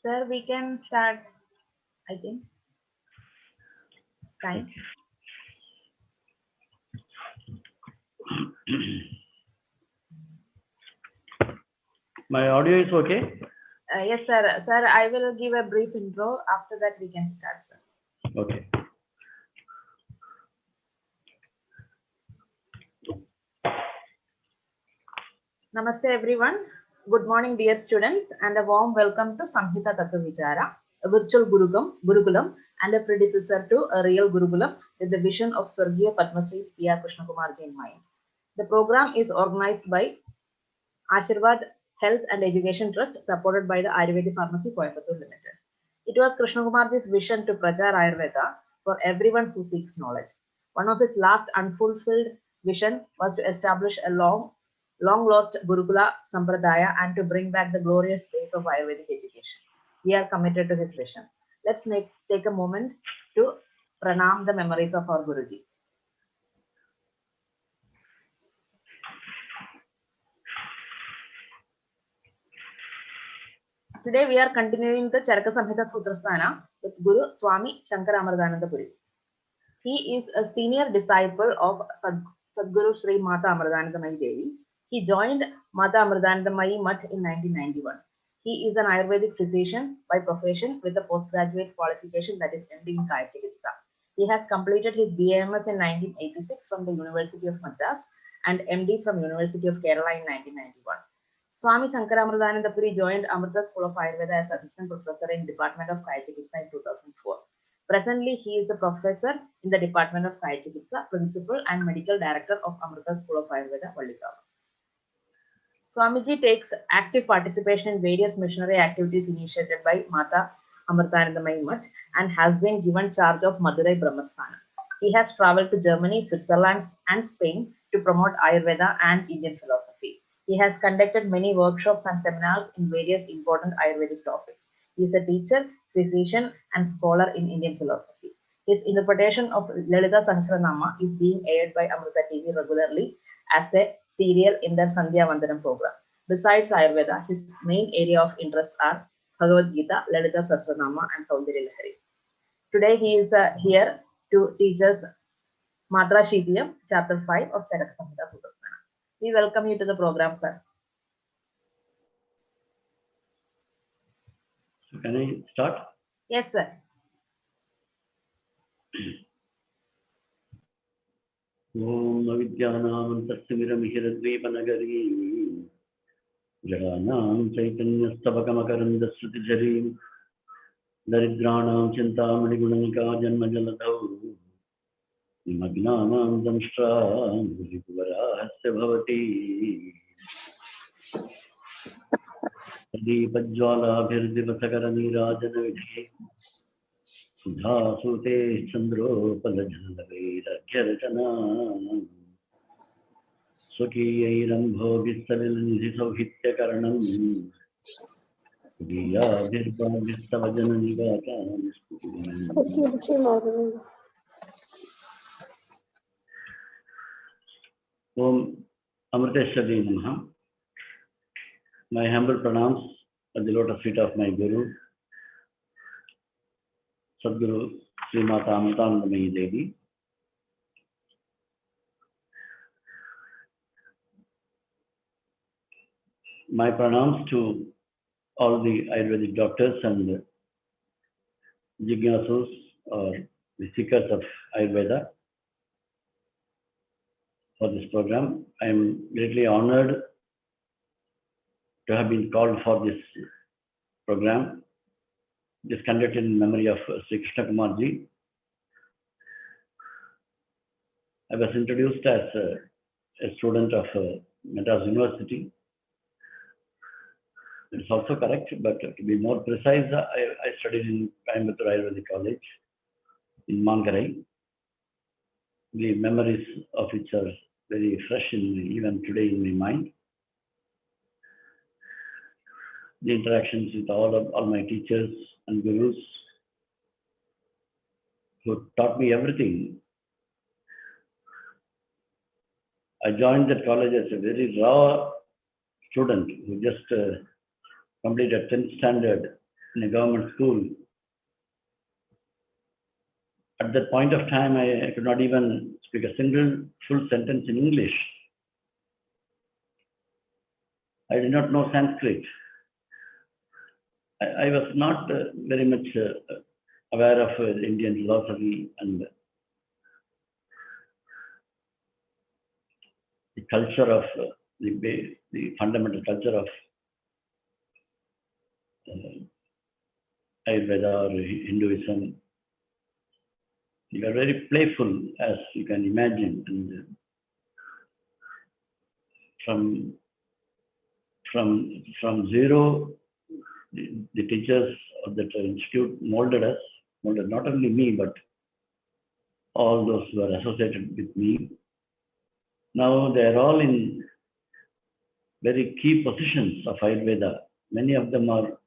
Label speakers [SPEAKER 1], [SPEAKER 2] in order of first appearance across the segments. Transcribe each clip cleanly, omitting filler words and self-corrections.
[SPEAKER 1] Sir, we can start, I think. It's time.
[SPEAKER 2] My audio is okay?
[SPEAKER 1] Yes, sir. Sir, I will give a brief intro. After that, we can start, sir.
[SPEAKER 2] Okay.
[SPEAKER 1] Namaste, everyone. Good morning, dear students, and a warm welcome to Samhita Tattva Vichara, a virtual Gurukulam, and a predecessor to a real Gurukulam with the vision of Swargiya Padmasri P.R. Krishnakumarji in mind. The program is organized by Aashirwad Health and Education Trust, supported by the Ayurveda Pharmacy Coimbatore Limited. It was Krishnakumarji's vision to Prachar Ayurveda for everyone who seeks knowledge. One of his last unfulfilled vision was to establish a long lost Gurukula Sampradaya and to bring back the glorious days of Ayurvedic education. We are committed to his vision. Let's take a moment to pranam the memories of our Guruji. Today we are continuing the Charaka Samhita Sutraasthana with Guru Swami Sankaramritananda Puri. He is a senior disciple of Sadguru Shri Mata Amritanandamayi Devi. He joined Mata Amritanandamayi Mutt in 1991. He is an Ayurvedic physician by profession with a postgraduate qualification that is MD in Kaya Chikitsa. He has completed his BAMS in 1986 from the University of Madras and MD from University of Kerala in 1991. Swami Sankaramritananda Puri joined Amrita School of Ayurveda as assistant professor in Department of Kaya Chikitsa in 2004. Presently, he is the professor in the Department of Kaya Chikitsa, principal and medical director of Amrita School of Ayurveda, Vallikava. Swamiji takes active participation in various missionary activities initiated by Mata Amritanandamayi Mutt and has been given charge of Madurai Brahmasthana. He has traveled to Germany, Switzerland, and Spain to promote Ayurveda and Indian philosophy. He has conducted many workshops and seminars in various important Ayurvedic topics. He is a teacher, physician, and scholar in Indian philosophy. His interpretation of Lalita Sahasranama is being aired by Amrita TV regularly as a serial in their Sandhya Vandanam program. Besides Ayurveda, his main area of interest are Bhagavad Gita, Lalita Sahasranama, and Saundarya Lahari. Today he is here to teach us Matra Shitiyam, chapter 5 of Charaka Samhita Sutraasthana. We welcome you to the program, sir.
[SPEAKER 2] So can I start?
[SPEAKER 1] Yes, sir.
[SPEAKER 2] Om Avidyanam Tasmiramihirudvipanagari Jaganam Chaitanyastabakamakaraندasrutijari Daridranam Chintamani Gunanika Janmajaladau Nimagnanam Damshra Murikuvarahasya Bhavati Deepajwala Bhirdivasakara Nirajanaviti Sudhasute Chandro Palajhanave Rajyarachana Swakiyairambo Vissalil Sauhitya Karanam Diya Virpa Vistavajana Nivata Om Amriteshwari Namaha. My humble pranams at the lotus feet of my Guru, Sadguru Sri Mata Amritanandamayi Devi. My pranams to all the Ayurvedic doctors and Jignasus or the seekers of Ayurveda for this program. I am greatly honored to have been called for this program. It is conducted in memory of Sri Krishnakumarji. I was introduced as a student of Madras University. It is also correct, but to be more precise, I studied in Coimbatore Ayurveda College in Navakkarai. The memories of which are very fresh even today in my mind. The interactions with all my teachers and gurus who taught me everything. I joined that college as a very raw student who just completed 10th standard in a government school. At that point of time, I could not even speak a single full sentence in English. I did not know Sanskrit. I was not very much aware of Indian philosophy and the culture of the fundamental culture of Ayurveda or Hinduism. We are very playful, as you can imagine, and from zero, the teachers of that institute molded not only me, but all those who are associated with me. Now they are all in very key positions of Ayurveda. Many of them are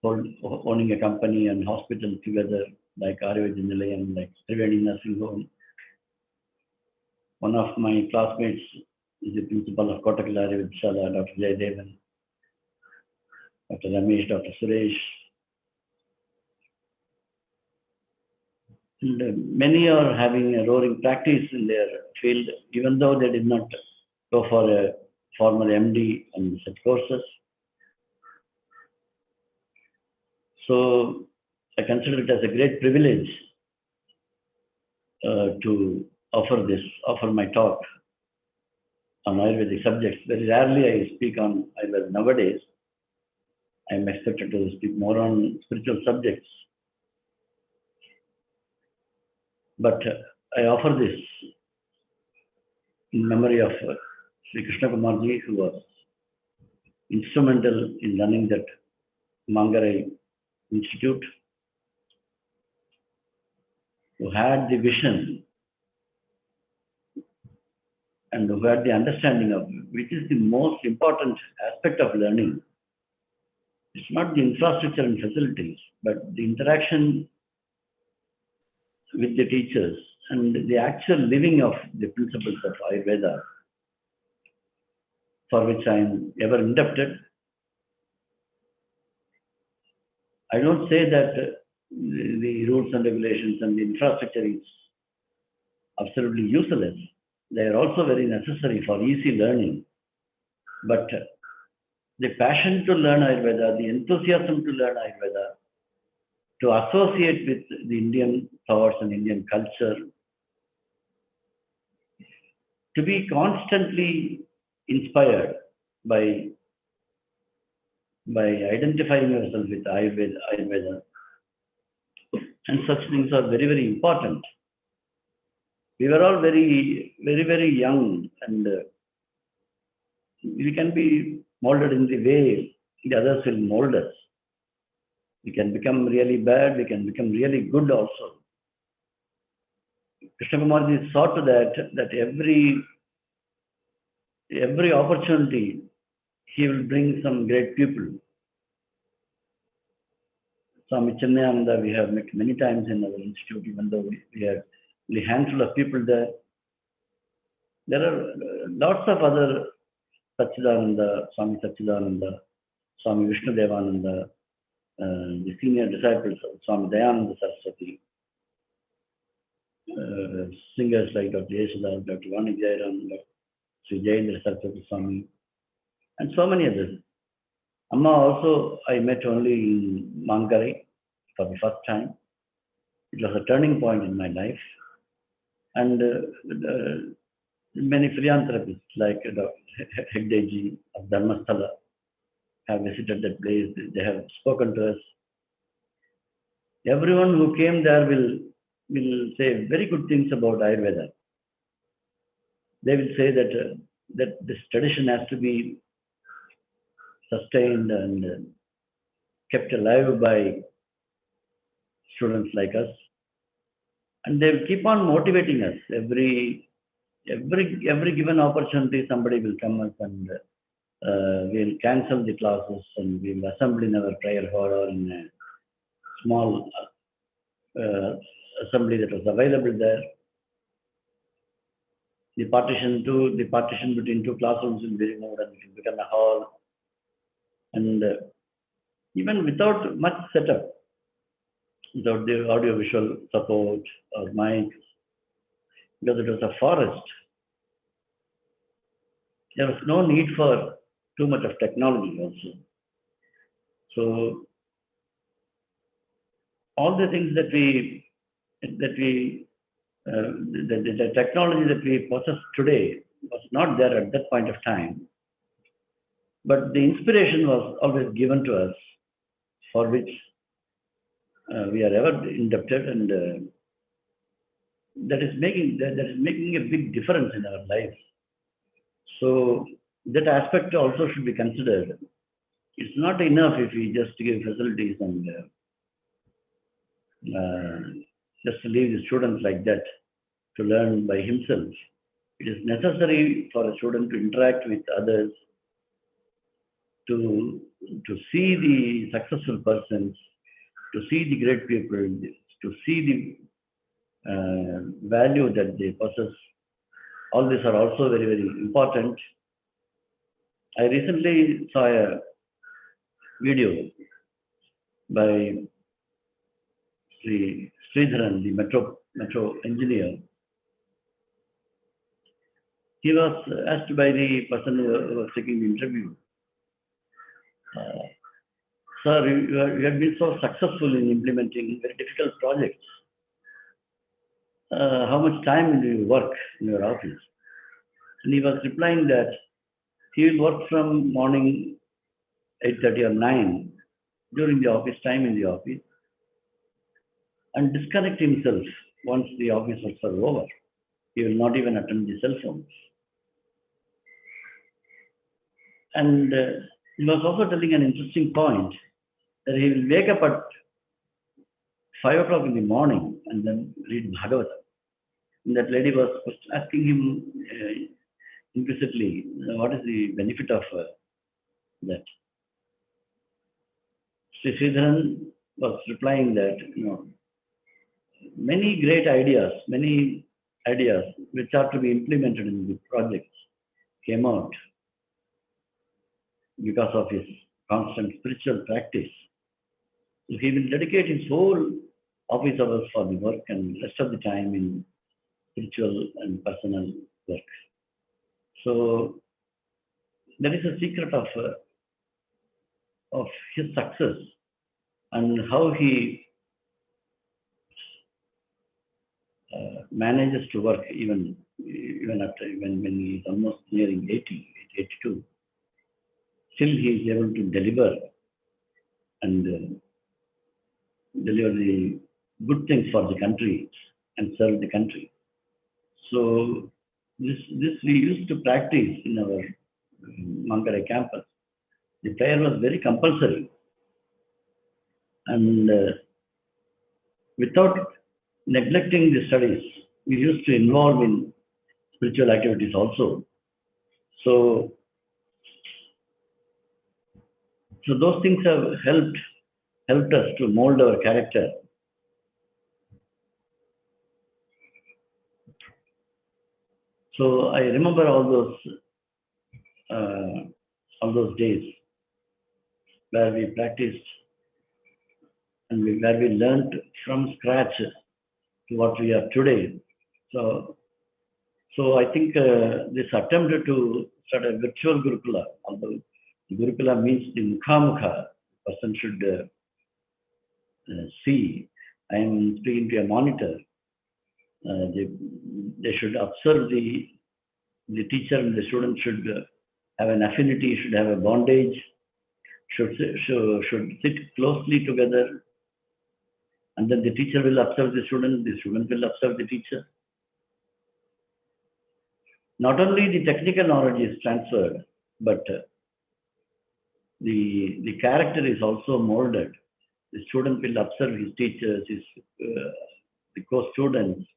[SPEAKER 2] owning a company and hospital together, like Ayurveda Nilayam, like Triveni Nursing Home. One of my classmates is the principal of Kottakkal Ayurveda Vichara, Dr. Jayadevan, Dr. Ramesh, Dr. Suresh. And many are having a roaring practice in their field, even though they did not go for a formal MD and such courses. So I consider it as a great privilege to offer my talk on Ayurvedic subjects. Very rarely I speak on Ayurveda nowadays. I am expected to speak more on spiritual subjects. But I offer this in memory of Sri Krishnakumarji, who was instrumental in running that Navakkarai Institute, who had the vision and who had the understanding of which is the most important aspect of learning. It's not the infrastructure and facilities, but the interaction with the teachers and the actual living of the principles of Ayurveda, for which I am ever indebted. I don't say that the rules and regulations and the infrastructure is absolutely useless. They are also very necessary for easy learning. But the passion to learn Ayurveda, the enthusiasm to learn Ayurveda, to associate with the Indian thoughts and Indian culture, to be constantly inspired by identifying yourself with Ayurveda, and such things are very, very important. We were all very, very, very young, and we can be molded in the way the others will mold us. We can become really bad, we can become really good also. Krishnakumarji saw to that every opportunity he will bring some great people. Swami Chinmayananda we have met many times in our institute, even though we have a handful of people there. There are lots of other Sachidananda, Swami Sachidananda, Swami Vishnudevananda, the senior disciples of Swami Dayananda Saraswati, singers like Dr. Yeshudas, Dr. Vani Jairam, Sri Jayendra Saraswati Swami, and so many others. Amma also I met only in Navakkarai for the first time. It was a turning point in my life. And many philanthropists like Dr. Hegdeji of Dharmasthala have visited that place. They have spoken to us. Everyone who came there will say very good things about Ayurveda. They will say that this tradition has to be sustained and kept alive by students like us, and they will keep on motivating us. Every given opportunity, somebody will come up and we'll cancel the classes and we'll assemble in our prayer hall or in a small assembly that was available there. The partition between two classrooms will be removed and it will become a hall. And even without much setup, without the audio-visual support or mics, because it was a forest. There was no need for too much of technology also. So all the things that the technology that we possess today was not there at that point of time, but the inspiration was always given to us, for which we are ever indebted, and that is making a big difference in our lives. So that aspect also should be considered. It's not enough if we just give facilities and just leave the students like that to learn by himself. It is necessary for a student to interact with others, to see the successful persons, to see the great people, to see the value that they possess. All these are also very, very important. I recently saw a video by Shri Sridharan, the metro engineer. He was asked by the person who was taking the interview, sir, you have been so successful in implementing very difficult projects. How much time do you work in your office? And he was replying that he will work from morning 8:30 or 9 during the office time in the office, and disconnect himself once the office hours are over. He will not even attend the cell phones. And he was also telling an interesting point, that he will wake up at 5 o'clock in the morning and then read Bhagavatam. And that lady was asking him implicitly, what is the benefit of that? Sri Sridharan was replying that, many great ideas, many ideas which are to be implemented in the projects came out because of his constant spiritual practice. So he will dedicate his whole office hours for the work and rest of the time in spiritual and personal work. So that is a secret of his success, and how he manages to work even after when he is almost nearing 82. Still he is able to deliver and deliver the good things for the country and serve the country. So this we used to practice in our Navakkarai campus. The prayer was very compulsory, and without neglecting the studies, we used to involve in spiritual activities also. So those things have helped us to mold our character. So I remember all those days where we practiced and where we learned from scratch to what we are today. So I think this attempt to start a virtual Gurukula, although Gurukula means the Mukha, the person should see. I am speaking to a monitor. They should observe the teacher, and the student should have an affinity, should have a bondage, should sit closely together, and then the teacher will observe the student will observe the teacher. Not only the technical knowledge is transferred, but the character is also molded. The student will observe his teachers, the co-students,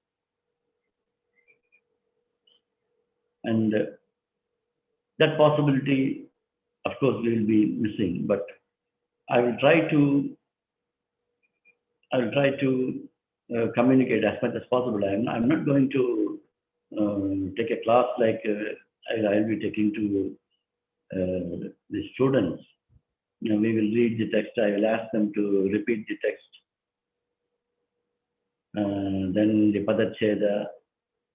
[SPEAKER 2] and that possibility, of course, will be missing. But I will try to communicate as much as possible. I'm not going to take a class like I'll be taking to the students, we will read the text. I will ask them to repeat the text. Then the Padacheda,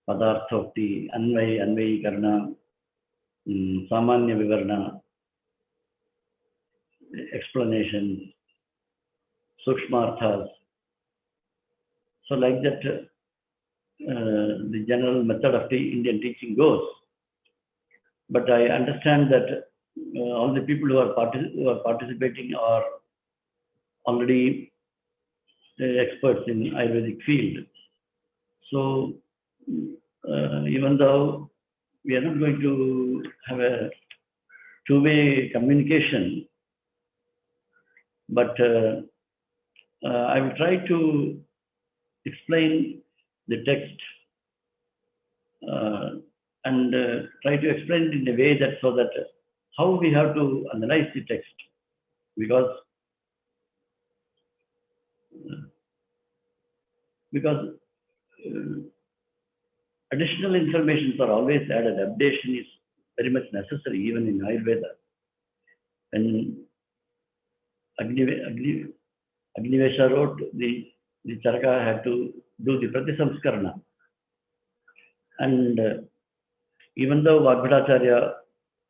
[SPEAKER 2] Padarthokti, Anvayi Karna, Samanya Vivarna, explanation, Sukshmarthas. So like that, the general method of the Indian teaching goes. But I understand that all the people who are participating are already experts in Ayurvedic field. So even though we are not going to have a two-way communication, but I will try to explain the text and try to explain it in a way that so that how we have to analyze the text, because additional informations are always added. Updation is very much necessary even in Ayurveda. When Agnivesha wrote, the Charaka had to do the Pratisamskarana. And even though Vagbhadacharya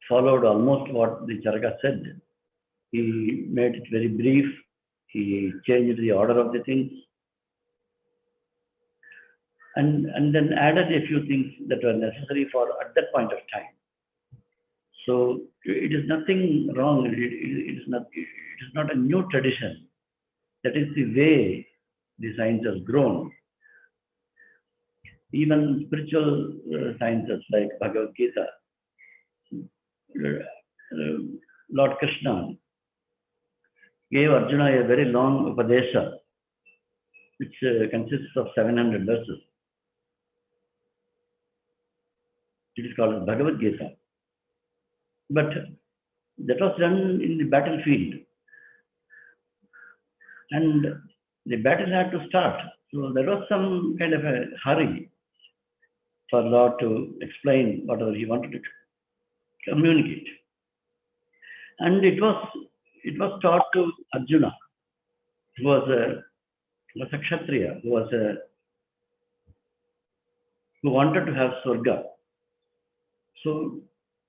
[SPEAKER 2] followed almost what the Charaka said, he made it very brief. He changed the order of the things. And then added a few things that were necessary for at that point of time. So it is nothing wrong. It is not a new tradition. That is the way the science has grown. Even spiritual sciences like Bhagavad Gita, Lord Krishna gave Arjuna a very long Upadesha, which consists of 700 verses. It is called Bhagavad Gita. But that was done in the battlefield. And the battle had to start. So there was some kind of a hurry for Lord to explain whatever he wanted to communicate. And it was taught to Arjuna, who was a Kshatriya, who wanted to have Swarga. So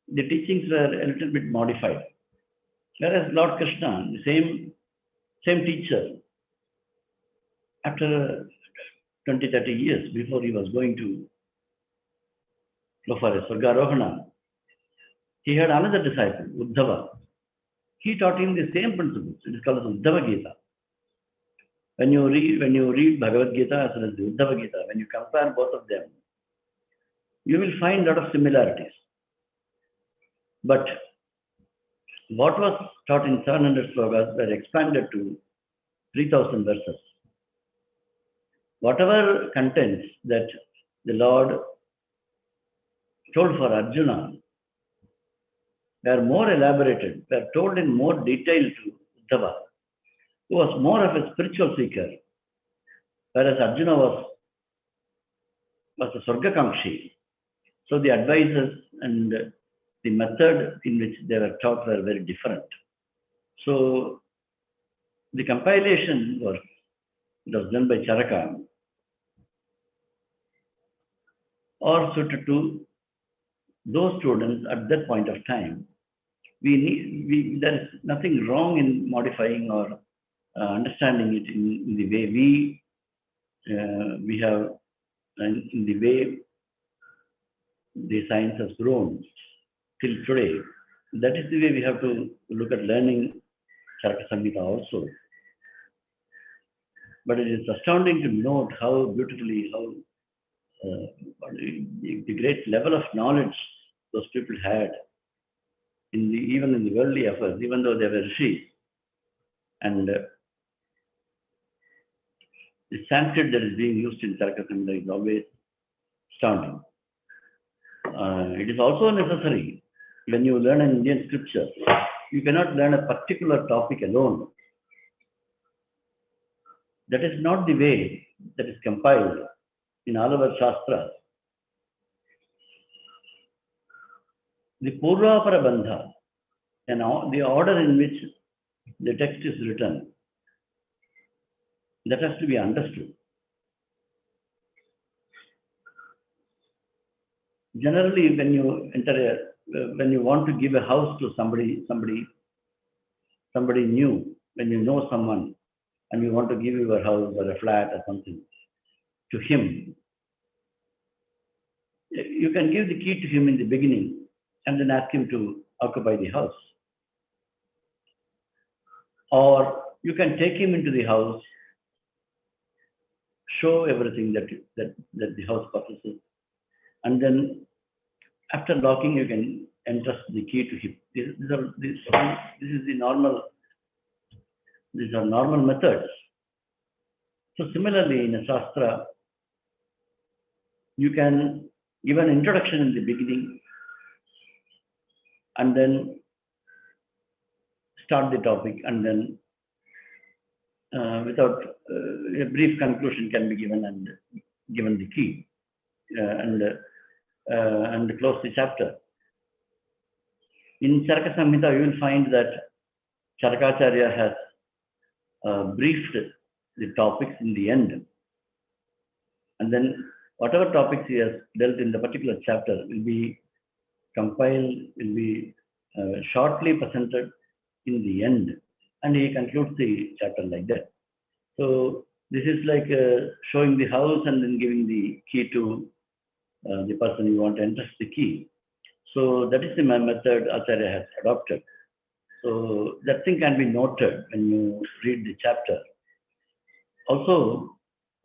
[SPEAKER 2] the teachings were a little bit modified. Whereas Lord Krishna, the same teacher, after 20-30 years before he was going to go for a Swargarohana, he had another disciple, Uddhava. He taught him the same principles. It is called as Uddhava Gita. When you read Bhagavad Gita as well as the Uddhava Gita, when you compare both of them, you will find a lot of similarities. But what was taught in 700 slokas were expanded to 3000 verses. Whatever contents that the Lord told for Arjuna were more elaborated, were told in more detail to Uddhava, who was more of a spiritual seeker, whereas Arjuna was a Swargakamshi. So the advices and the method in which they were taught were very different. So the compilation was done by Charaka or suited to those students at that point of time. There is nothing wrong in modifying or understanding it in the way we have, and in the way the science has grown till today. That is the way we have to look at learning Charaka Samhita also. But it is astounding to note how beautifully, the great level of knowledge those people had even in the worldly affairs, even though they were rishis. And the Sanskrit that is being used in Charaka Samhita is always astounding. It is also necessary when you learn an Indian scripture. You cannot learn a particular topic alone. That is not the way that is compiled in all our Shastras. The Purvapara Bandha, and the order in which the text is written, that has to be understood. Generally, when you enter when you want to give a house to somebody new, when you know someone and you want to give your house or a flat or something to him, you can give the key to him in the beginning and then ask him to occupy the house. Or you can take him into the house, show everything that the house possesses, and then after locking, you can entrust the key to him. These are normal methods. So similarly, in a Shastra, you can give an introduction in the beginning and then start the topic, and then without a brief conclusion can be given and given the key and close the chapter. In Charaka Samhita, you will find that Charakacharya has briefed the topics in the end, and then whatever topics he has dealt in the particular chapter will be compiled, will be shortly presented in the end, and he concludes the chapter like that. So this is like showing the house and then giving the key to the person you want to entrust the key. So that is the method Acharya has adopted. So that thing can be noted when you read the chapter. Also,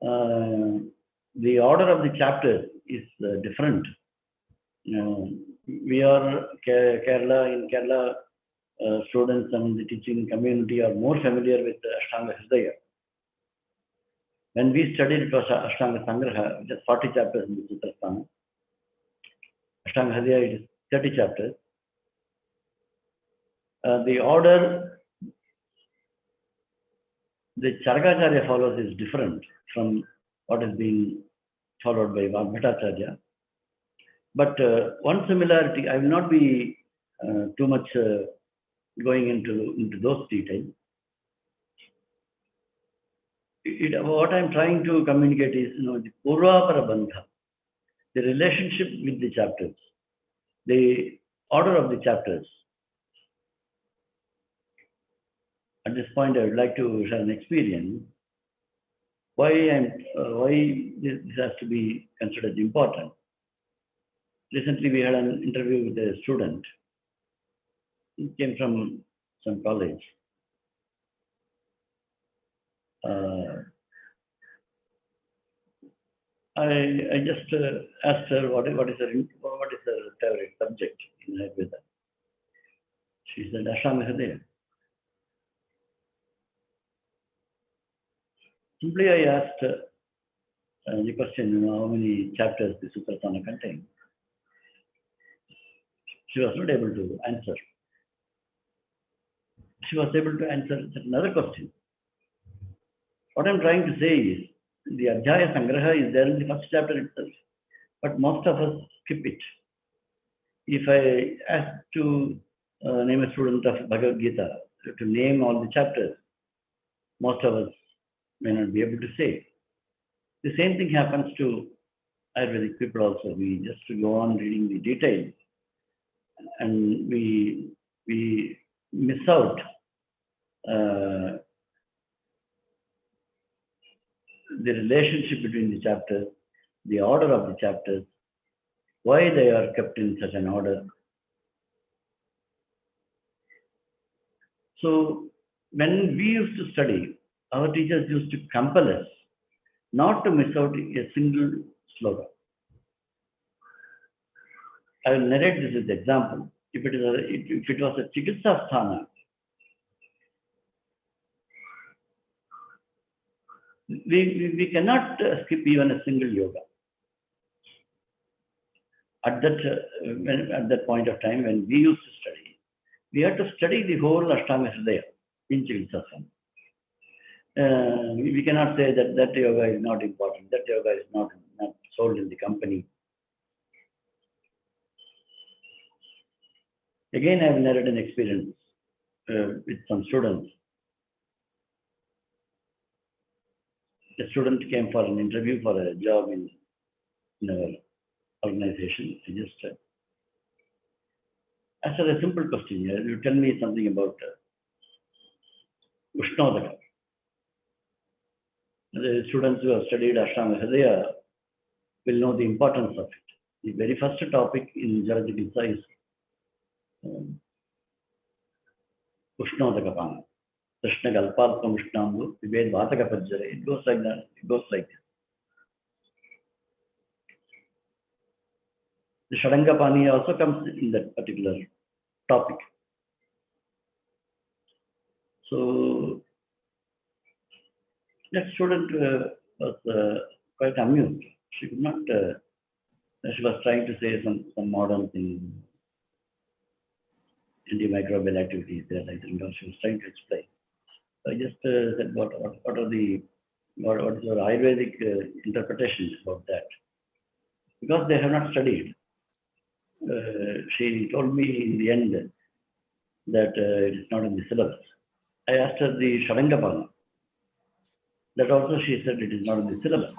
[SPEAKER 2] the order of the chapters is different. We are in Kerala, students and the teaching community are more familiar with Ashtanga Hridaya. When we studied, it was Ashtanga Sangraha, just 40 chapters in the Sutraasthana. Ashtanga Hridaya is 30 chapters. The order the Charakacharya follows is different from what is being followed by Mavuthampathy. But one similarity, I will not be too much going into those details. What I'm trying to communicate is, the Purvapara Bandha, the relationship with the chapters, the order of the chapters. At this point, I would like to share an experience why this has to be considered important. Recently, we had an interview with a student. He came from some college. I just asked her what is her favorite subject in Ayurveda. She said Ashtanga Hridaya. Simply I asked the question, how many chapters the Sutraasthana contains. She was not able to answer. She was able to answer another question. What I'm trying to say is, the Adhyaya Sangraha is there in the first chapter itself, but most of us skip it. If I ask to name a student of Bhagavad Gita to name all the chapters, most of us may not be able to say. The same thing happens to Ayurvedic people also. We just go on reading the details and we miss out the relationship between the chapters, the order of the chapters, why they are kept in such an order. So when we used to study, our teachers used to compel us not to miss out a single sloka. I will narrate this with an example. If it was a Chikitsa we cannot skip even a single yoga. At that point of time when we used to study, we had to study the whole Ashtanga Hridaya in Chikitsa. We cannot say that yoga is not important, that yoga is not sold in the company. Again, I have narrated an experience with some students. a student came for an interview for a job in our organization. I just asked her a simple question. You tell me something about Ushnodaka. The students who have studied Ashtanga Hridaya will know the importance of it. The very first topic in Jara Chikitsa is Ushnodaka Pana. Krishna Galpalpam Ushnambu, Vived Vataka Pajjare. It goes like that. It goes like this. The Shadanga Pani also comes in that particular topic. So that student was quite amused. She could not. She was trying to say some modern things, antimicrobial activities there. I think she was trying to explain. So I just said, what is your Ayurvedic interpretation about that? Because they have not studied. She told me in the end that it is not in the syllabus. I asked her the Shadangapana. That also she said it is not in the syllabus.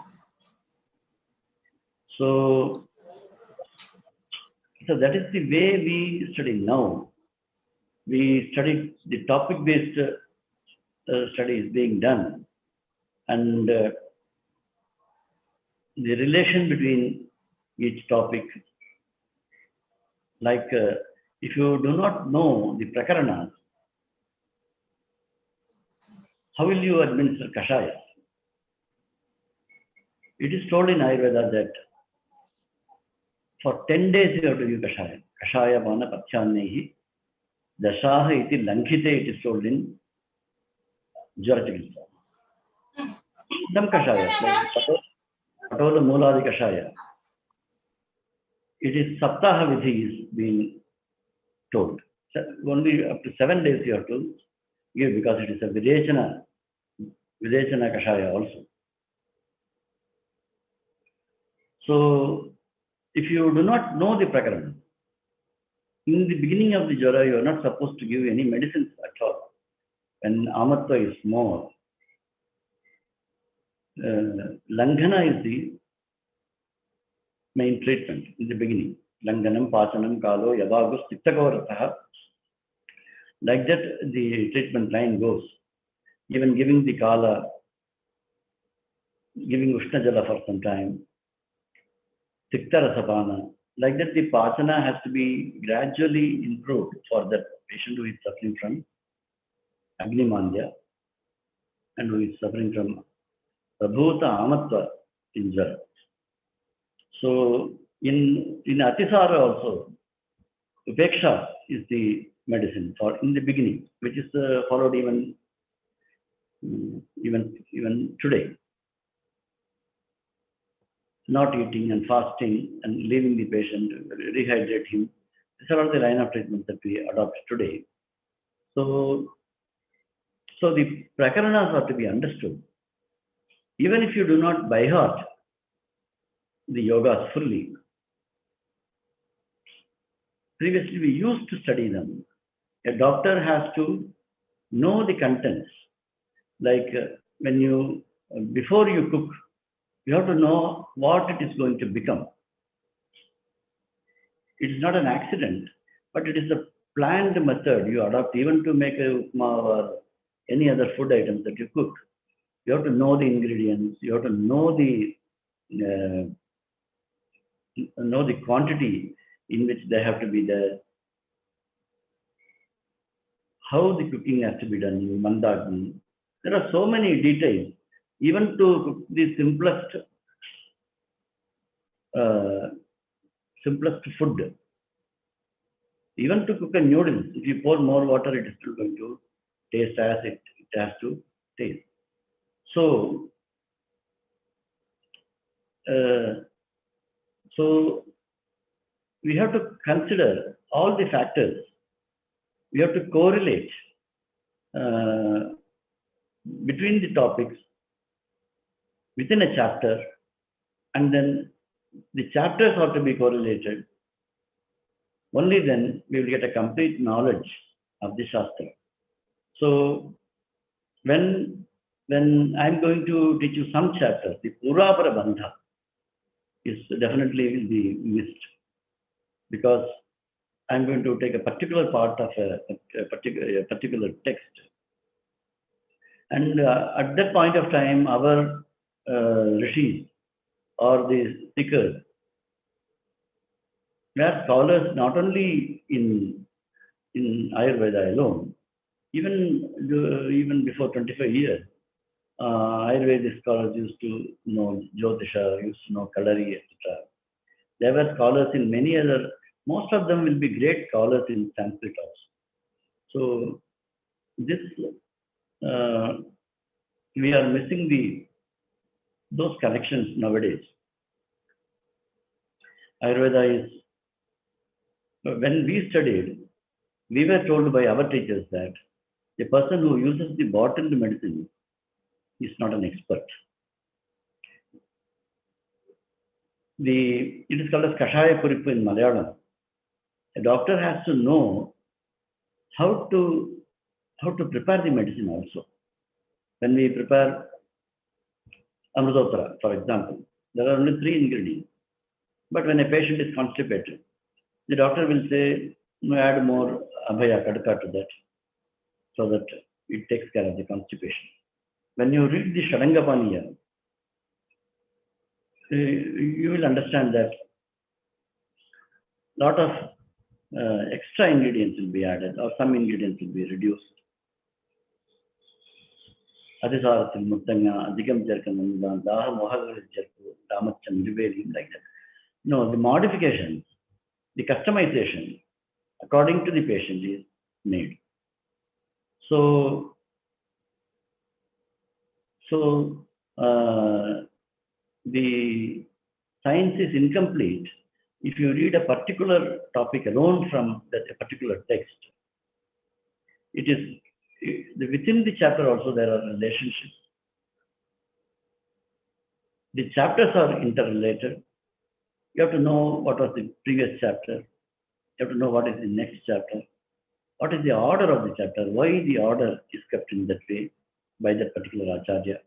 [SPEAKER 2] So that is the way we study now. We study the topic-based studies being done, and the relation between each topic. Like if you do not know the prakaranas, how will you administer kashaya? It is told in Ayurveda that for 10 days you have to use kashaya. Kashaya vana pathyannehi dashaha iti langhite, it is told in Jara Chikitsa. Dam kashaya, like Patola Muladi kashaya. It is Saptaha Vidhi is being told. So only up to 7 days you have to give, because it is a Videchana kashaya also. So if you do not know the prakarana, in the beginning of the Jara, you are not supposed to give any medicines at all. When Amatva is more, Langhana is the main treatment in the beginning. Langhanam, Pachanam, Kalo, Yavagus, Chittakoratha. Like that, the treatment line goes. Even giving the Kala, giving Ushna Jala for some time, Tiktarasapana. Like that, the Pachana has to be gradually improved for that patient who is suffering from Agni-mandya and who is suffering from Prabhuta Amatva in Jara. So in Atisara also, Upeksha is the medicine for in the beginning, which is followed even today. Not eating and fasting and leaving the patient, rehydrate him. These are all the line of treatment that we adopt today. So the prakaranas are to be understood. Even if you do not by heart the yogas fully. Previously, we used to study them. A doctor has to know the contents. Like before you cook, you have to know what it is going to become. It is not an accident, but it is a planned method you adopt even to make a upma or any other food items that you cook. You have to know the ingredients. You have to know the quantity in which they have to be there. How the cooking has to be done in mandagni. There are so many details. Even to cook the simplest food. Even to cook a noodle, if you pour more water, it is still going to taste as it has to taste. So we have to consider all the factors. We have to correlate between the topics within a chapter, and then the chapters are to be correlated. Only then we will get a complete knowledge of the Shastra. So when when I'm going to teach you some chapters, the Purapara Bandha is definitely will be missed, because I'm going to take a particular part of a particular text. And at that point of time, our rishis or the speakers were scholars not only in Ayurveda alone, even before 25 years. Ayurvedic scholars used to know Jyotisha, used to know Kalari, etc. There were scholars in many other, most of them will be great scholars in Sanskrit also. So this, we are missing those connections nowadays. Ayurveda is, when we studied, we were told by our teachers that a person who uses the bottled medicine is not an expert. It is called as Kashaya Purippu in Malayalam. A doctor has to know how to prepare the medicine also. When we prepare Amrutottara, for example, there are only 3 ingredients. But when a patient is constipated, the doctor will say, add more Abhaya Kadaka to that, so that it takes care of the constipation. When you read the Sharangapaniya, you will understand that a lot of extra ingredients will be added, or some ingredients will be reduced. Adhisarathil Muttanga, Adhikam Jarkananda, Daha Mohagal Jarku, Damacham, Rivelium, like that. No, the modifications, the customization, according to the patient is made. So the science is incomplete if you read a particular topic alone from that particular text. It is within the chapter also there are relationships. The chapters are interrelated. You have to know what was the previous chapter. You have to know what is the next chapter. What is the order of the chapter? Why the order is kept in that way by that particular Acharya?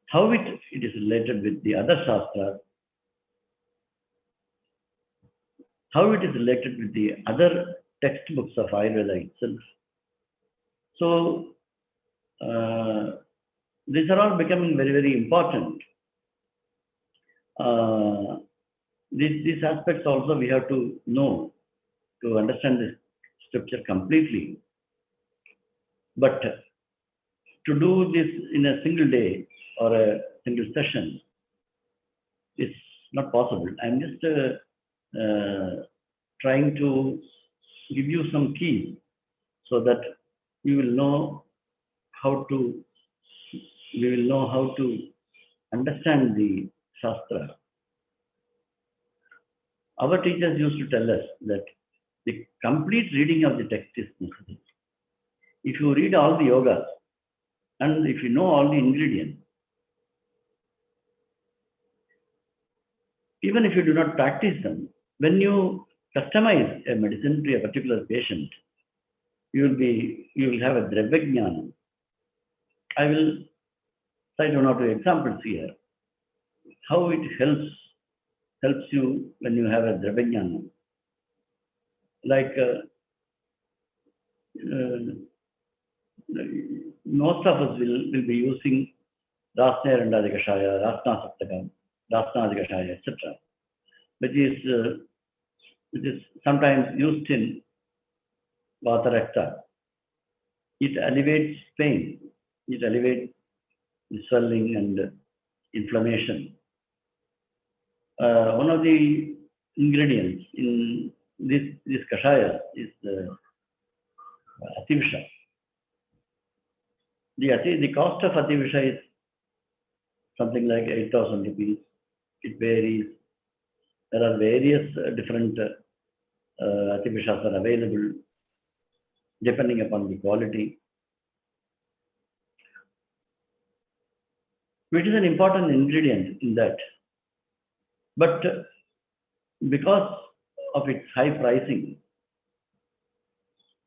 [SPEAKER 2] How it is related with the other Shastras. How it is related with the other textbooks of Ayurveda itself. So, these are all becoming very, very important. These aspects also we have to know to understand this scripture completely. But to do this in a single day or a single session is not possible. I'm just trying to give you some keys so that you will know how to understand the Shastra. Our teachers used to tell us that the complete reading of the text is necessary. If you read all the yogas and if you know all the ingredients, even if you do not practice them, when you customize a medicine to a particular patient, you will have a Dravya. I will cite 1 or 2 examples here. How it helps you when you have a Dravya. Like most of us will be using Rasna Randadikashaya, Rasna Saptakam, Rasna Adikashaya, etc. Which is sometimes used in Vata Rakta. It alleviates pain, it alleviates the swelling and inflammation. One of the ingredients in this kashaya is Ativisha. The cost of Ativisha is something like 8,000 rupees. It varies. There are various different Ativishas are available depending upon the quality. It is an important ingredient in that. But because of its high pricing,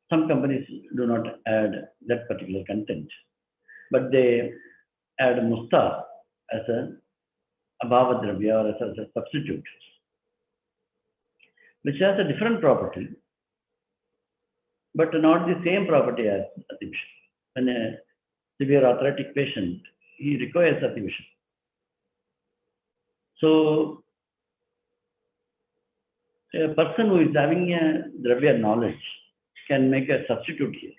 [SPEAKER 2] Some companies do not add that particular content, but they add musta as a abhava dravya or as a substitute, which has a different property, but not the same property as Ativishan. When a severe arthritic patient, he requires Ativishan. So, a person who is having a dravya knowledge can make a substitute here.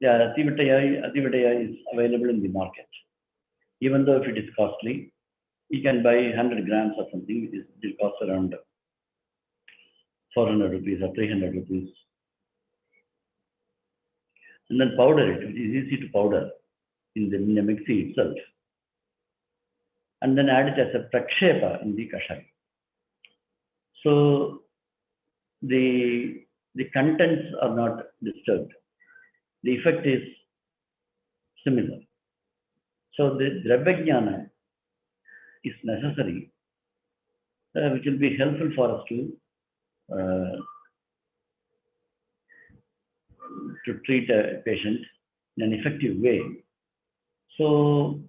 [SPEAKER 2] Yeah, Atividaya is available in the market. Even though if it is costly, you can buy 100 grams or something, it will cost around 400 rupees or 300 rupees. And then powder it. It is easy to powder in the mixie itself. And then add it as a prakshepa in the kashaya. So the contents are not disturbed. The effect is similar. So the dravya is necessary, which will be helpful for us to treat a patient in an effective way. So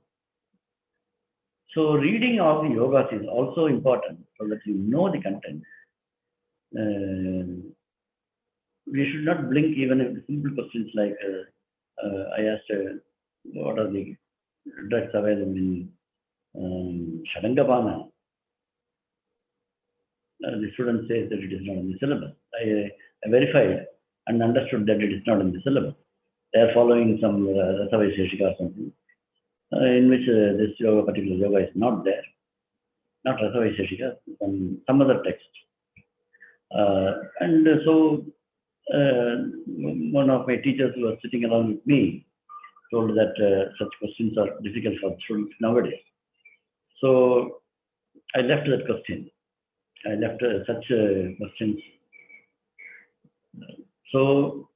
[SPEAKER 2] reading all the yogas is also important so that you know the content. We should not blink even if the simple questions like I asked what are the drugs available in Shadangapana. The student says that it is not in the syllabus. I verified and understood that it is not in the syllabus. They are following some Rasavaisheshika or something, in which this particular yoga is not there. Not Rasavaisheshika, some other text. And so one of my teachers who was sitting along with me told that such questions are difficult for students nowadays. So I left that question. I left such questions. So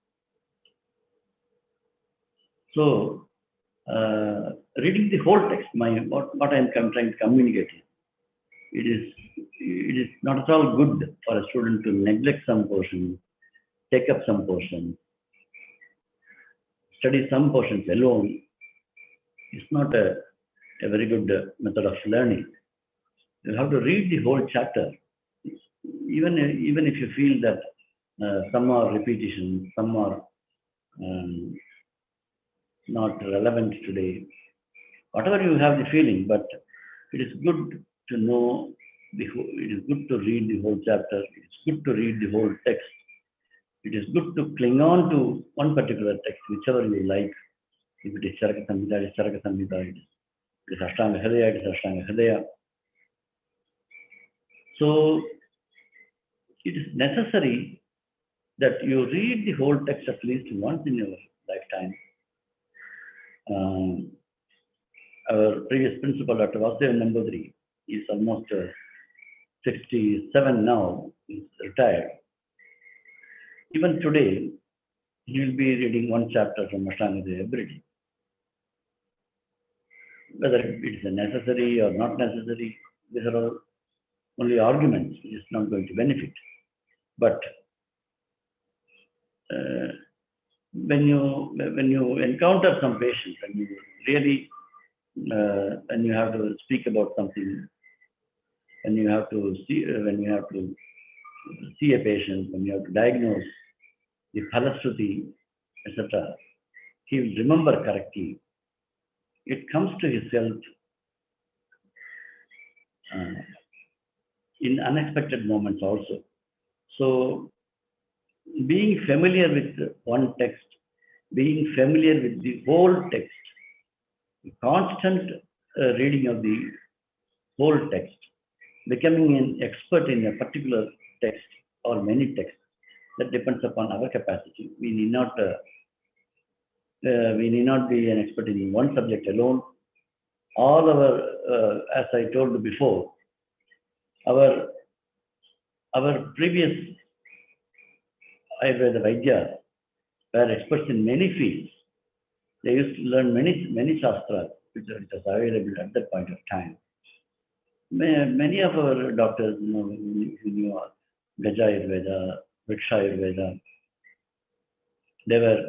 [SPEAKER 2] reading the whole text, what I am trying to communicate is, it is not at all good for a student to neglect some portion, take up some portion, study some portions alone. It's not a very good method of learning. You have to read the whole chapter, even if you feel that some are repetition, some are not relevant today. Whatever you have the feeling, but it is good to know it is good to read the whole chapter. It's good to read the whole text. It is good to cling on to one particular text, whichever you like. If it is Charaka Samhita, it is Charaka Samhita. It is Ashtanga Hridaya, it is Ashtanga Hridaya. So it is necessary that you read the whole text at least once in your lifetime. Our previous principal, Dr. Vasudeva Nambudri, is almost 67 now, he's retired. Even today, he will be reading one chapter from Ashtanga Hridaya every day. Whether it is necessary or not necessary, these are all only arguments. It is not going to benefit. But when you encounter some patients and you really when you have to speak about something, when you have to see a patient, when you have to diagnose the phalashruti, etc., he will remember correctly. It comes to his help in unexpected moments also. So being familiar with one text, being familiar with the whole text, constant reading of the whole text, becoming an expert in a particular text or many texts, that depends upon our capacity. We need not be an expert in one subject alone. All our, as I told before, our previous Ayurveda Vaidya were experts in many fields. They used to learn many shastras which was available at that point of time. Many of our doctors, who knew Gaja Ayurveda, Vriksha Ayurveda, They were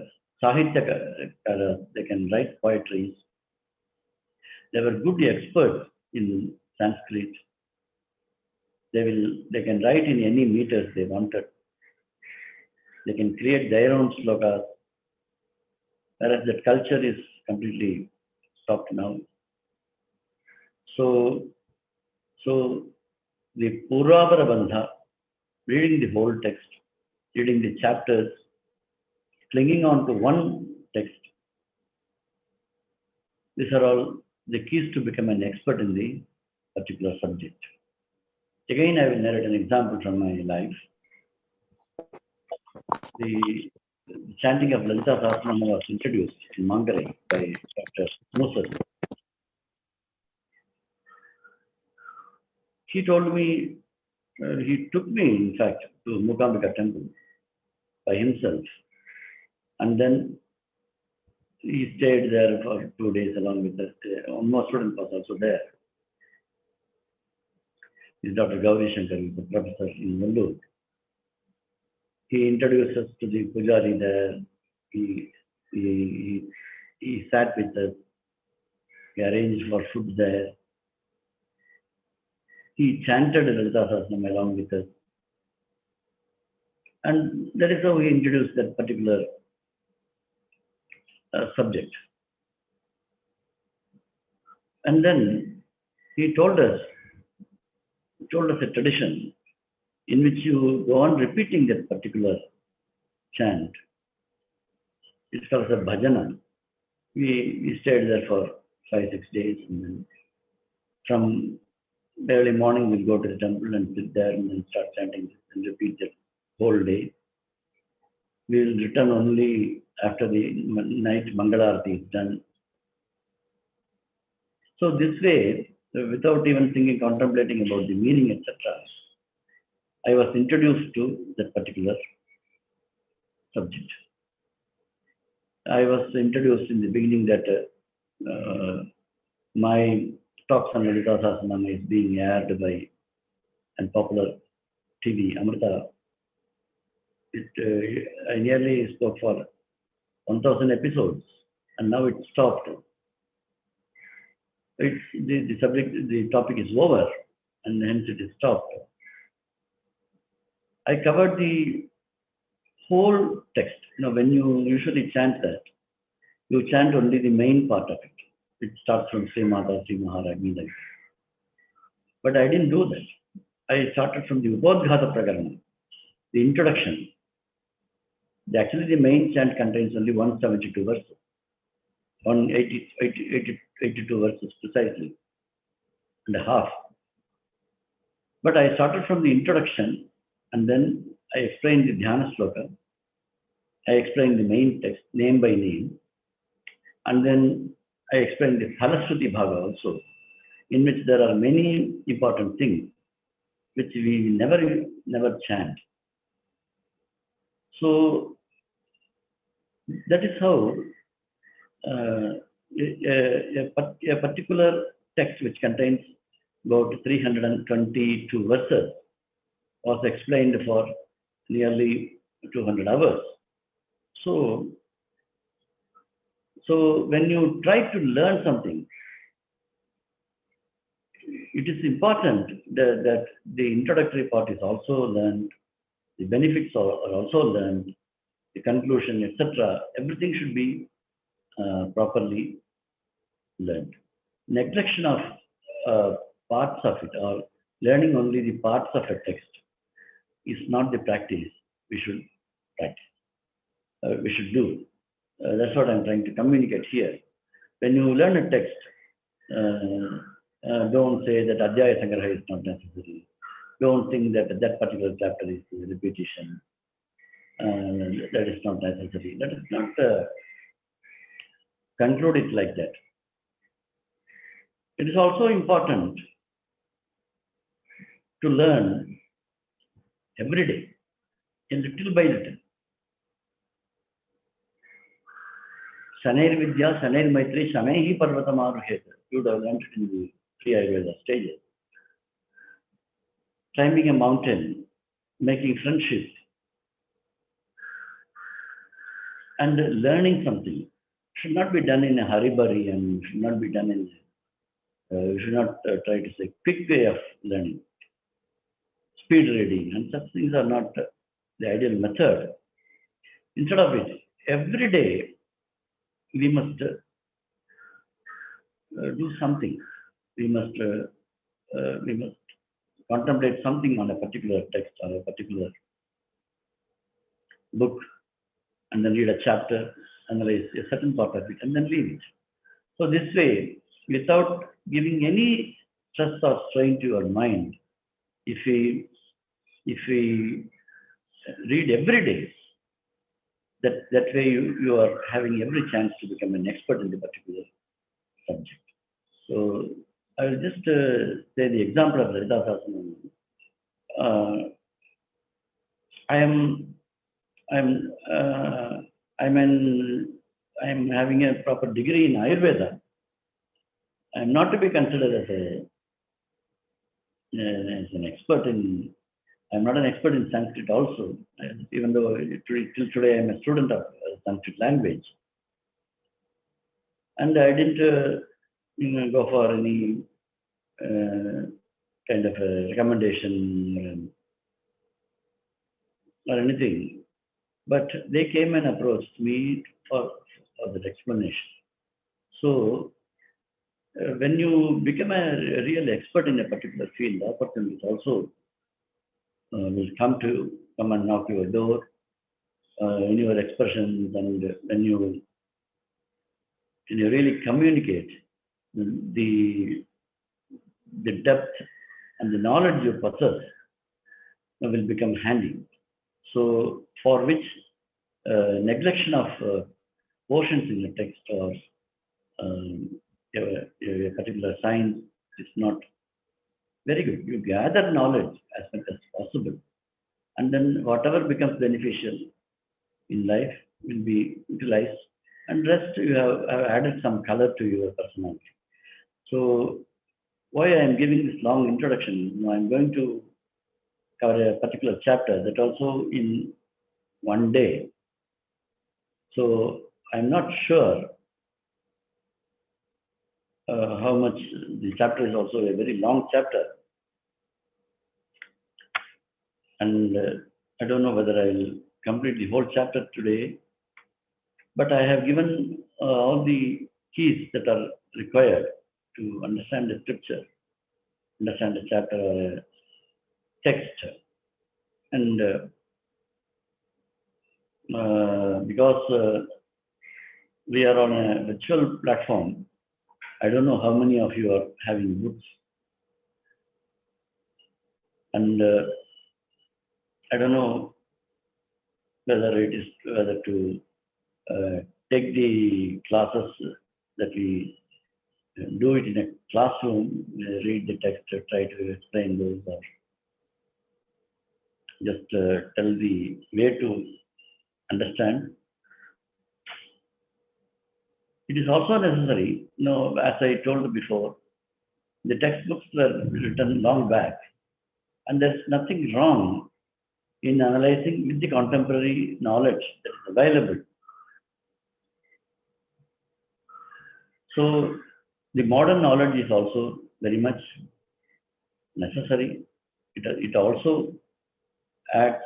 [SPEAKER 2] Saṃhitātattvavicāra, they can write poetry. They were good experts in Sanskrit. They can write in any meters they wanted. They can create their own slokas, whereas that culture is completely stopped now. So the Purvapara Bandha, reading the whole text, reading the chapters, clinging on to one text, these are all the keys to become an expert in the particular subject. Again, I will narrate an example from my life. The chanting of Lalita Sahasranama was introduced in Mavuthampathy by Dr. Musa. He told me, he took me, in fact, to Mavuthampathy temple by himself. And then he stayed there for 2 days along with us. One more student was also there. Is Dr. Gauri Shankar, who is a professor in Nadu. He introduced us to the Pujari there. He sat with us. He arranged for food there. He chanted Lalita Sahasranam along with us. And that is how he introduced that particular subject. And then he told us a tradition in which you go on repeating that particular chant. It's called a bhajana. We stayed there for 5-6 days, and then from early morning we'll go to the temple and sit there and then start chanting and repeat that whole day. We will return only after the night Mangalarati is done. So this way, without even thinking, contemplating about the meaning, etc., I was introduced to that particular subject. I was introduced in the beginning that my talks on Lalita Sahasranam is being aired by a popular TV, Amrita. I nearly spoke for 1,000 episodes, and now it's stopped. The topic is over, and hence it is stopped. I covered the whole text. When you usually chant that, you chant only the main part of it. It starts from Sri Mata, Sri Maharagni. But I didn't do that. I started from the Ubodghata Prakarana, the introduction. Actually, the main chant contains only 172 verses, 182 verses precisely, and a half. But I started from the introduction, and then I explained the Dhyana Sloka. I explained the main text, name by name, and then I explained the Phalasruti Bhaga also, in which there are many important things which we never chant. So that is how a particular text which contains about 322 verses was explained for nearly 200 hours. So when you try to learn something, it is important that the introductory part is also learned, the benefits are also learned, the conclusion, etc. Everything should be properly learned. Neglection of parts of it, or learning only the parts of a text, is not the practice we should practice. We should do. That's what I'm trying to communicate here. When you learn a text, don't say that Adhyaya Sangraha is not necessary. Don't think that that particular chapter is a repetition. That is not necessary. That is not conclude it like that. It is also important to learn every day, little by little. Shanair Vidya, Shanair Maitri, Shamehi Parvatamaruhet. You would have learned it in the three Ayurveda stages. Climbing a mountain, making friendships, and learning something should not be done in a hurry-burry and should not be done in, we should not try to say quick way of learning, speed reading, and such things are not the ideal method. Instead of it, every day we must do something. We must contemplate something on a particular text or a particular book, and then read a chapter, analyze a certain part of it, and then leave it. So this way, without giving any stress or strain to your mind, if we read every day, that way you are having every chance to become an expert in the particular subject. So I will just say the example of Lalita Sahasranama. I'm having a proper degree in Ayurveda. I'm not to be considered as an expert in. I'm not an expert in Sanskrit also, even though till today I'm a student of Sanskrit language. And I didn't go for any kind of a recommendation or anything. But they came and approached me for that explanation. So when you become a real expert in a particular field, opportunities also will come and knock your door in your expressions, and when you really communicate, the depth and the knowledge you possess will become handy. So for which neglection of portions in the text or a particular science is not very good. You gather knowledge as much as possible, and then whatever becomes beneficial in life will be utilized, and rest you have added some color to your personality. So why I am giving this long introduction, I am going to cover a particular chapter that also in one day. So I'm not sure how much the chapter is also a very long chapter. And I don't know whether I will complete the whole chapter today, but I have given all the keys that are required to understand the scripture, understand a chapter or a text. And because we are on a virtual platform, I don't know how many of you are having books. And I don't know whether to take the classes that we do it in a classroom, read the text, try to explain those, or just tell the way to understand. It is also necessary, as I told before, the textbooks were written long back, and there's nothing wrong in analyzing with the contemporary knowledge that is available. So the modern knowledge is also very much necessary. It also adds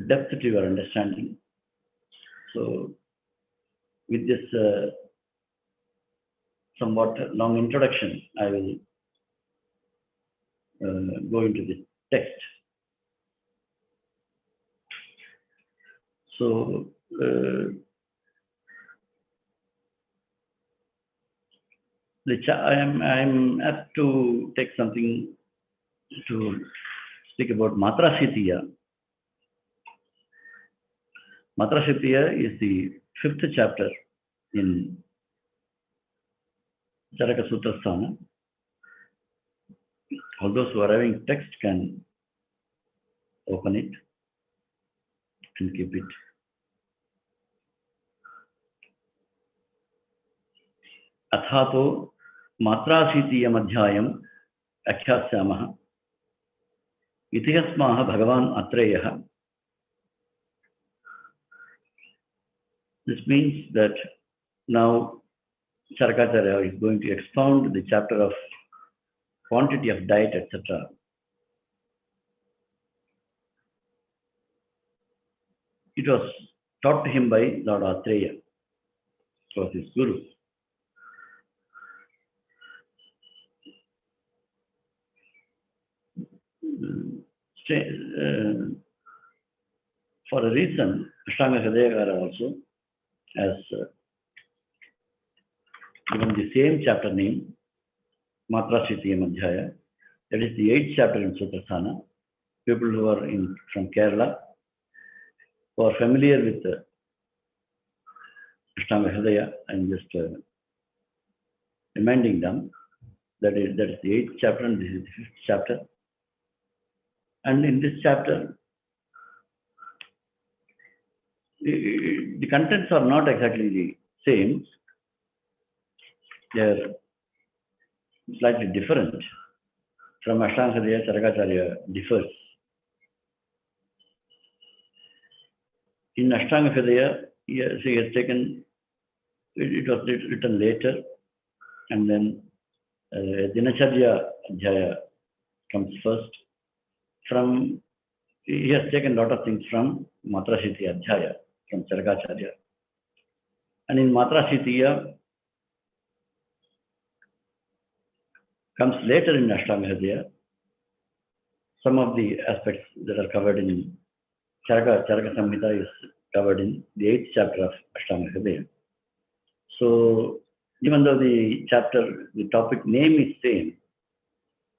[SPEAKER 2] depth to your understanding. So with this somewhat long introduction, I will go into the text. So I'm apt to take something to speak about Matra Shitiya. Matra Shitiya is the 5th chapter in Charaka Sutraasthana. All those who are having text can open it and keep it. Athato Matrashitiyam Adhyayam Akhyasamaha Itihasmaha Bhagavan Atreyaha This means that now Charakacharya is going to expound the chapter of quantity of diet, etc. It was taught to him by Lord Atreya, who was his guru. For a reason, Ashtanga Hridayakara also has given the same chapter name, Matra Shitiyam Adhyaya. That is the 8th chapter in Sutraasthana. People who are from Kerala, who are familiar with Ashtanga Hridaya, I'm just reminding them that is the 8th chapter and this is the 5th chapter. And in this chapter, the contents are not exactly the same. They are slightly different from Ashtanga Hridaya. Charakacharya differs. In Ashtanga Hridaya, he has taken, it was written later, and then Dinacharya Adhyaya comes first. He has taken a lot of things from Matra Shitiya Adhyaya, from Charakacharya. And in Matra Shitiya comes later in Ashtanga Hridaya. Some of the aspects that are covered in Charaka Samhita is covered in the 8th chapter of Ashtanga Hridaya. So, even though the topic name is same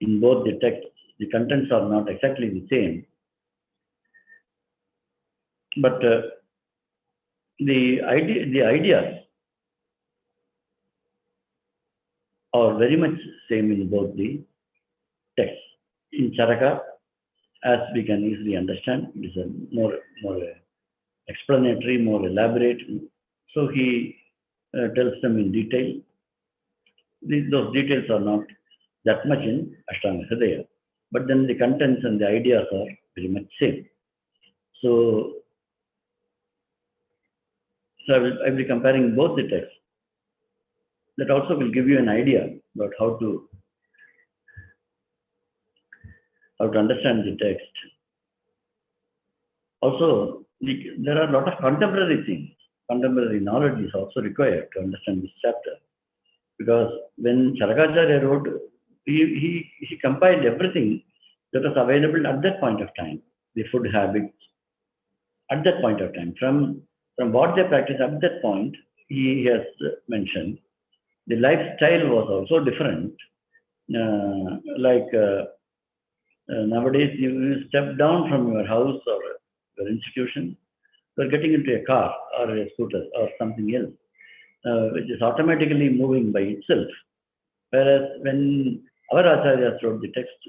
[SPEAKER 2] in both the texts, the contents are not exactly the same. But the ideas are very much same in both the texts. In Charaka, as we can easily understand, it is a more explanatory, more elaborate. So he tells them in detail. Those details are not that much in Ashtanga Hridaya, but then the contents and the ideas are very much same. So I will be comparing both the texts. That also will give you an idea about how to understand the text. Also, there are a lot of contemporary things. Contemporary knowledge is also required to understand this chapter. Because when Charakacharya wrote, he compiled everything that was available at that point of time. The food habits at that point of time. From what they practiced at that point, he has mentioned. The lifestyle was also different. Nowadays, you step down from your house or your institution, you're getting into a car or a scooter or something else, which is automatically moving by itself. Whereas when our acharyas wrote the text,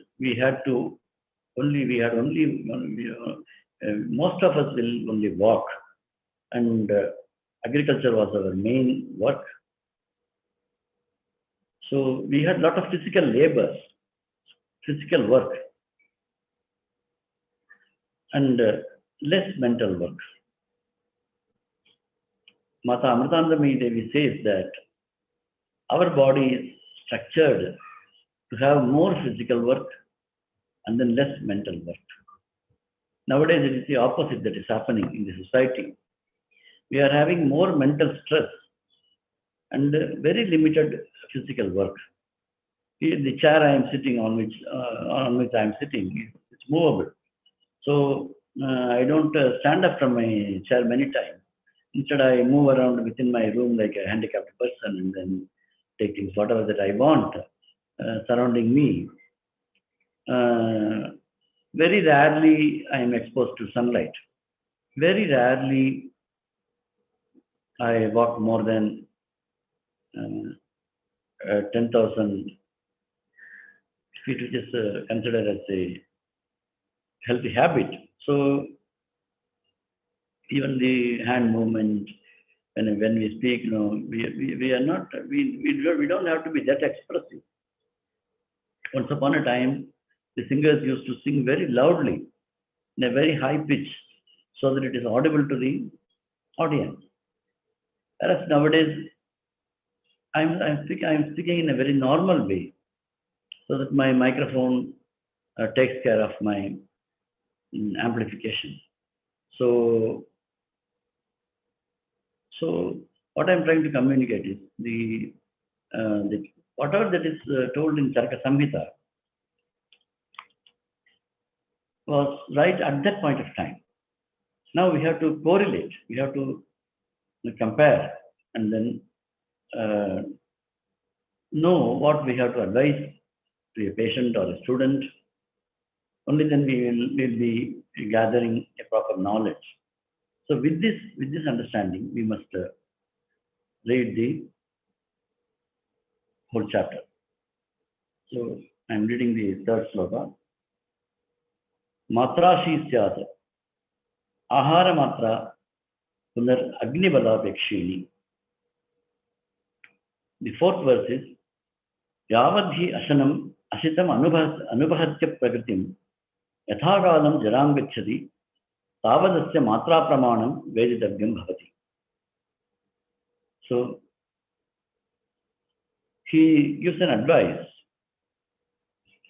[SPEAKER 2] most of us will only walk, and agriculture was our main work. So we had a lot of physical labor, physical work, and less mental work. Mata Amritananda Devi says that our body is structured to have more physical work and then less mental work. Nowadays, it is the opposite that is happening in the society. We are having more mental stress and very limited physical work. The chair I am sitting on which I am sitting, it's movable. So I don't stand up from my chair many times. Instead, I move around within my room like a handicapped person and then take things whatever that I want surrounding me. Very rarely I am exposed to sunlight. Very rarely I walk more than 10,000 feet, which is considered as a healthy habit. So even the hand movement, when we speak, we are not, we don't have to be that expressive. Once upon a time, the singers used to sing very loudly in a very high pitch so that it is audible to the audience. Whereas nowadays, I'm speaking in a very normal way, so that my microphone takes care of my amplification. So what I'm trying to communicate is the whatever that is told in Charaka Samhita was right at that point of time. Now we have to correlate, we have to compare, and then know what we have to advise to a patient or a student. Only then we will be gathering a proper knowledge. So with this understanding, we must read the whole chapter. So I'm reading the third sloka. Matrashi syat ahara matra punar agnibala pekshini. The fourth verse is Yavadhi asanam asitam anubhahatya prakritim yathagalam jarang gacchati tavadasya matra pramanam vedidavyam bhavati. So he gives an advice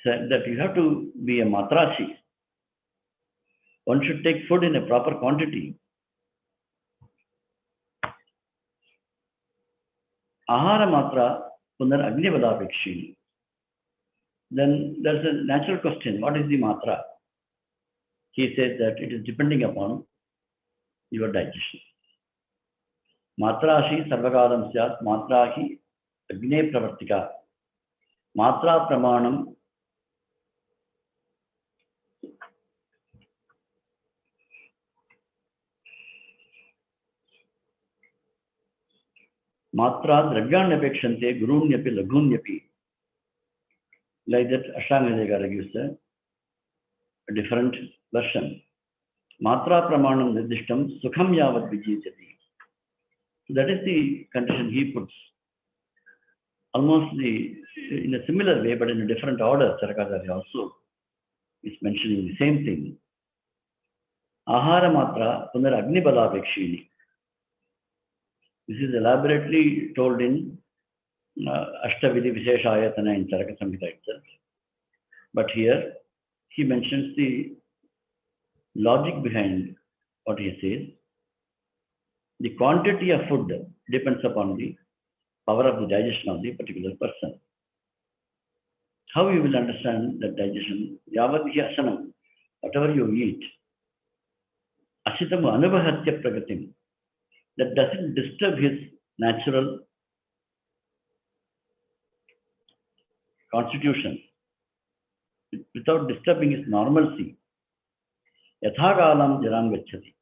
[SPEAKER 2] that you have to be a matrashi. One should take food in a proper quantity. Ahara matra punar agnivala pekshini. Then there's a natural question, what is the matra? He says that it is depending upon your digestion. Matrashi sarvagalam syat matrahi agne pravartika. Matra pramanam Matra dravyanyapekshante gurunyapi lagunyapi. Like that, Ashtanga gives a different version. Matra pramanam nirdishtam sukham yavat vijijati. So that is the condition he puts. Almost in a similar way, but in a different order, Charakacharya also is mentioning the same thing. Ahara matra punar agnibala pekshini. This is elaborately told in Ashtavidhi Visheshayatana in Charaka Samhita itself. But here he mentions the logic behind what he says. The quantity of food depends upon the power of the digestion of the particular person. How you will understand that digestion? Yavadhi asanam, whatever you eat, asitam anubhahatya pragatim, that doesn't disturb his natural constitution, without disturbing his normalcy. Yathagalam jarang gacchati.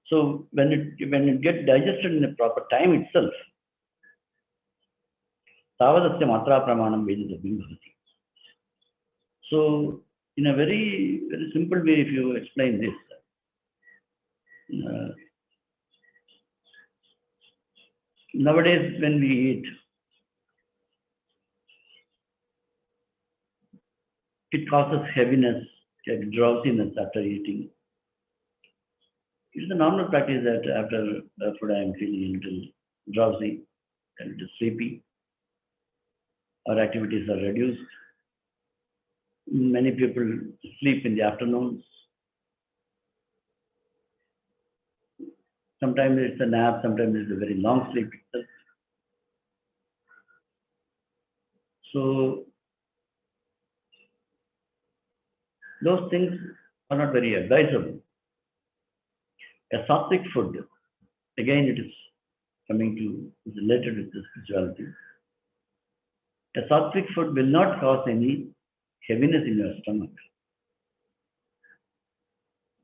[SPEAKER 2] So when it gets digested in a proper time itself, tavadasya matra pramanam vedidavyam bhavati. So in a very, very simple way, if you explain this, nowadays when we eat, it causes heaviness, drowsiness after eating. It is a normal practice that after food I am feeling a little drowsy, a little sleepy. Our activities are reduced. Many people sleep in the afternoons. Sometimes it's a nap, sometimes it's a very long sleep itself. So those things are not very advisable. A sattvic food, again it is related with the spirituality. A sattvic food will not cause any heaviness in your stomach.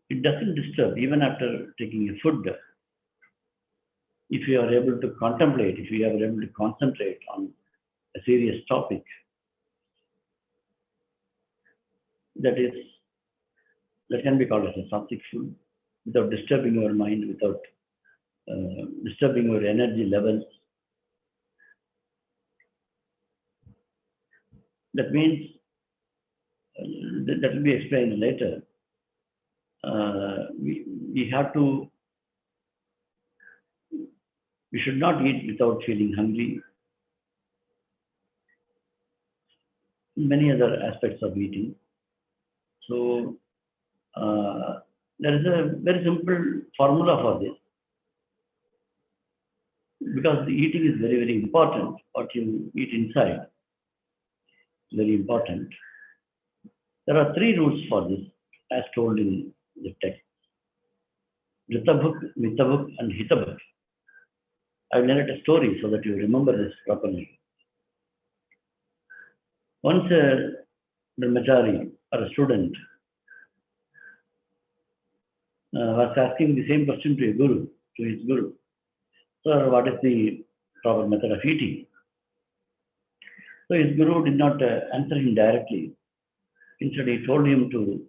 [SPEAKER 2] It doesn't disturb even after taking a food. If you are able to contemplate, if you are able to concentrate on a serious topic, that can be called as a sattvic food, without disturbing your mind, without disturbing your energy levels. That means, that will be explained later. We have to We should not eat without feeling hungry. Many other aspects of eating. So there is a very simple formula for this. Because the eating is very, very important. What you eat inside is very important. There are 3 rules for this, as told in the text. Ritabhuk, Mitabhuk, and Hitabhuk. I will narrate a story so that you remember this properly. Once a brahmachari or a student was asking the same question to his guru. Sir, what is the proper method of eating? So his guru did not answer him directly. Instead, he told him to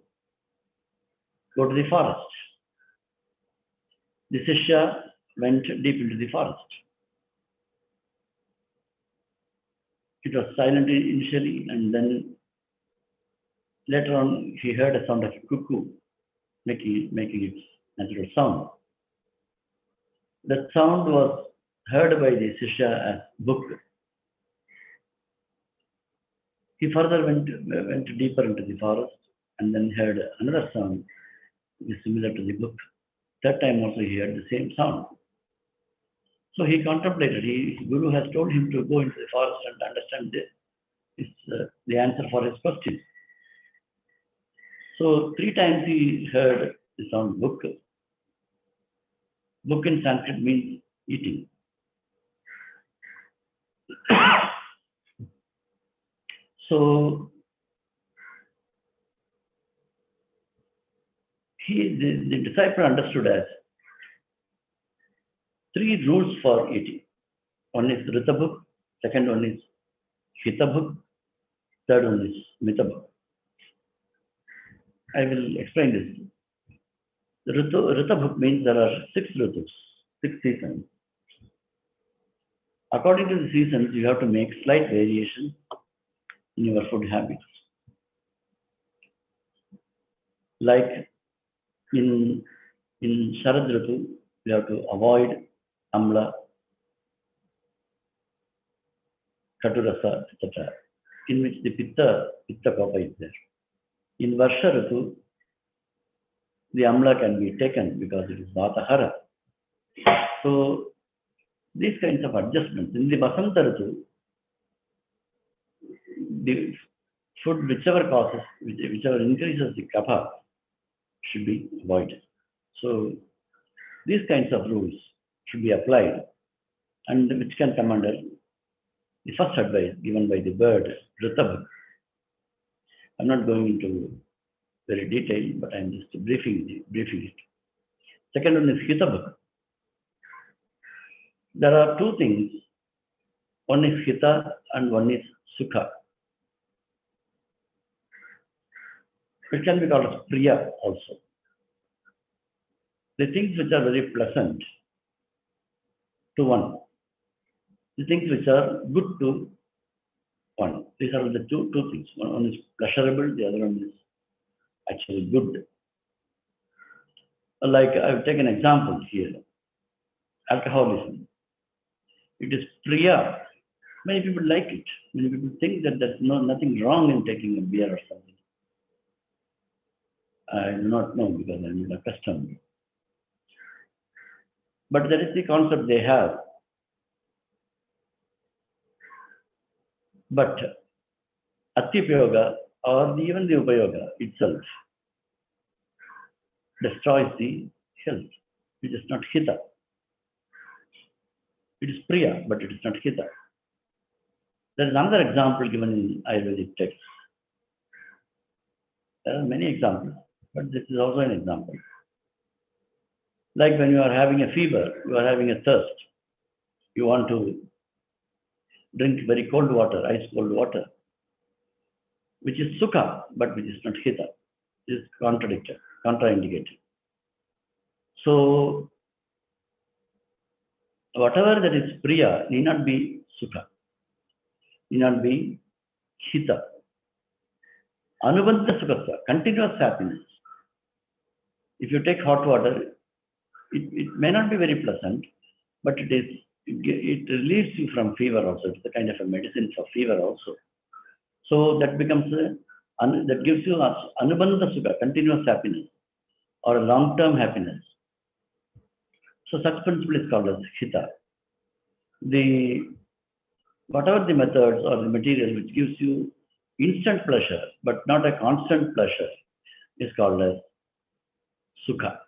[SPEAKER 2] go to the forest. The Shishya went deep into the forest. It was silent initially, and then later on he heard a sound of a cuckoo making its natural sound. That sound was heard by the Shishya as book. He further went deeper into the forest and then heard another sound which is similar to the book. That time also he heard the same sound. So he contemplated. His guru has told him to go into the forest and understand the answer for his question. So 3 times he heard the sound book. Book in Sanskrit means eating. So the disciple understood as 3 rules for eating. One is Ritabhuk, second one is Hitabhuk, third one is Mitabhuk. I will explain this. The Ritabhuk means there are 6 Ritus, 6 seasons. According to the seasons, you have to make slight variation in your food habits. Like in Sharad Ritu, you have to avoid amla, katurasa, etc., in which the pitta kopa is there. In Varsha Ritu, the amla can be taken because it is vatahara. So these kinds of adjustments. In the Vasanta Ritu, the food whichever increases the kapha should be avoided. So these kinds of rules should be applied, and which can come under the first advice given by the bird, Ritabhuk. I'm not going into very detail, but I'm just briefing it. Second one is Hitabhuk. There are 2 things. One is Hita and one is Sukha. It can be called as Priya also. The things which are very pleasant to one. The things which are good to one. These are the two things. One is pleasurable, the other one is actually good. Like I've taken an example here. Alcoholism. It is Priya. Many people like it. Many people think that there's nothing wrong in taking a beer or something. I do not know because I'm not accustomed. But that is the concept they have. But Atyapayoga or even the Upayoga itself destroys the health. It is not Hita. It is Priya, but it is not Hita. There is another example given in Ayurvedic text. There are many examples, but this is also an example. Like when you are having a fever, you are having a thirst, you want to drink very cold water, ice cold water, which is Sukha, but which is not Hita. It is contraindicated. So, whatever that is Priya need not be Sukha, need not be Hita. Anubandha Sukha, continuous happiness. If you take hot water, it may not be very pleasant, but it is it relieves you from fever also. It's a kind of a medicine for fever also. So that becomes that gives you anubandha sukha, continuous happiness or a long-term happiness. So such principle is called as hita. Whatever the methods or the material which gives you instant pleasure but not a constant pleasure is called as sukha.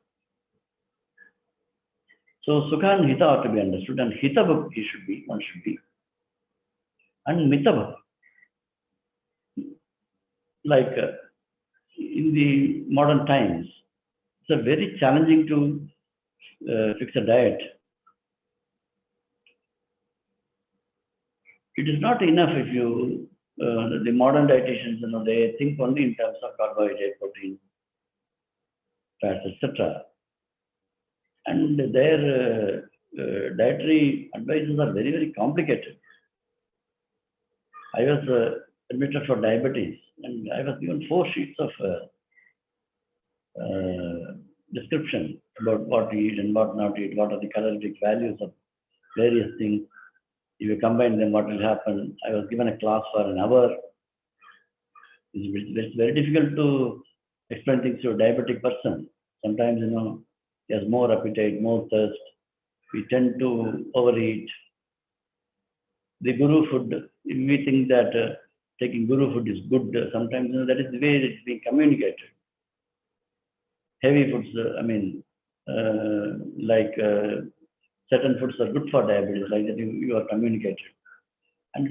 [SPEAKER 2] So sukha and hita are to be understood, and hita bhak one should be, and mita bhak. Like in the modern times, it's very challenging to fix a diet. It is not enough if you, the modern dietitians, they think only in terms of carbohydrate, protein, fats, etc. And their dietary advices are very, very complicated. I was admitted for diabetes, and I was given 4 sheets of description about what to eat and what not to eat, what are the calorific values of various things. If you combine them, what will happen? I was given a class for an hour. It's very difficult to explain things to a diabetic person. Sometimes, he has more appetite, more thirst. We tend to overeat. The guru food, we think that taking guru food is good. Sometimes, that is the way it's being communicated. Heavy foods, certain foods are good for diabetes, like that you are communicated. And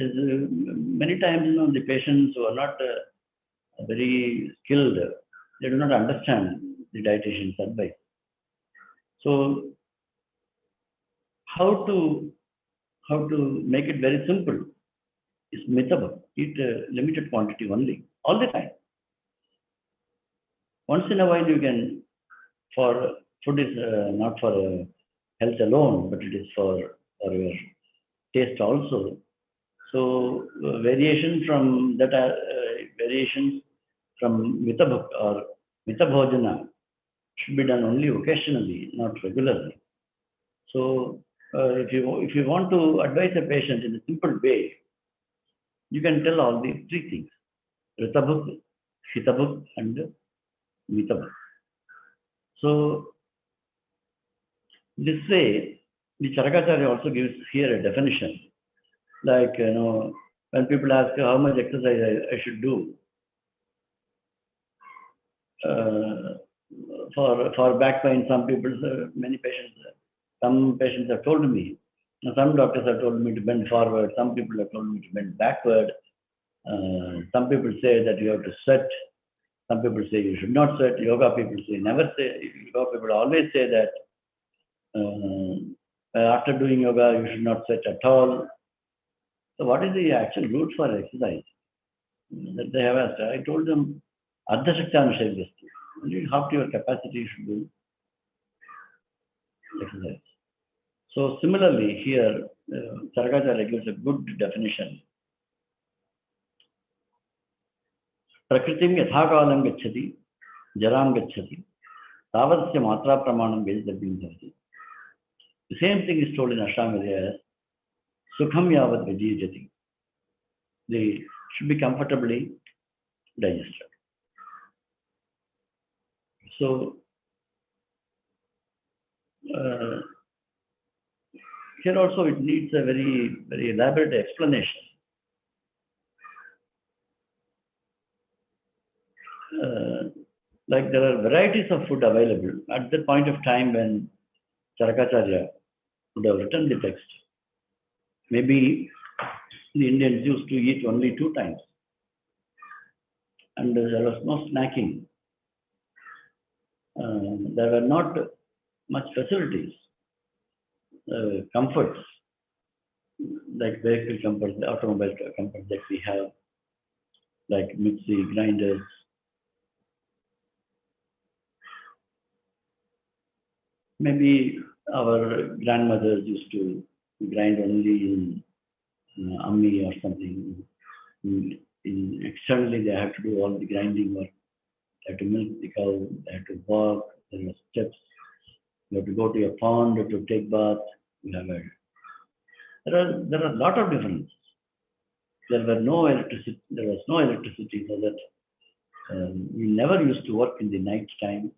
[SPEAKER 2] many times, the patients who are not very skilled, they do not understand the dietitian's advice. So, how to make it very simple is mita bhak. Eat a limited quantity only, all the time. Once in a while you can, food is not for health alone, but it is for your taste also. So variations from mita bhak or mita bhojana should be done only occasionally, not regularly. So if you want to advise a patient in a simple way, you can tell all these 3 things: rita bhak, hita bhak, and mita bhak. So this way, the Charakacharya also gives here a definition. Like, when people ask how much exercise I should do, for back pain, some patients have told me, some doctors have told me to bend forward, some people have told me to bend backward, some people say that you have to sweat, some people say you should not sweat, yoga people say never say, yoga people always say that after doing yoga you should not sweat at all. So what is the actual route for exercise that they have asked? I told them, Ardha Shakti, only half to your capacity you should do exercise. So similarly here, Charakacharya gives a good definition. Prakritim yathakalam gacchati, jaram gacchati, tavasya matra pramanam vedabbim bhavati. The same thing is told in Ashtanga as sukham yavat vijayati. They should be comfortably digested. So here also it needs a very, very elaborate explanation. Like there are varieties of food available. At the point of time when Charakacharya would have written the text, maybe the Indians used to eat only 2 times. And there was no snacking. There were not much facilities, comforts, like vehicle comforts, the automobile comforts that we have, like mixie, grinders. Maybe our grandmothers used to grind only in ammi or something. Externally, they have to do all the grinding work. They have to milk the cow, they have to walk, there are steps. You have to go to your pond to take bath. You have a There are a lot of differences. There was no electricity, so that we never used to work in the night time.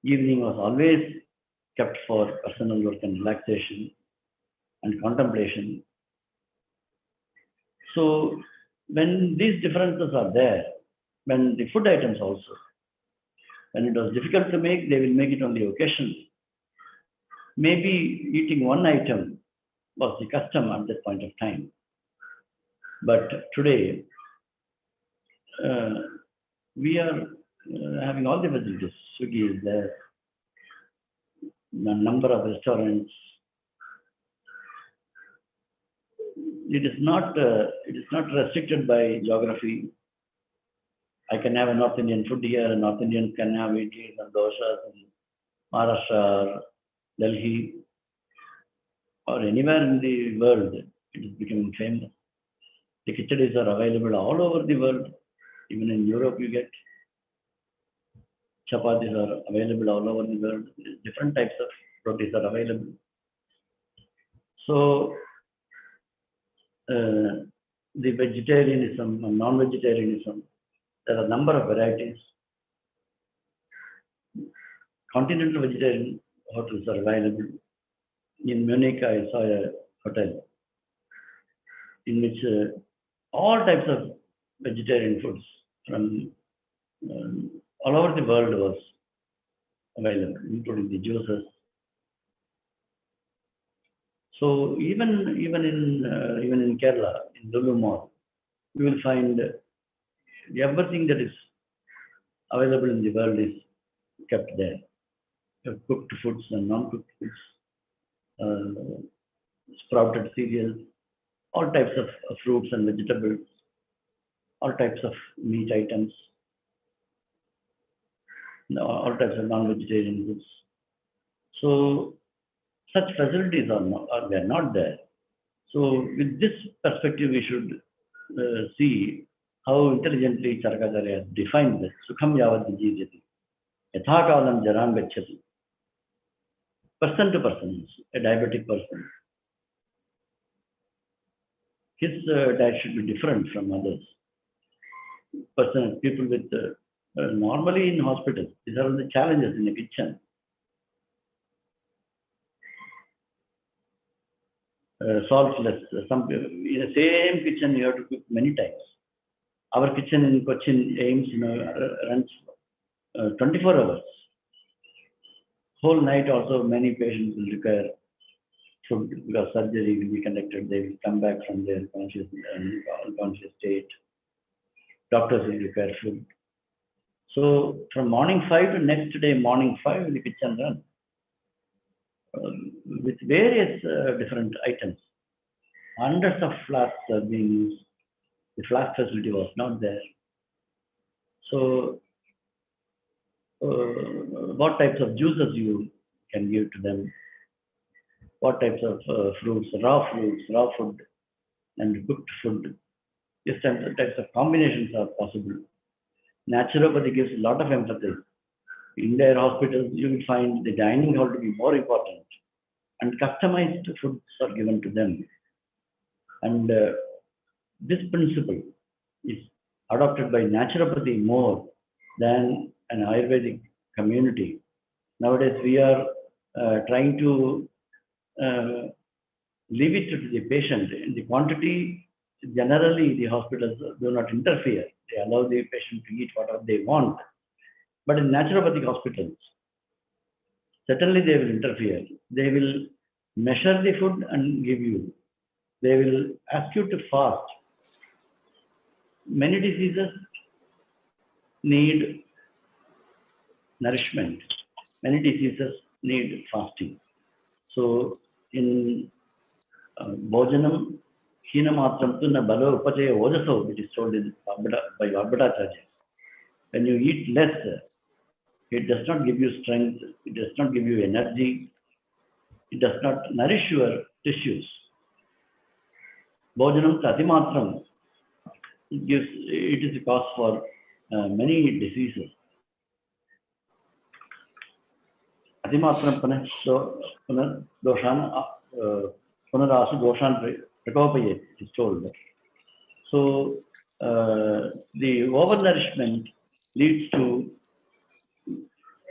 [SPEAKER 2] Evening was always kept for personal work and relaxation and contemplation. So when these differences are there, when the food items also, when it was difficult to make, they will make it on the occasionally. Maybe eating one item was the custom at that point of time. But today, we are having all the facilities. Swiggy is there, a number of restaurants. It is not restricted by geography. I can have a North Indian food here, and North Indians can have idlis and doshas in Maharashtra, or Delhi, or anywhere in the world. It is becoming famous. The khichadis are available all over the world. Even in Europe, you get chapatis are available all over the world. Different types of rotis are available. So the vegetarianism and non-vegetarianism, there are a number of varieties. Continental vegetarian hotels are available. In Munich, I saw a hotel in which all types of vegetarian foods from all over the world was available, including the juices. So even in Kerala, in Lulu Mall, you will find everything that is available in the world is kept there. You have cooked foods and non-cooked foods, sprouted cereals, all types of fruits and vegetables, all types of meat items, all types of non-vegetarian foods. So such facilities are not there. So with this perspective, we should see how intelligently Charaka has defined this. Sukham yavad jijyati, yathakalam jaram gacchati. Person to person, a diabetic person, his diet should be different from others. People with normally in hospitals, these are the challenges in the kitchen. Saltless. In the same kitchen, you have to cook many times. Our kitchen in Cochin aims, runs 24 hours. Whole night also, many patients will require food because surgery will be conducted. They will come back from their unconscious state. Doctors will require food. So from morning 5 to next day morning 5, the kitchen runs. With various different items. Hundreds of flasks are being used. The flask facility was not there. So what types of juices you can give to them? What types of fruits, raw food, and cooked food? These types of combinations are possible. Naturopathy gives a lot of emphasis. In their hospitals, you will find the dining hall to be more important, and customized foods are given to them. And this principle is adopted by naturopathy more than an Ayurvedic community. Nowadays, we are trying to leave it to the patient. In the quantity, generally, the hospitals do not interfere. They allow the patient to eat whatever they want. But in naturopathic hospitals, certainly they will interfere. They will measure the food and give you. They will ask you to fast. Many diseases need nourishment. Many diseases need fasting. So in Bhojanam, Hinamatram Tunna Balo Upachaya Ojaso, which is told by Varbhatacharya, when you eat less, it does not give you strength, it does not give you energy, it does not nourish your tissues. Bhojanam Tatimatram, it is a cause for many diseases. Atimatram Panasdoshana Punarasu doshan prakopayet is told. So the overnourishment leads to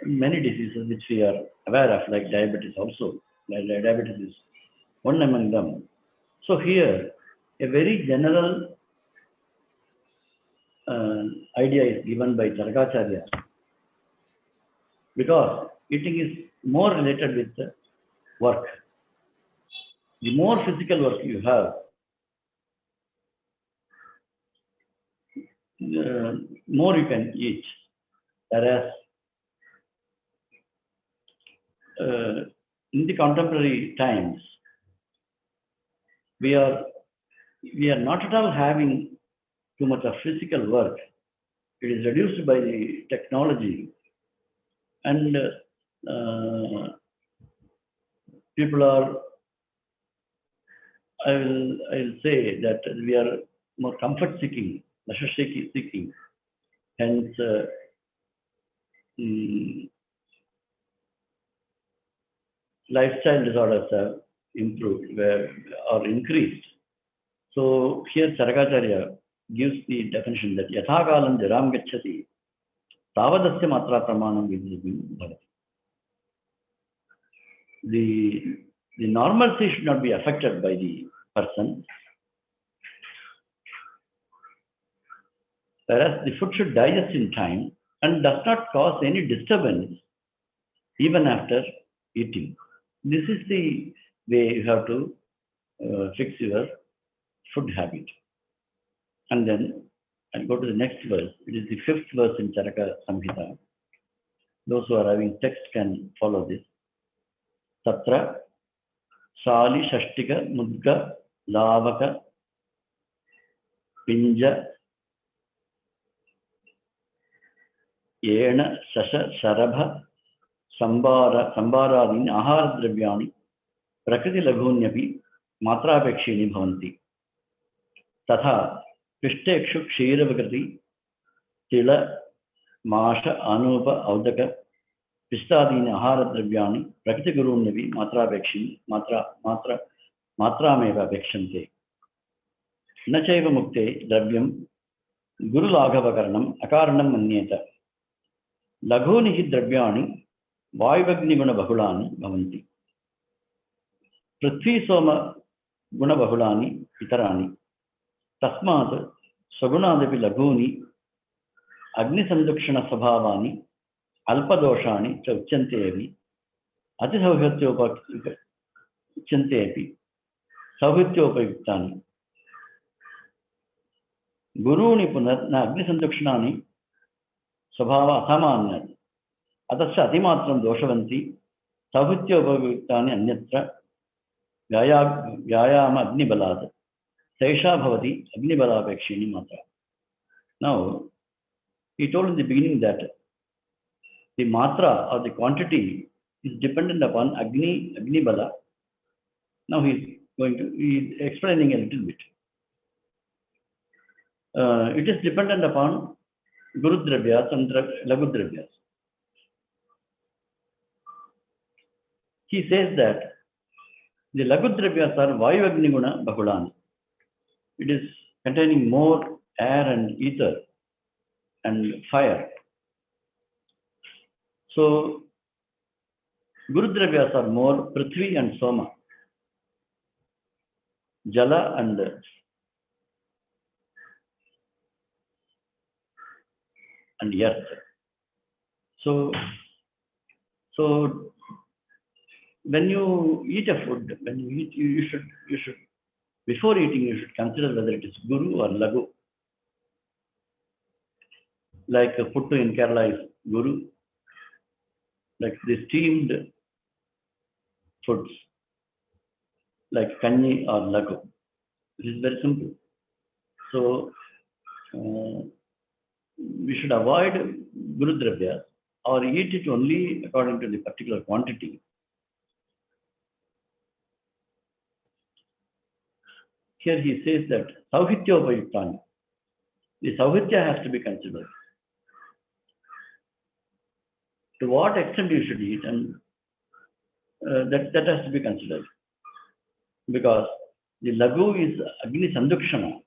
[SPEAKER 2] many diseases which we are aware of, like diabetes also. Diabetes is one among them. So here, a very general idea is given by Charakacharya, because eating is more related with work. The more physical work you have, more you can eat. Whereas in the contemporary times, we are not at all having too much of physical work. It is reduced by the technology, and people are, I will say that we are more comfort seeking, leisure seeking. Hence, lifestyle disorders have improved or increased. So here Charakacharya gives the definition that yathakalam jaram gacchati tavadasya matra pramanam vidhim bhavati. The normalcy should not be affected by the person, whereas the food should digest in time and does not cause any disturbance even after eating. This is the way you have to fix your food habit. And then I'll go to the next verse. It is the 5th verse in Charaka Samhita. Those who are having text can follow this. Tatra Shali Shashtika Mudga Lavaka Pinja Yena Sasha Sarabha Sambaradin Ahar Dravyani Prakriti Laghunyapi Matrapekshini Bhavanti Tatha Krishtekshu Kshiravikriti Tila Masha Anupa Audaka Pistadini Ahara Dravyani Prakriti Gurunyapi Matrapekshini Matrameva Pekshante Nachaiva Mukte Dravyam Guru Laghavakaranam Akaranam Manyeta Laghunihi Dravyani Vayvagni Guna Bahulani Bhavanti Prithvi Soma Guna Bahulani Itarani Tasmat Sagunadapi Laghuni Agni Sandukshana Sabhavani Alpadoshani Chauchantevi Atisauhyatyopachuchantevi Sauhityopayuktani Guruni Punatna Agni Sandukshanani Sabhava Asamanya Atasya Atimatram Doshavanti Sauhityopayuktani Anyatra Vyayama Agnibalad Saisha Bhavati Agnibalapekshini Matra. Now, he told in the beginning that the matra or the quantity is dependent upon Agni Bala. Now he is explaining a little bit. It is dependent upon Guru Dravyas and Laghu Dravyas. He says that the Laghu Dravyas are Vayu Agni Guna Bahulani. It is containing more air and ether and fire. So, Guru Dravyas are more Prithvi and Soma, Jala and earth. So when you eat a food, when you eat, you should before eating you should consider whether it is Guru or Laghu. Like Puttu in Kerala is Guru. Like the steamed foods, like Kanyi or Laghu. This is very simple. So, we should avoid Guru Dravyas or eat it only according to the particular quantity. Here he says that Sauhityopayuktani. The Sauhitya has to be considered. To what extent you should eat, and that has to be considered. because the lagu is Agni Sandukshana.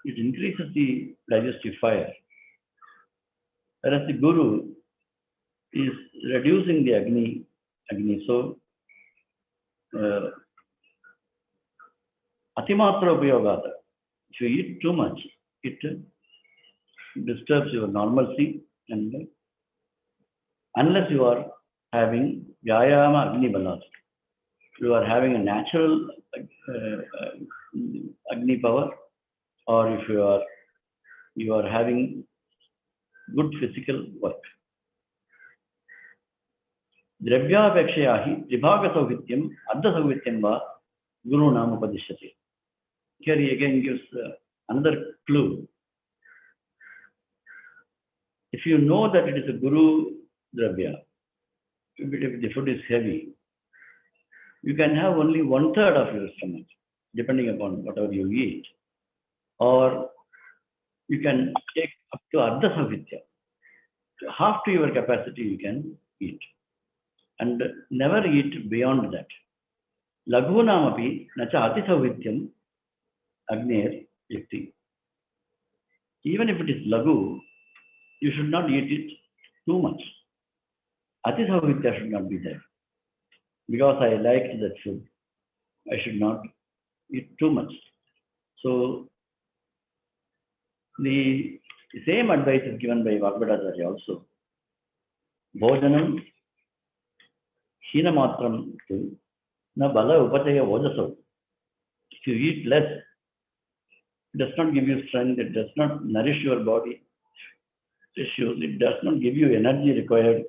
[SPEAKER 2] It increases the digestive fire. Whereas the Guru is reducing the Agni. So, Atimatra Upayogata. If you eat too much, it disturbs your normalcy, and unless you are having Vyayama Agni Balas, you are having a natural Agni power, or if you are having good physical work. Dravyapekshayahi Tribhaga Sauhityam Adda Sauhityam va Guru Nama Upadishyate. Here he again gives another clue. If you know that it is a Guru Dravya, if the food is heavy, you can have only 1/3 of your stomach, depending upon whatever you eat. Or you can take up to Ardha Savitya. Half to your capacity you can eat. And never eat beyond that. Laghunam api nacha ati savityam agner yakti. Even if it is lagu, you should not eat it too much. Ati savitya should not be there. Because I liked that food, I should not eat too much. So the same advice is given by Vagbhadacharya also. Bhojanam hinamatram tu na bala upachaya vojasau. If you eat less, it does not give you strength, it does not nourish your body tissues, it does not give you energy required.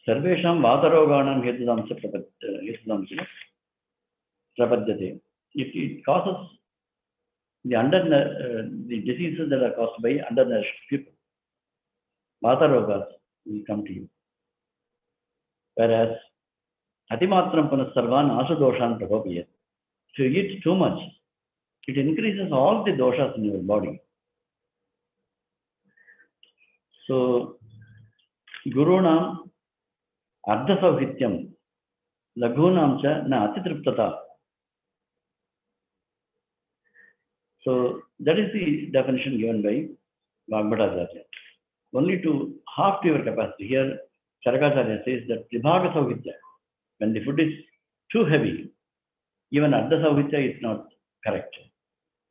[SPEAKER 2] Sarvesham vataroganam hetudamsa prapadyate. It causes the diseases that are caused by undernourished people. Vatarogas will come to you. Whereas Atimatram Panasarvan Asudoshan Prabhapiyat. If you eat too much, it increases all the doshas in your body. So, Gurunam Ardha Sauhityam Laghunam cha na Atitriptata. So, that is the definition given by Vagbhadacharya. Only to half to your capacity. Here, Charakacharya says that Tribhaga Sauhitya, when the food is too heavy, even Ardha Sauhitya is not correct.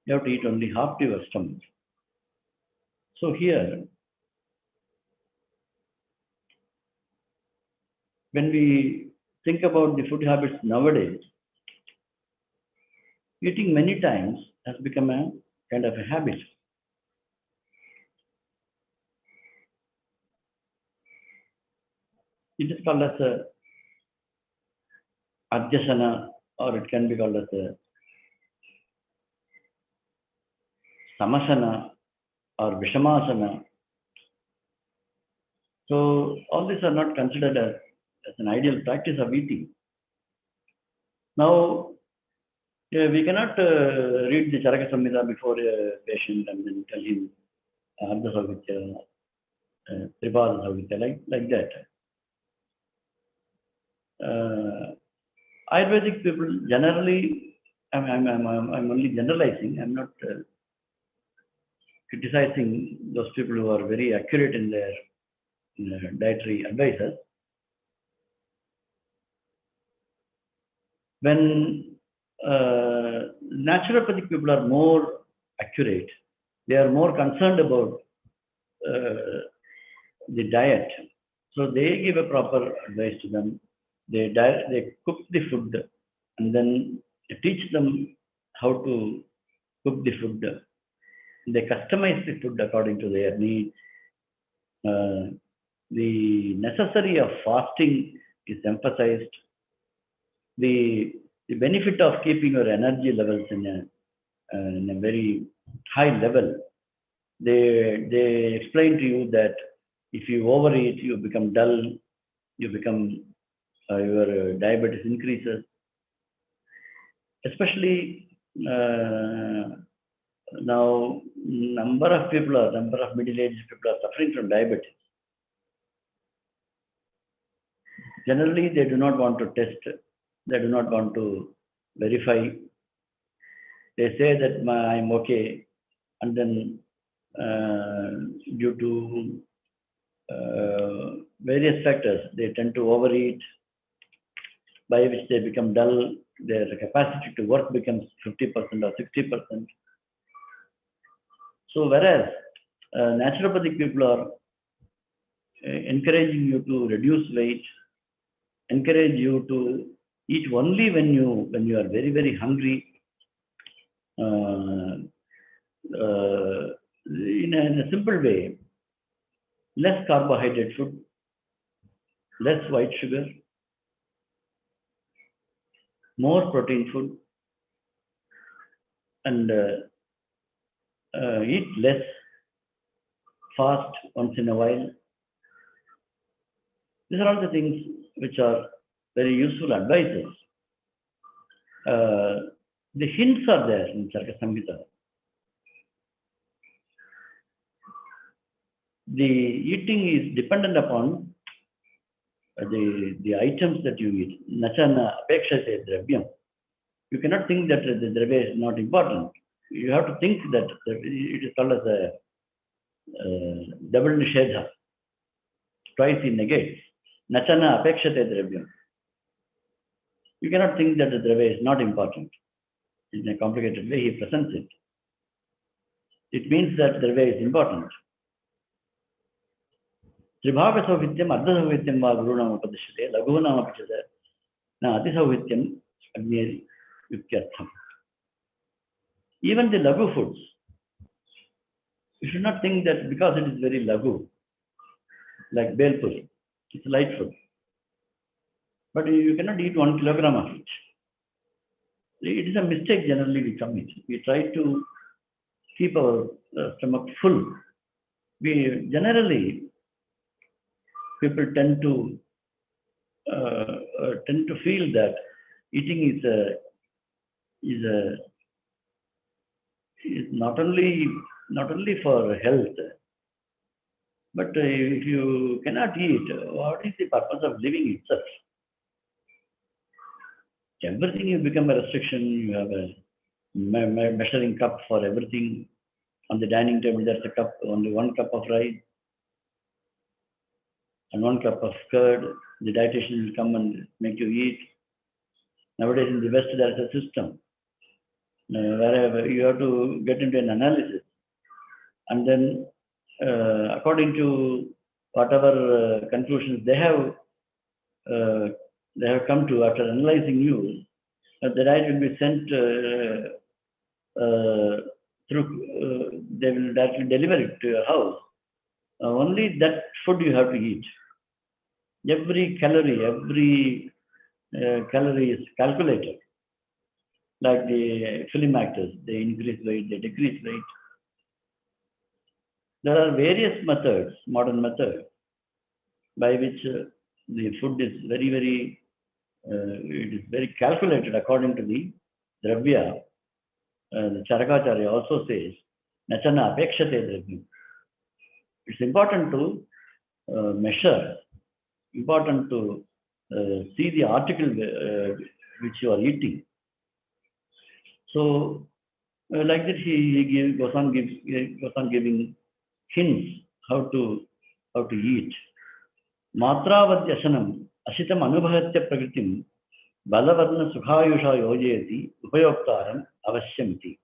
[SPEAKER 2] You have to eat only half to your stomach. So here, when we think about the food habits nowadays, eating many times has become a kind of a habit. It is called as a adhyasana, or it can be called as a samasana or vishamasana. So all these are not considered as an ideal practice of eating. Now, we cannot read the Charaka Samhita before a patient and then tell him Ardha Savitya, Tripada Savitya, like that. Ayurvedic people generally, I'm only generalizing, I'm not criticizing those people who are very accurate in their dietary advices. When naturopathic people are more accurate, they are more concerned about the diet. So they give a proper advice to them. They cook the food and then teach them how to cook the food. They customize the food according to their needs. The necessity of fasting is emphasized. The benefit of keeping your energy levels in a very high level. They explain to you that if you overeat, you become dull, you become your diabetes increases. Especially now, number of middle-aged people are suffering from diabetes. Generally, they do not want to test. They do not want to verify. They say that I'm okay, and then due to various factors, they tend to overeat, by which they become dull. Their capacity to work becomes 50% or 60%. So whereas naturopathic people are encouraging you to reduce weight, encourage you to eat only when you are very, very hungry, in a simple way, less carbohydrate food, less white sugar, more protein food, and eat less, fast once in a while. These are all the things which are very useful advices. The hints are there in Charaka Samhita. The eating is dependent upon the items that you eat. Nachana apekshate dravyam. You cannot think that the dravya is not important. You have to think that it is called as a double nishedha. Twice he negates. Nachana apekshate dravyam. You cannot think that the dravya is not important. In a complicated way, he presents it. It means that dravya is important. Tribhava sauhityam, ardha sauhityam va gurunam upadishyate, laghunam apichyate, na ati sauhityam agni yukyartham. Even the laghu foods, you should not think that because it is very laghu, like bel puri, it's light food. But you cannot eat 1 kilogram of it. It is a mistake generally we commit. We try to keep our stomach full. We generally, people tend to feel that eating is not only for health, but if you cannot eat, what is the purpose of living itself? Everything you become a restriction. You have a measuring cup for everything. On the dining table, there's a cup, only 1 cup of rice and 1 cup of curd. The dietitian will come and make you eat. Nowadays in the West, there is a system where you have to get into an analysis, and then according to whatever conclusions they have come to after analyzing you, the diet will be sent through. They will directly deliver it to your house. Only that food you have to eat. Every calorie is calculated. Like the film actors, they increase weight, they decrease weight. There are various methods, modern methods, by which the food is very calculated according to the dravya. The Charakacharya also says, Nachana apekshate dravyam. It's important to measure, important to see the article which you are eating. So, like that, he goes on giving hints how to eat. Matravadyasanam ashitam anubhavatya prakritim balavarna sukhayusha yojayati upayoktaram avashyamiti.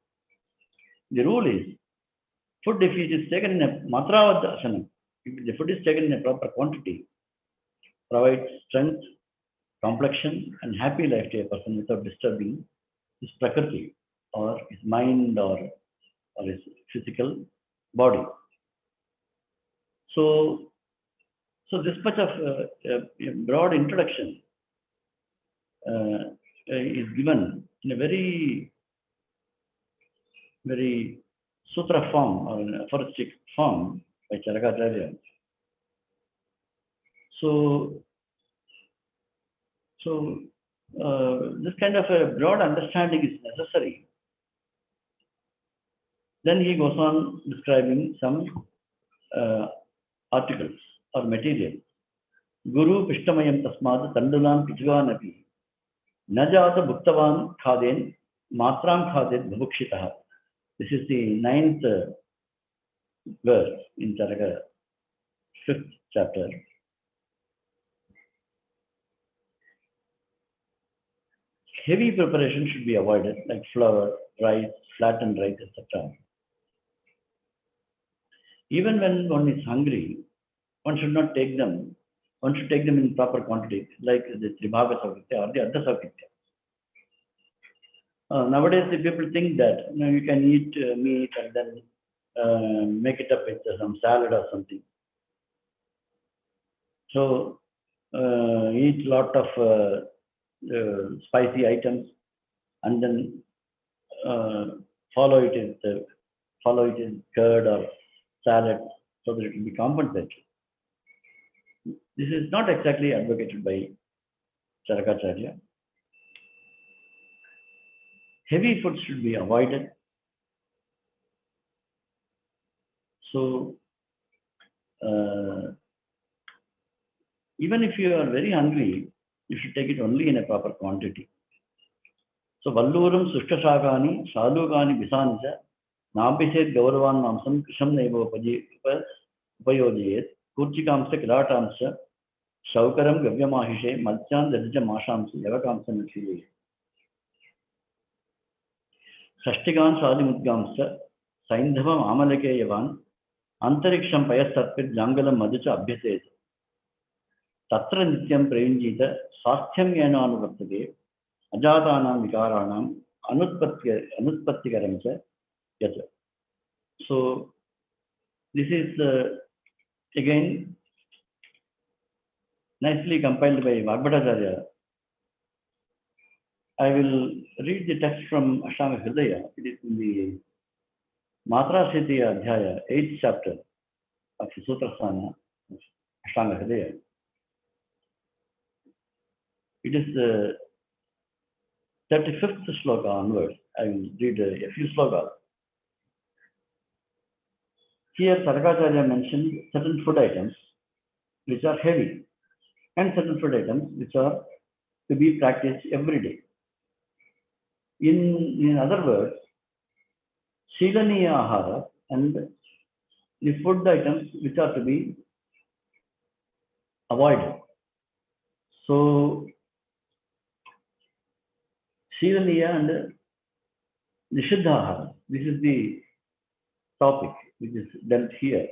[SPEAKER 2] The rule is, food, if it is taken in a matravadyasanam, if the food is taken in a proper quantity, provides strength, complexion, and happy life to a person without disturbing his prakriti or his mind or his physical body. So this much of a broad introduction is given in a very sutra form or an aphoristic form by Charakacharya. So this kind of a broad understanding is necessary. Then he goes on describing some articles or material. Guru Pishtamayam Tasmad Tandulam Pichvanapi Najata Bhuktavan Khaden Matram Khaden Bhubukshitaha. This is the 9th verse in Charaka, 5th chapter. Heavy preparation should be avoided, like flour, rice, flattened rice, etc. Even when one is hungry, one should not take them. One should take them in proper quantity, like the Tribhaga Saukitya or the Adha Saukitya. Nowadays, the people think that you can eat meat and then make it up with some salad or something. So, eat lot of spicy items and then follow it in curd or salad so that it will be compensated. This is not exactly advocated by Charakacharya. Heavy foods should be avoided. So, even if you are very hungry, you should take it only in a proper quantity. So, Valluram Sushkashakani, Salugani Bisancha, Nabhishet Gauravan Mamsam, Krisham Nebo Upayojayet, Kurchikamsa Kiratamsa, Shaukaram Gavyamahishe, Malchan Dadija Mashamsa, Yavakamsa Nachiye. Shashtigan Sadimudgamsa, Saindhavam Amalake Yavan, Antariksham Payasatpit Jangalam Madhucha Abhyaset. Tatra Nityam Prayanjita, Sasthyam Yananuvartate, Ajatanam Vikaranam, Anuspatikaramcha, Yata. So, this is again nicely compiled by Vagbhatacharya. I will read the text from Ashtanga Hridaya. It is in the Matra Sithya Adhyaya, 8th chapter of the Sutraasthana of Ashtanga Hridaya. It is the 35th sloka onwards. I will read a few slokas. Here, Charakacharya mentioned certain food items which are heavy and certain food items which are to be practiced every day. In other words, Shilaniya Ahara and the food items which are to be avoided. So, Shilaniya and Nishiddha Ahara, this is the topic which is dealt here.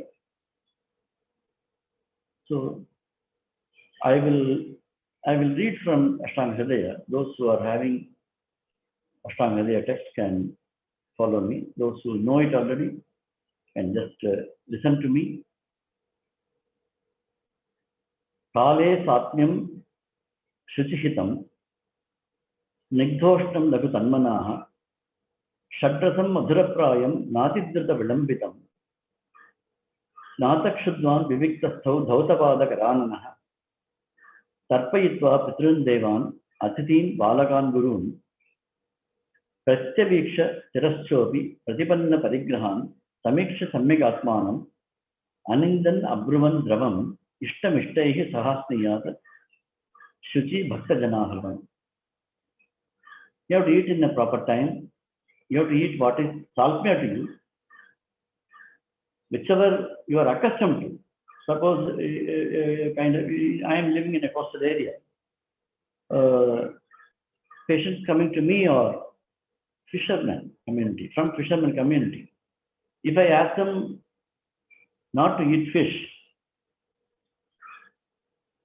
[SPEAKER 2] So, I will read from Ashtanga Hridaya. Those who are having Ashtanga Hridaya text can follow me. Those who know it already can just listen to me. Kale Satmyam Shuchihitam Nigdhoshtam Lagu Tanmanaha Shadrasam Madhuraprayam Natidrita Vilambitam Natakshudvan Viviktasthav Dhautapada Karananaha Tarpayitva Pitrun Devan Athitin Balakan Gurun Prastyaviksha Tiraschopi Pratipanna Parigrahan Samiksha Sammigatmanam Anindan Abruvan Dravam Ishtamishtahi Sahasniyat Shuchi Bhakta Janaharvam. You have to eat in a proper time. You have to eat what is salpya to you, whichever you are accustomed to. Suppose I am living in a coastal area. Patients coming to me are fishermen community, from fishermen community. If I ask them not to eat fish,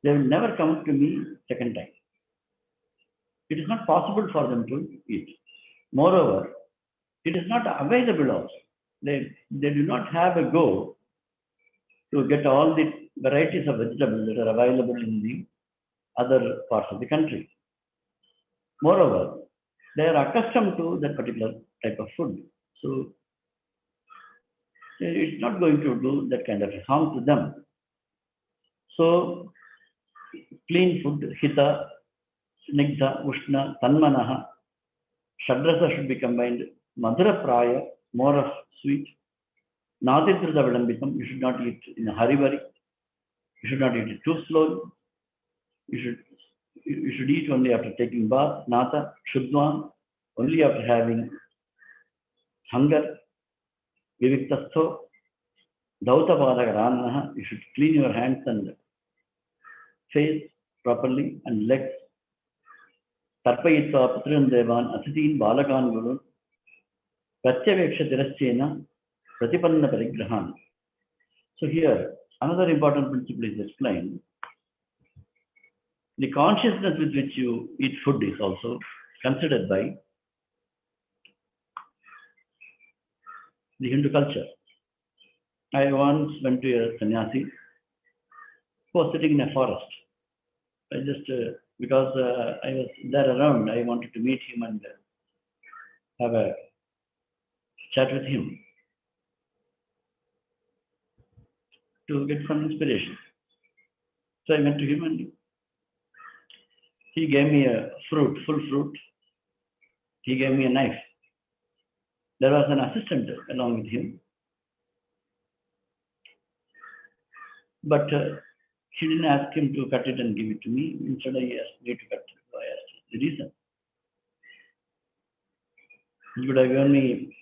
[SPEAKER 2] they will never come to me second time. It is not possible for them to eat. Moreover, it is not available also. They do not have a go to get all the varieties of vegetables that are available in the other parts of the country. Moreover, they are accustomed to that particular type of food. So, it's not going to do that kind of harm to them. So, clean food, hita, snigdha, ushna, tanmanaha, shadrasa should be combined, madhura praya, more of sweet, natidrita vilambitam, you should not eat in a hurry. You should not eat it too slowly. You should you should eat only after taking bath, nata, shuddhvan, only after having hunger, viviktastho, dhautapadakaranaha, you should clean your hands and face properly and legs. Tarpayitva putran devan, asitin balakan gurun, pratyaveksha tiraschena, pratipanna parigrahan. So here, another important principle is explained. The consciousness with which you eat food is also considered by the Hindu culture. I once went to a sannyasi who was sitting in a forest. I just, because I was there around, I wanted to meet him and have a chat with him to get some inspiration. So I went to him and he gave me a fruit, full fruit. He gave me a knife. There was an assistant along with him. But he didn't ask him to cut it and give it to me. Instead, he asked me to cut it. So I asked the reason. He would have given me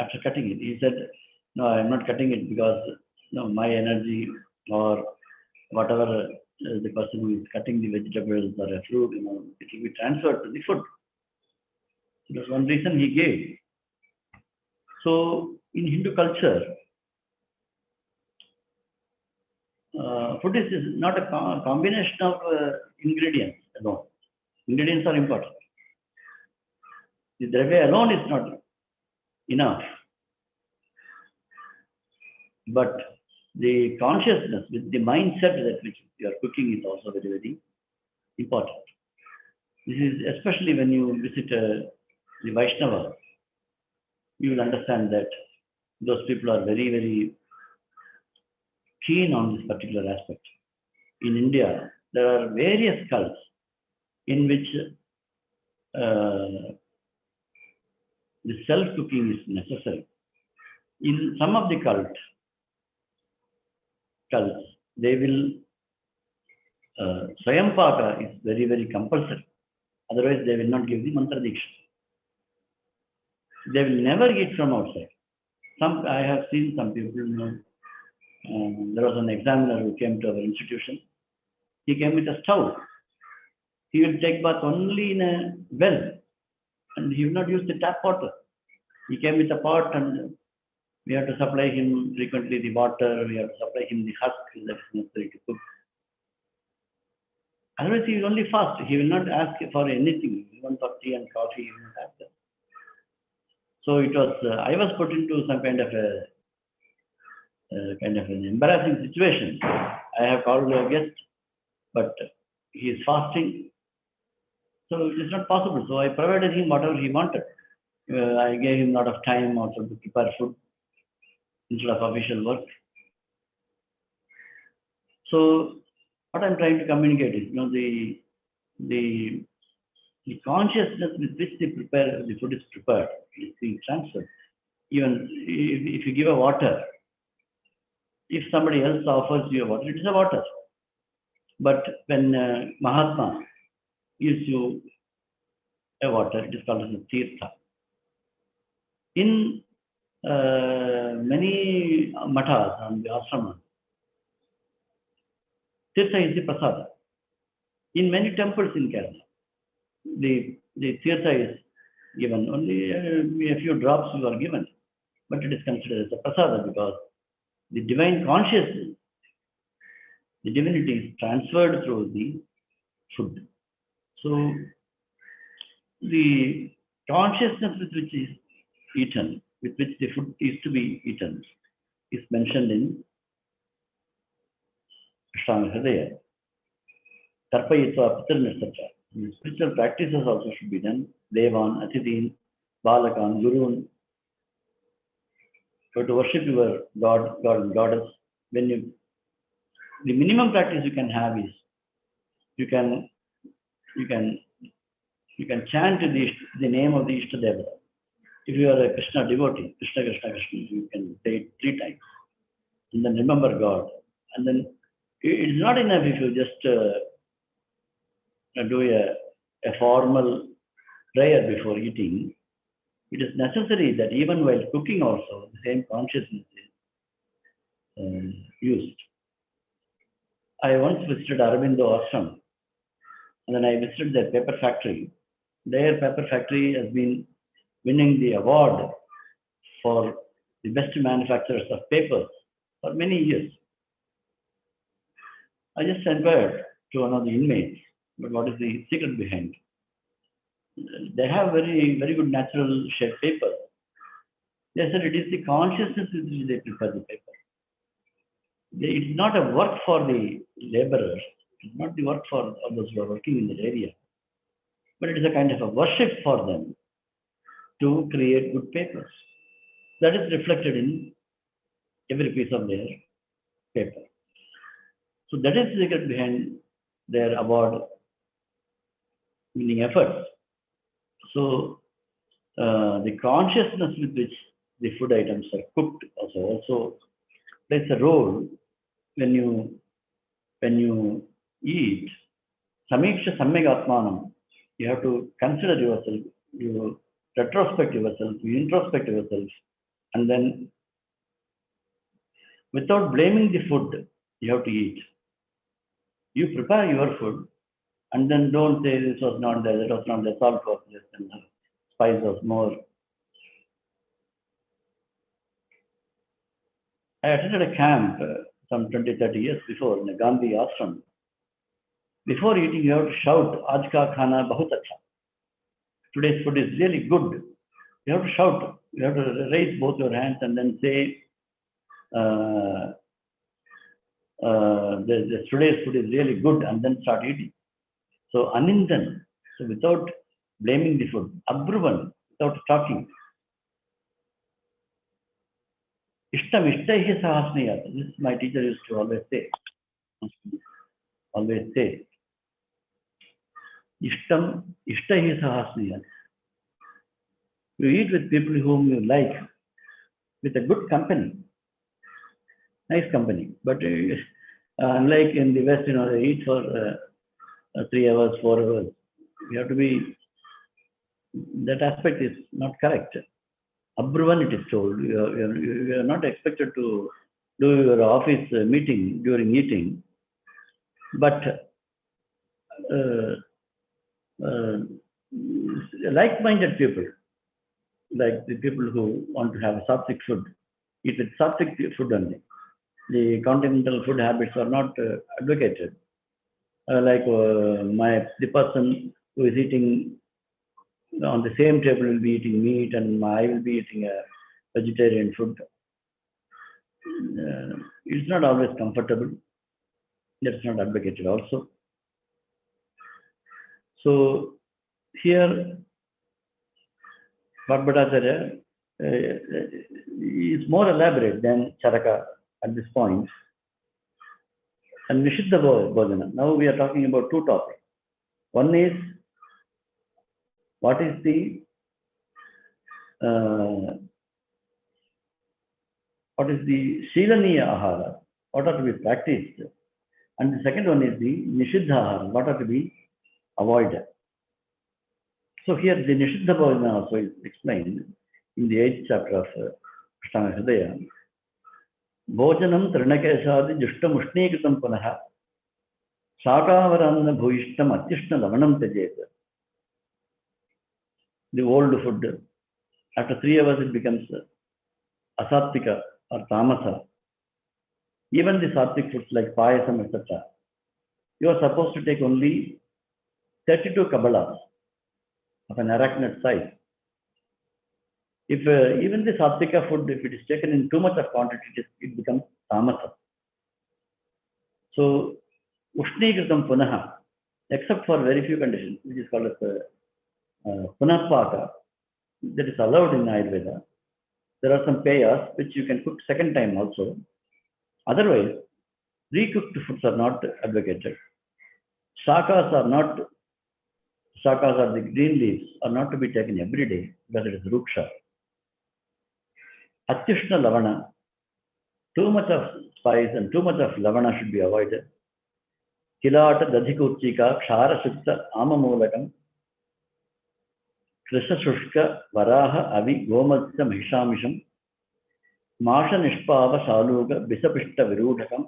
[SPEAKER 2] after cutting it. He said, no, I'm not cutting it because my energy or whatever the person who is cutting the vegetables or a fruit, it will be transferred to the food. That's one reason he gave. So in Hindu culture, food is not a combination of ingredients alone. Ingredients are important. The dravya alone is not enough. But the consciousness with the mindset that which you are cooking is also very, very important. This is especially when you visit the Vaishnava, you will understand that those people are very, very keen on this particular aspect. In India, there are various cults in which the self-cooking is necessary. In some of the cults, they will, Swayampaka is very, very compulsory. Otherwise, they will not give the mantra diksha. They will never eat from outside. I have seen some people, there was an examiner who came to our institution. He came with a stove. He will take bath only in a well, and he will not use the tap water. He came with a pot, and we have to supply him frequently the water. We have to supply him the husk that is necessary to cook. Otherwise, he will only fast. He will not ask for anything, even for tea and coffee. He will not ask that. So it was. I was put into some kind of an embarrassing situation. I have called a guest, but he is fasting, so it is not possible. So I provided him whatever he wanted. I gave him a lot of time also to prepare food instead of official work. So what I'm trying to communicate is, the consciousness with which the food is prepared is being transferred. Even if you give a water, if somebody else offers you a water, it is a water. But when Mahatma gives you a water, it is called as a tirtha. In many mathas and the ashramas, tirtha is the prasada. In many temples in Kerala, the tirtha is given. Only a few drops you are given, but it is considered as a prasada because the divine consciousness, the divinity is transferred through the food. So the consciousness with which is eaten, with which the food is to be eaten, is mentioned in Ashtanga Hridaya. Tarpayitva Pitarn, etc. Spiritual practices also should be done. Devan, Atidin, Balakan, Gurun. So to worship your God and Goddess, the minimum practice you can have is you can chant the name of the Ishtadevata. If you are a Krishna devotee, Krishna, Krishna, Krishna, you can say it 3 times. And then remember God. And then it is not enough if you just do a formal prayer before eating, it is necessary that even while cooking also, the same consciousness is used. I once visited Aurobindo Ashram, and then I visited their paper factory. Their paper factory has been winning the award for the best manufacturers of papers for many years. I just inquired to one of the inmates, but what is the secret behind? They have very, very good natural shaped paper. They said it is the consciousness with which they prepare the paper. It is not a work for the laborers. It is not the work for those who are working in that area. But it is a kind of a worship for them to create good papers. That is reflected in every piece of their paper. So that is the secret behind their award winning efforts. So the consciousness with which the food items are cooked also plays a role when you eat. Samiksha Samyak Atmanam, you have to consider yourself, you retrospect yourself, you introspect yourself, and then without blaming the food, you have to eat. You prepare your food, and then don't say this was not there, that was not there, salt was less, and the spice was more. I attended a camp some 20-30 years before in a Gandhi ashram. Before eating, you have to shout, "Aaj ka khana bahut acha." Today's food is really good. You have to shout. You have to raise both your hands and then say, today's food is really good, and then start eating. So anindan, so without blaming the food, abruvan, without talking. Ishtam ishtaihi sahasniyat. This my teacher used to always say. Ishtam ishtaihi sahasniyat. You eat with people whom you like, with a good company, nice company. But unlike in the West, they eat for 3 hours, 4 hours. You have to be, that aspect is not correct. Abruvan, it is told. You are not expected to do your office meeting during eating, but like-minded people, like the people who want to have sattvic food, eat with sattvic food only. The continental food habits are not advocated. The person who is eating on the same table will be eating meat, and I will be eating a vegetarian food. It's not always comfortable. That's not advocated also. So here, Bhattacharya is more elaborate than Charaka at this point. And Nishiddha Bhojana. Now we are talking about two topics. One is, what is the Shilaniya Ahara, what are to be practiced? And the second one is the Nishiddha Ahara, what are to be avoided. So here the Nishiddha Bhojana also is explained in the 8th chapter of Ashtanga Hridaya. Bhojanam Trinakeshadi Jushtam Ushnikritam Punaha Shakavaranna Bhuishtam Atishna Lavanam Tajeta. The old food, after 3 hours it becomes asattika or tamasa. Even the sattvic foods like payasam, etc. You are supposed to take only 32 kabbalas of an arachnid size. If even the sattvika food, if it is taken in too much of quantity, it becomes tamasa. So, ushnikritam punaha, except for very few conditions, which is called as punapaka, that is allowed in Ayurveda. There are some payas which you can cook second time also. Otherwise, pre-cooked foods are not advocated. Shakas are the green leaves are not to be taken every day because it is ruksha. Atishna lavana, too much of spice and too much of lavana should be avoided. Kilata Dadhikurchika, Kshara Sukta, Amamulakam, Krishna Shushka, Varaha, Avi, Gomatsa, Mahishamisham, Masha Nishpava, Saluga, Bisapishta Virudakam,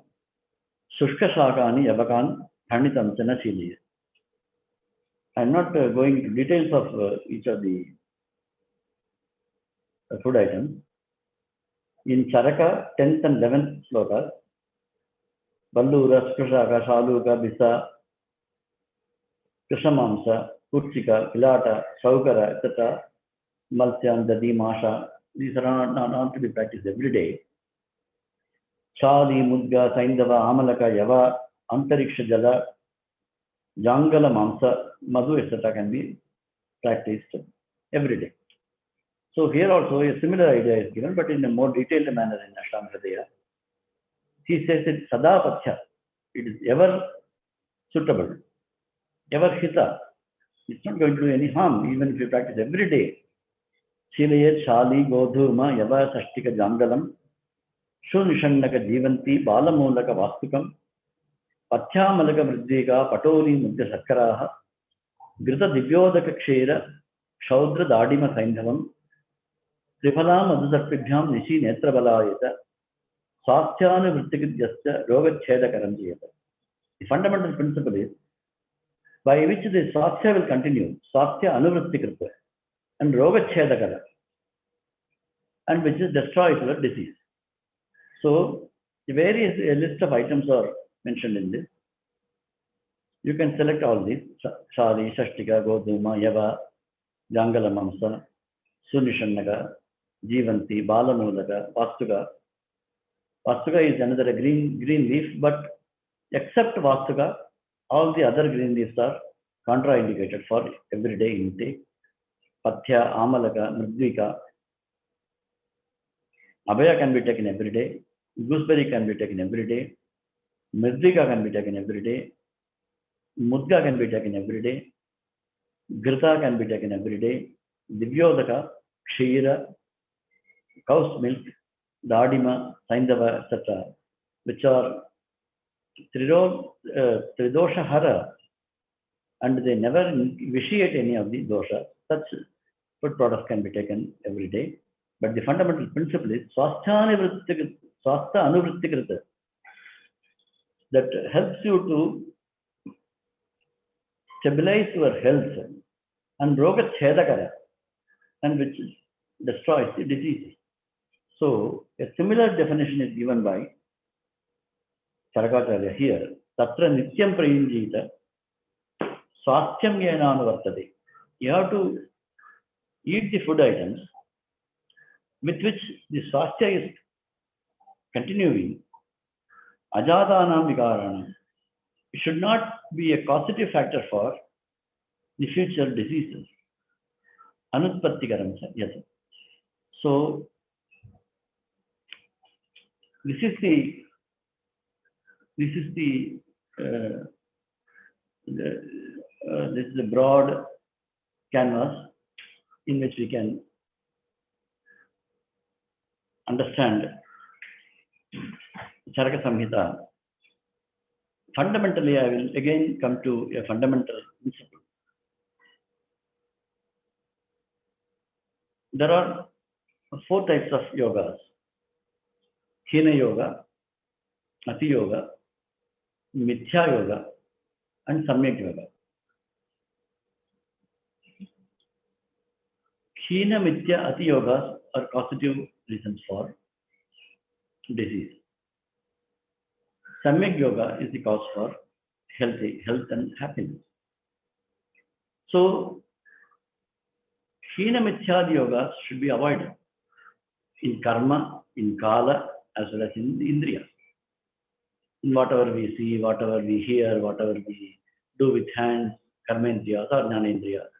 [SPEAKER 2] Shushka Shakani, Yavakan, Hanitamsana Sili. I'm not going into details of each of the food items. In Charaka, 10th and 11th slokas, Ballura, Shushaka, Saluga, Bisa, Krishamamsa, Kuchika, Kilata, Saukara, etc., Malsyam, Dadi, Masha, these are not to be practiced every day. Chali, Mudga, Saindava, Amalaka, Yava, Antariksha Jala, Jangala, Mamsa, Madhu, etc. can be practiced every day. So here also a similar idea is given, but in a more detailed manner in Ashtam Hridaya. He says it's Sadapatya. It is ever suitable, ever hita. It's not going to do any harm, even if you practice every day. Shilayat, Shali, Godhuma, Yava, Sashtika, Jangalam, Shunishannaka, Jivanti, Balamulaka, Vastukam, Patyamalaka, Vridhika, Patoli, Mudya Sakkaraha, Grita Divyodaka Kshera, Shaudra, Dadima, Saindhavam, Triphala, Madhusarpibhyam, Nishi, Netra Balayata, Sasthyana Vrittikidyasya, Rogacheda Karanjiyata. The fundamental principle is by which the Sastya will continue, Sastya Anuvrittikrita, and Rogachedakara, and which is destroys your disease. So, the various list of items are mentioned in this. You can select all these: Shali, Shashtika, Godhuma, Yava, Jangala Mamsa, Sunishannaka, Jivanti, Balamulaka, Vastuka. Vastuka is another green leaf, but except Vastuka, all the other green leaves are contraindicated for everyday intake. Pathya, Amalaka, Mridvika. Abhaya can be taken every day. Gooseberry can be taken every day. Mridvika can be taken every day. Mudga can be taken every day. Grita can be taken every day. Divyodaka, Kshira, cow's milk, Dadima, Saindava, etc., which are Tridosha Hara, and they never vitiate any of the dosha. Such food products can be taken every day. But the fundamental principle is Swastha Anuvrittikrita, that helps you to stabilize your health, and Roga Chedakara, and which destroys the disease. So, a similar definition is given by Charakacharya here. Tatra Nityam Prayinjita Swasthyam Yenanuvartade. You have to eat the food items with which the swasthya is continuing. Ajadanam Vikaranam. It should not be a causative factor for the future diseases. Anuspatikaram, yes. So, this is the broad canvas in which we can understand Charaka Samhita. Fundamentally, I will again come to a fundamental principle. There are 4 types of yogas: Hina Yoga, Ati Yoga, Mithya Yoga, and Samyak Yoga. Hina, Mithya, Ati Yogas are causative reasons for disease. Samyak Yoga is the cause for health and happiness. So, Hina, Mithya Yogas should be avoided in karma, in kala, as well as in the indriya. In whatever we see, whatever we hear, whatever we do with hands, karmendriyas or jnanendriyas.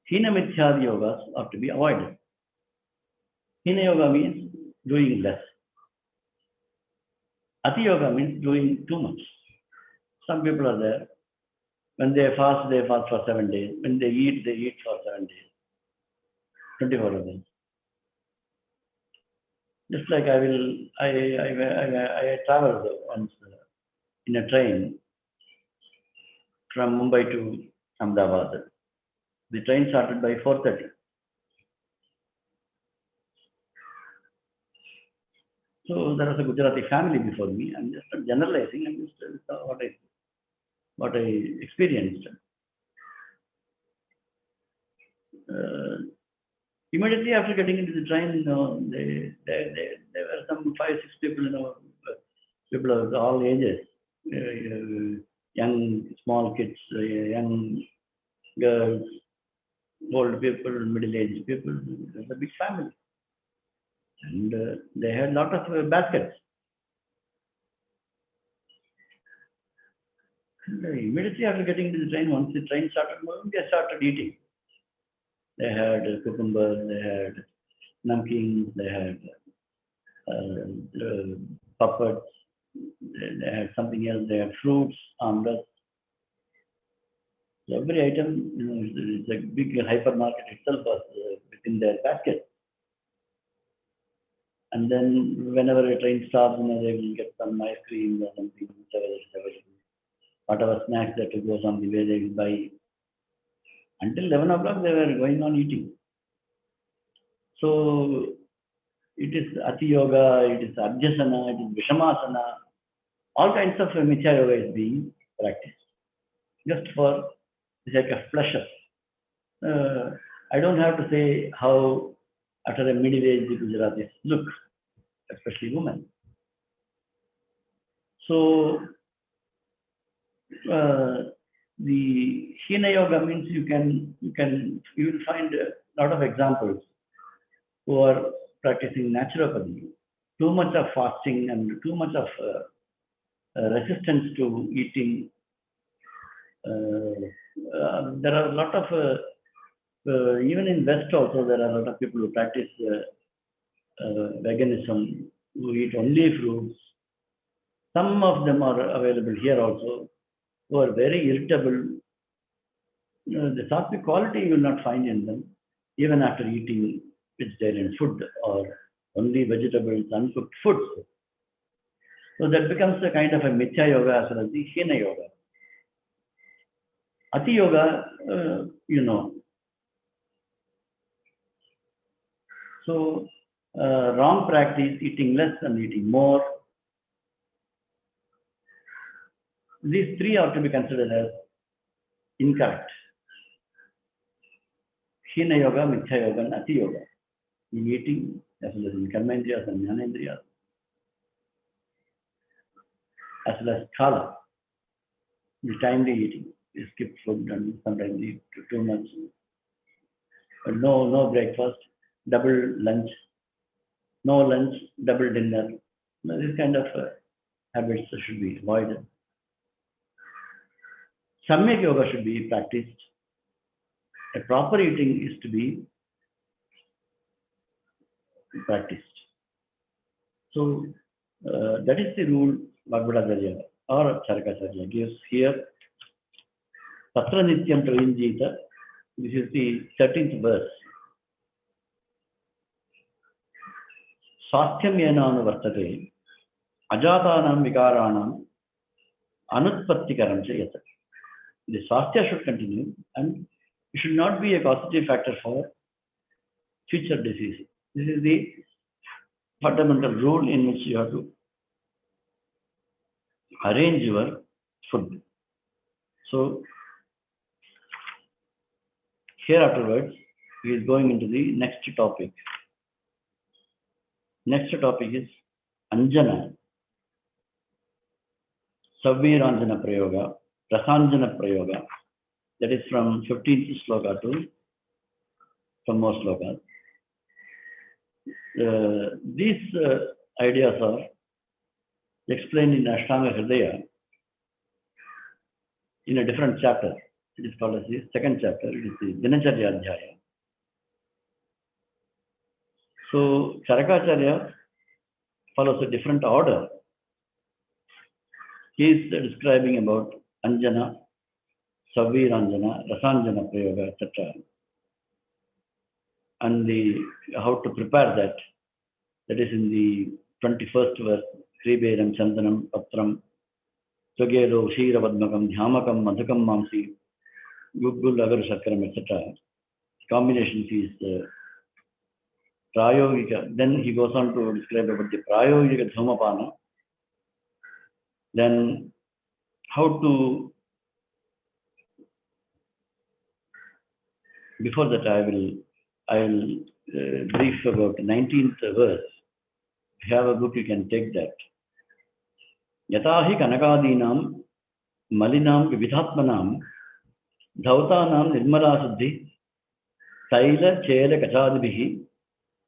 [SPEAKER 2] Hina Mithya Yogas are to be avoided. Hina Yoga means doing less. Ati Yoga means doing too much. Some people are there. When they fast for 7 days. When they eat for 7 days. 24 hours. Just like I traveled once in a train from Mumbai to Ahmedabad. The train started by 4:30. So there was a Gujarati family before me. I'm just generalizing. I'm just what I experienced. Immediately after getting into the train, there were some 5-6 people, people of all ages, young, small kids, young girls, old people, middle-aged people. It was a big family. And they had a lot of baskets. And immediately after getting into the train, once the train started moving, they started eating. They had cucumbers, they had namkeens, they had puppets, they had something else, they had fruits, omelets. So every item, it's a big hypermarket itself was within their basket. And then whenever a train stops, they will get some ice cream or something, whichever is available. Whatever snacks that goes on the way, they will buy. Until 11 o'clock, they were going on eating. So it is Ati Yoga, it is Abhyasana, it is Vishamasana. All kinds of Mithya Yoga is being practiced just for the sake of pleasure. I don't have to say how after a middle age the Gujaratis look, especially women. So the Hina Yoga means you will find a lot of examples who are practicing naturopathy. Too much of fasting and too much of resistance to eating. There are a lot of even in West also there are a lot of people who practice veganism, who eat only fruits. Some of them are available here also, who are very irritable. The sattvic quality you will not find in them, even after eating vegetarian food or only vegetables, uncooked foods. So that becomes a kind of a Mithya Yoga as well as the Hina Yoga. Ati Yoga, So wrong practice, eating less and eating more. These three are to be considered as incorrect. Hina Yoga, Mithya Yoga, and Ati Yoga. In eating, as well as in Karmendriyas and Jnanendriyas, as well as Kala, the timely eating. You skip food and sometimes eat too much. But no breakfast, double lunch, no lunch, double dinner. This kind of habits should be avoided. Samyak Yoga should be practiced. A proper eating is to be practiced. So that is the rule Bhagavadacharya or Charakacharya gives here. Tatra Nityam Pravinjita. This is the 13th verse. Swasthyam yenanu vartate ajatanam vikaranam anutpattikaram chayat. The swasthya should continue and it should not be a causative factor for future disease. This is the fundamental rule in which you have to arrange your food. So here afterwards, he is going into the next topic. Next topic is Anjana, Savviranjana Prayoga, Rasanjana Prayoga. That is from 15th sloka to some more slokas. These ideas are explained in Ashtanga Hridaya in a different chapter. It is called as the second chapter. It is the Dinacharya Adhyaya. So Charakacharya follows a different order. He is describing about Anjana, Savviranjana, Rasanjana Prayoga, etc. And how to prepare that. That is in the 21st verse. Kriberam, Chandanam, Patram, Tvagelo, Ksheerapadmakam, Dhyamakam, Madhukam, Mamsi, Gugul, Agaru, Shakaram, etc. Combinations is Prayogika. Then he goes on to describe about the Prayogika Dhumapana. Then how to, before that I will brief about the 19th verse. If you have a book, you can take that. Yatahi Kanakadinam Malinam Vividhatmanam Dhautanam Nirmala Suddhi Taila Chela Kachadibihi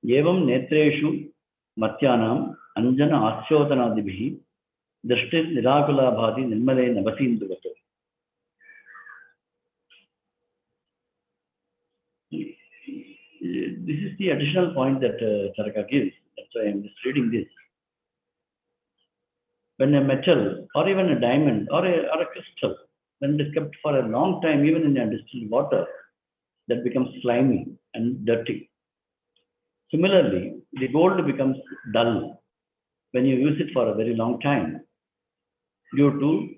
[SPEAKER 2] Yevam Netreshu Matyanam Anjana Asyotanadibihi Drishtit Nirakula Bhati Nirmale Navasinduvato. This is the additional point that Charaka gives. That's why I'm just reading this. When a metal or even a diamond or a crystal, when it is kept for a long time, even in a distilled water, that becomes slimy and dirty. Similarly, the gold becomes dull when you use it for a very long time due to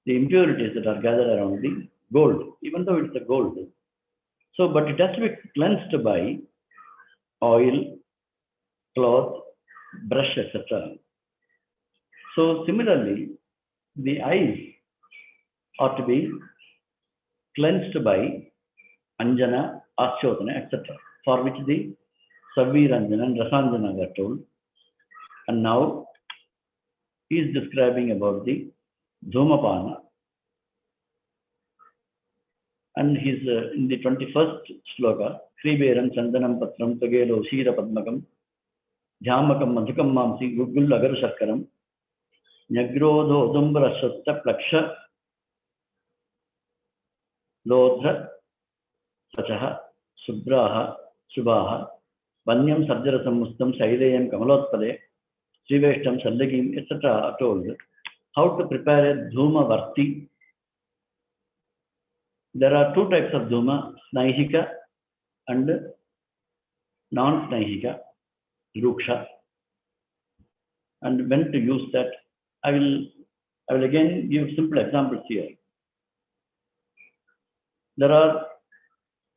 [SPEAKER 2] the impurities that are gathered around the gold, even though it's a gold. So, but it has to be cleansed by oil, cloth, brush, etc. So, similarly, the eyes are to be cleansed by Anjana, Asyotana, etc., for which the Saviranjana and Rasanjana were told. And now he is describing about the Dhumapana. And he's in the 21st sloka, Kriberam Chandanam Patram Tagelo Shira Padmakam Dhyamakam Madhukam Mamsi Gugul Agaru Shakaram Nyagrodho Udumbra Shatta Plaksha Lodra Sachaha Subraha Subhaha Vanyam Sarjara Samustam Saidayam Kamalotpade Sriveshtam Sallagim etc. are told how to prepare a Dhuma Varti. There are two types of Dhuma, Snaihika and non-Snaihika, Ruksha. And when to use that, I will again give simple examples here. There are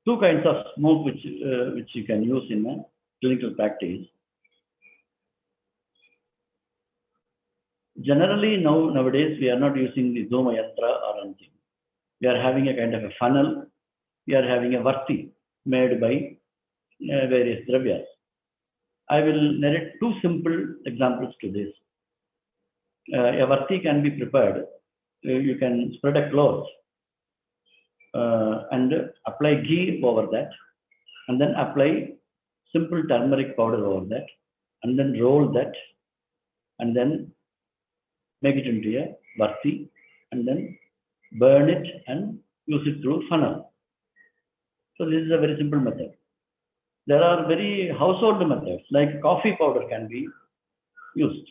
[SPEAKER 2] two kinds of smoke which you can use in a clinical practice. Generally, nowadays we are not using the Dhuma Yantra or anything. We are having a kind of a funnel. We are having a varti made by various dravyas. I will narrate two simple examples to this. A varti can be prepared. You can spread a cloth and apply ghee over that, and then apply simple turmeric powder over that, and then roll that, and then make it into a varti, and then burn it and use it through funnel. So this is a very simple method. There are very household methods like coffee powder can be used.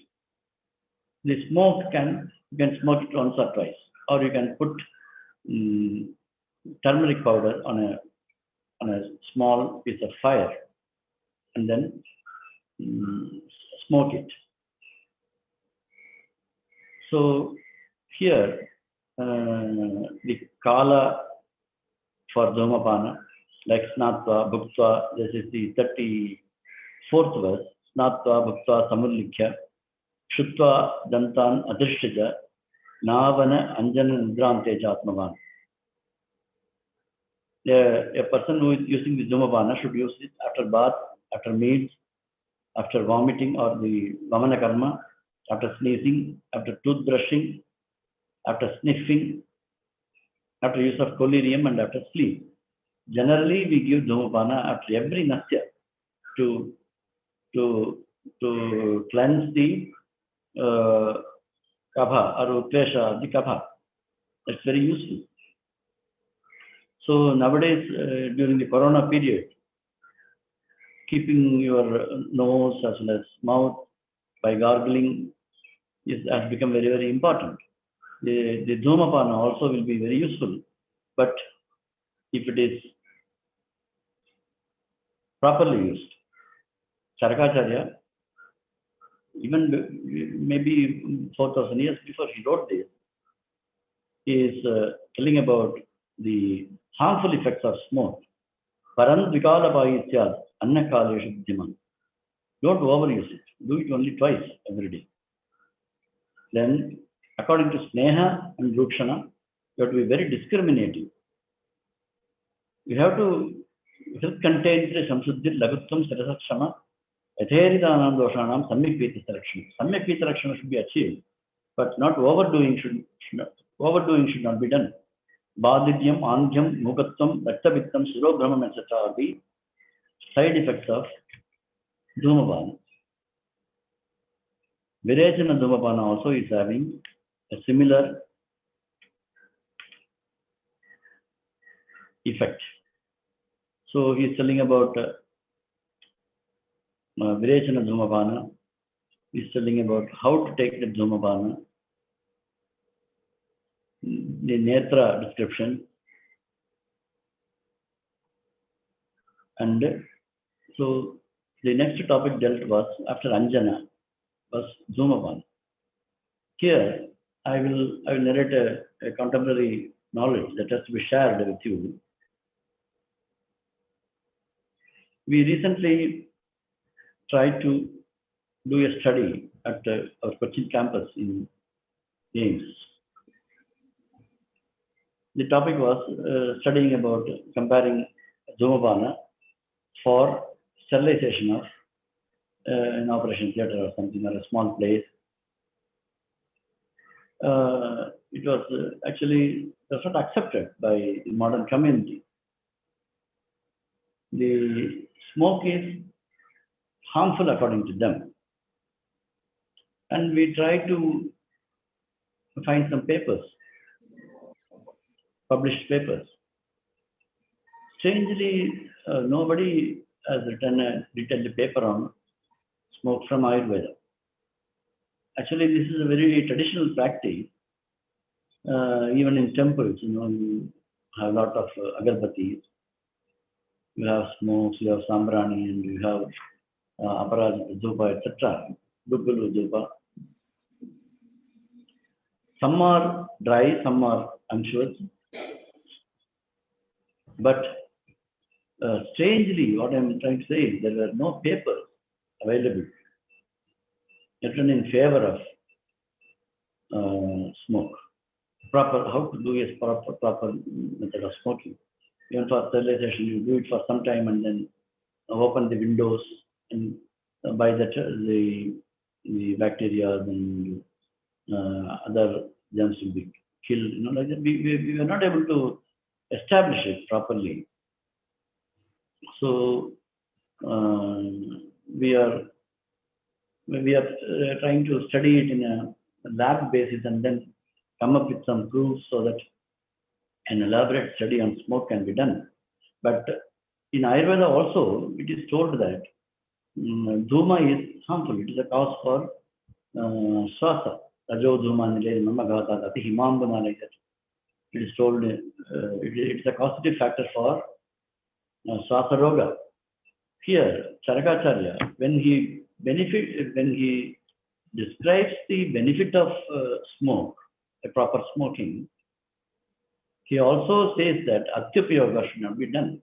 [SPEAKER 2] The smoke you can smoke it once or twice, or you can put turmeric powder on a small piece of fire and then smoke it. So here the kala for Dhumapana, like Snatva, Bhuktva, this is the 34th verse, Snatva, Bhuktva, Samullikhya, Shutva, Dantan, Adrishtaja, Navana, Anjana, Nidraante, Jatmavan. A person who is using the Dhumapana should use it after bath, after meals, after vomiting or the Vamana Karma, after sneezing, after toothbrushing, after sniffing, after use of collyrium, and after sleep. Generally, we give Dhumapana after every Nasya to cleanse the Kapha or Utvesha of the Kapha. That's very useful. So nowadays, during the Corona period, keeping your nose as well as mouth by gargling has become very, very important. The Dhumapana also will be very useful, but if it is properly used. Charakacharya, even maybe 4,000 years before he wrote this, is telling about the harmful effects of smoke. Paran Vikalapayitya Annakaleshu Dhiman. Don't overuse it. Do it only twice every day. Then, according to Sneha and Rukshana, you have to be very discriminating. You have to help contain the Samsuddhir Laguttam Sarasakshama, Etheridanam Doshanam, Samyak Pita Selection. Samyak Pita Selection should be achieved, but not overdoing should not be done. Badidyam, Andhyam, Mukattam, Raktabittam, Surobramam, etc. are the side effects of Dhumapana. Virechana Dhumapana also is having a similar effect. So he is telling about Virechana Dhumapana. He is telling about how to take the Dhumapana, the Netra description, and so the next topic dealt was after Anjana was Dhumapana. Here I will narrate a contemporary knowledge that has to be shared with you. We recently tried to do a study at our Cochin campus in AIMS. The topic was studying about comparing Dhumapana for sterilization of an operation theatre or something, or a small place. It was actually not accepted by the modern community. The smoke is harmful according to them. And we tried to find some papers, published papers. Strangely, nobody has written a detailed paper on smoke from Ayurveda. Actually, this is a very traditional practice. Even in temples, you have a lot of agarbatis. You have smokes, you have sambrani, and you have aparajita dhupa, etc. Gurukul dhupa. Some are dry, some are unsure. But strangely, what I'm trying to say is there were no papers available written in favor of smoke. How to do a proper method of smoking. Even for sterilization, you do it for some time and then open the windows, and by that the bacteria and other germs will be killed. Like that. We were not able to establish it properly. So we are trying to study it in a lab basis and then come up with some proofs so that an elaborate study on smoke can be done. But in Ayurveda also, it is told that dhuma is harmful. It is a cause for swasa. Rajo dhuma nile namagata ati himambana, like that. It is told it is a causative factor for swasa roga. Here, Charakacharya, when he describes the benefit of smoke, a proper smoking, he also says that atyupayoga should not be done.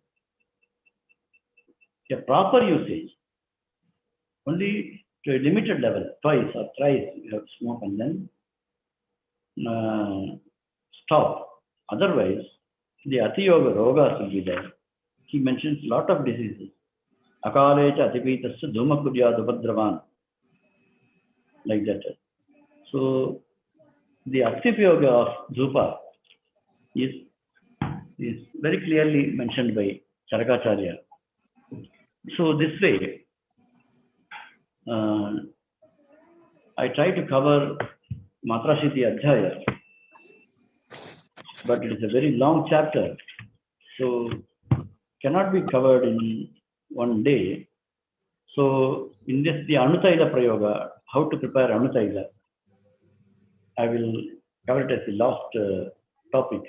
[SPEAKER 2] A proper usage, only to a limited level, twice or thrice you have to smoke and then stop. Otherwise, the atiyoga rogas will be there. He mentions a lot of diseases. Akalecha atipitasya dhumakurya dupadravan. Like that. So, the atyupayoga of dhupa is very clearly mentioned by Charakacharya. So this way, I try to cover Matrashiti Adhyaya, but it is a very long chapter, so cannot be covered in one day. So in this, the Anutaila Prayoga, how to prepare Anutaila, I will cover it as the last topic.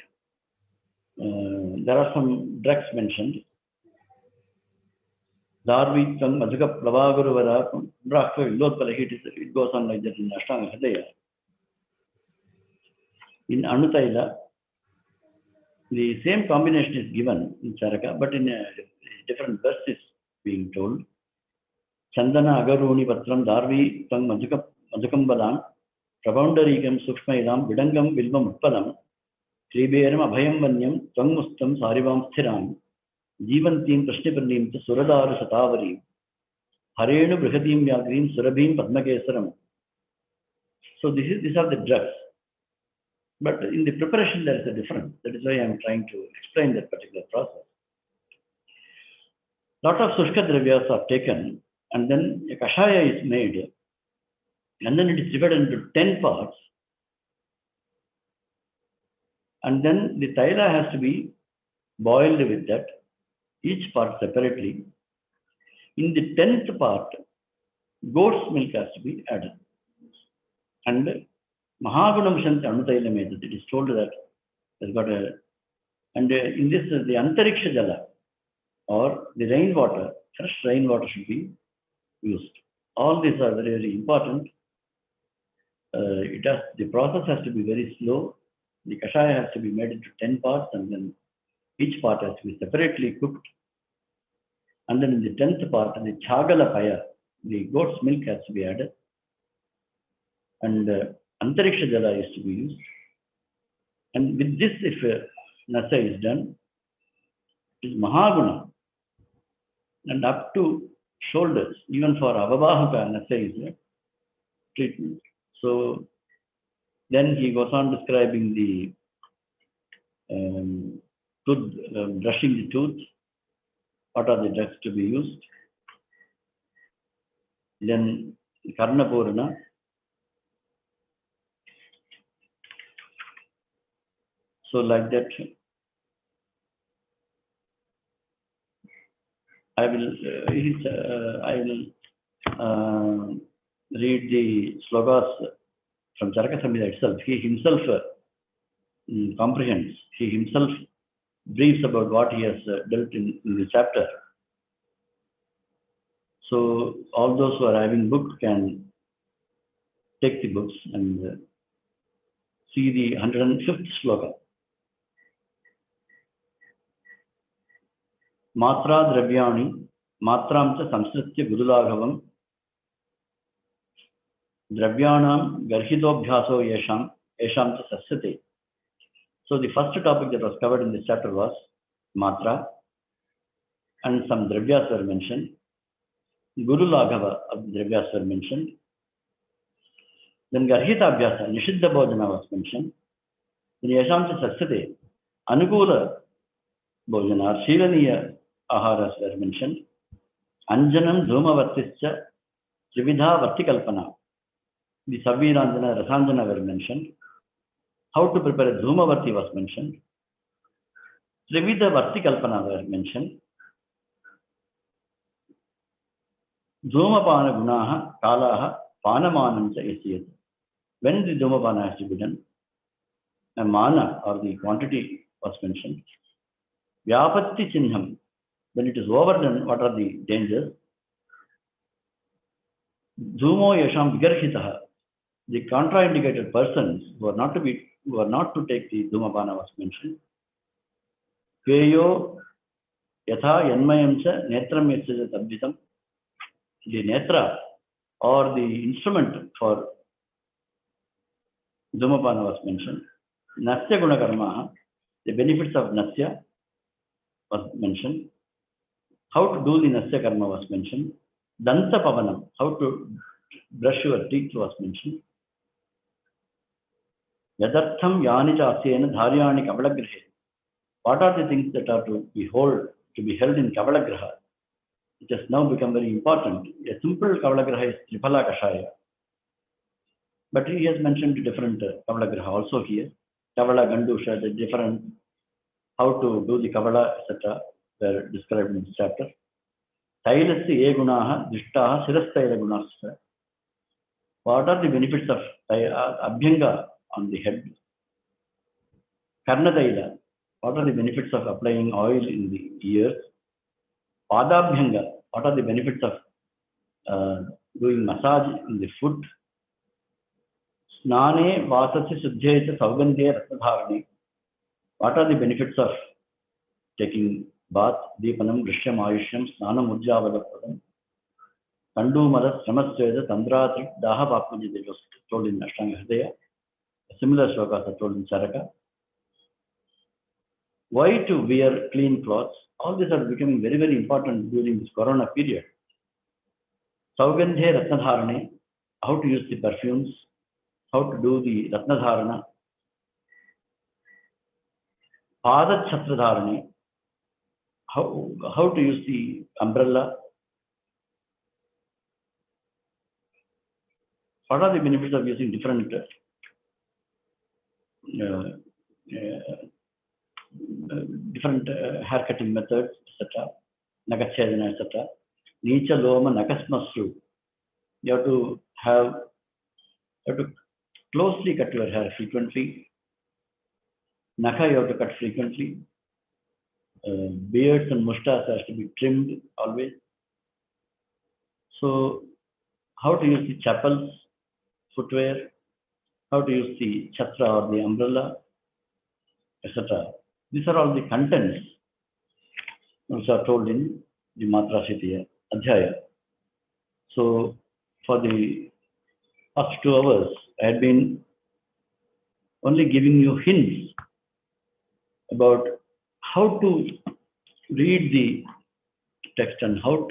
[SPEAKER 2] There are some drugs mentioned. Darvikam, Madhuka Plavaguruvara, Brakha, Lotpala, it goes on like that in Ashtanga Hridaya. In Anutaila, the same combination is given in Charaka, but in a different verse is being told. Chandana agaruni patram darvi tang majukambalam prabhaundarikam sukshmailam vidangam vilvam utpalam kriberam abhayam vanyam tvang mustam sarivam sthiram jivantim prashniparnim cha suradaru satavarim harenu brihadim vyagrim surabhim padmakesaram. So these are the drugs. But in the preparation there is a difference. That is why I am trying to explain that particular process. Lot of sushka dravyas are taken and then a kashaya is made and then it is divided into 10 parts and then the taila has to be boiled with that, each part separately. In the 10th part, goat's milk has to be added. And Mahagunam Shanti Anutaila method, it is told that has got a, and in this the Antariksha Jala or the rainwater, fresh rainwater should be used. All these are very, very important. The process has to be very slow. The kashaya has to be made into 10 parts and then each part has to be separately cooked. And then in the 10th part, the chagala paya, the goat's milk has to be added. And Antariksha Jala is to be used. And with this, if Nasa is done, it is Mahaguna. And up to shoulders, even for Avabahuka, Nasa is a treatment. So then he goes on describing the brushing the tooth, what are the drugs to be used. Then Karna Purana. So like that, I will read the slokas from Charaka Samhita itself. He himself comprehends. He himself briefs about what he has dealt in the chapter. So all those who are having books can take the books and see the 105th sloka. Matra dravyani matram cha samsritya gurulaghavam dravyanam garhitobhyaso yesham cha sasyate. So the first topic that was covered in this chapter was matra and some dravyas were mentioned. Gurulaghava of the dravyas were mentioned. Then garhita abhyasa, nishiddha bhojana was mentioned. Then yesham cha sasyate, anukula bhojana, shilaniya aharas were mentioned. Anjanam dhumavartischa trividha vartikalpana. The Savirandana, Rasanjana were mentioned. How to prepare a dhumavarti was mentioned. Trividha vartikalpana were mentioned. Dhumapana gunaha kalaha panamanam cha isyat. When the dhumapana has to be done, a mana or the quantity was mentioned. Vyapatti chinham. When it is overdone, what are the dangers? Dhumo yasham vigarhitaha. The contraindicated persons who are not to take the dhumapana was mentioned. Kveyo yatha yanmayam cha netram yasya tabditam. The netra or the instrument for dhumapana was mentioned. Nasya gunakarmaha. The benefits of nasya was mentioned. How to do the nasya karma was mentioned. Danta pavanam, how to brush your teeth was mentioned. Yadartham yani chasyena dharyani kavalagrahe. What are the things that are to be held in kavalagraha? It has now become very important. A simple kavalagraha is triphala kashaya. But he has mentioned different kavalagraha also here. Kavala, Gandusha, the different, how to do the kavala, etc. were described in this chapter. Tailasya ye gunaha dishtaha sirastaila gunasya. What are the benefits of abhyanga on the head? Karnadaila. What are the benefits of applying oil in the ears? Padabhyanga. What are the benefits of doing massage in the foot? Snane Vasati Sujjayata Saugandhya Ratnadharane. What are the benefits of taking bath? Deepanam, Drishyam, Ayushyam, Snanam, Ujjavadapadam, Kandu Mara, Samasveda, Tandratri, Daha Bapmaji, that was told in Ashtanga Hridaya. Similar slokas are told in Charaka. Why to wear clean clothes? All these are becoming very, very important during this Corona period. Saugandhe Ratnadharane, how to use the perfumes, how to do the Ratnadharana. Pada Chhatradharane, how to use the umbrella. What are the benefits of using different hair cutting methods, etc. Nagachedana, etc. Nicha Loma Nakasmasru. You have to closely cut your hair frequently. Naka you have to cut frequently. Beards and mustache has to be trimmed always. So, how to use the chapels, footwear, how to use the chatra or the umbrella, etc. These are all the contents which are told in the Matrashitiya Adhyaya. So, for the past 2 hours, I had been only giving you hints about how to read the text and how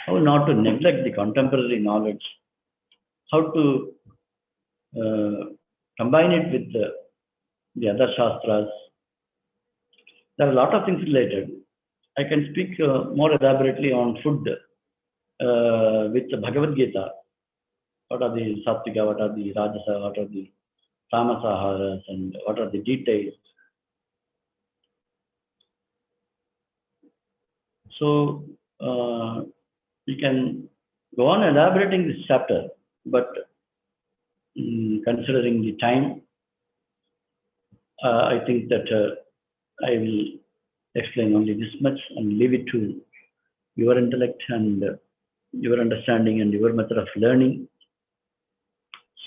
[SPEAKER 2] not to neglect the contemporary knowledge, how to combine it with the other shastras. There are a lot of things related. I can speak more elaborately on food with the Bhagavad Gita. What are the sattvika, what are the rajasa, what are the tamasaharas, and what are the details. So we can go on elaborating this chapter, but considering the time, I think that I will explain only this much and leave it to your intellect and your understanding and your method of learning.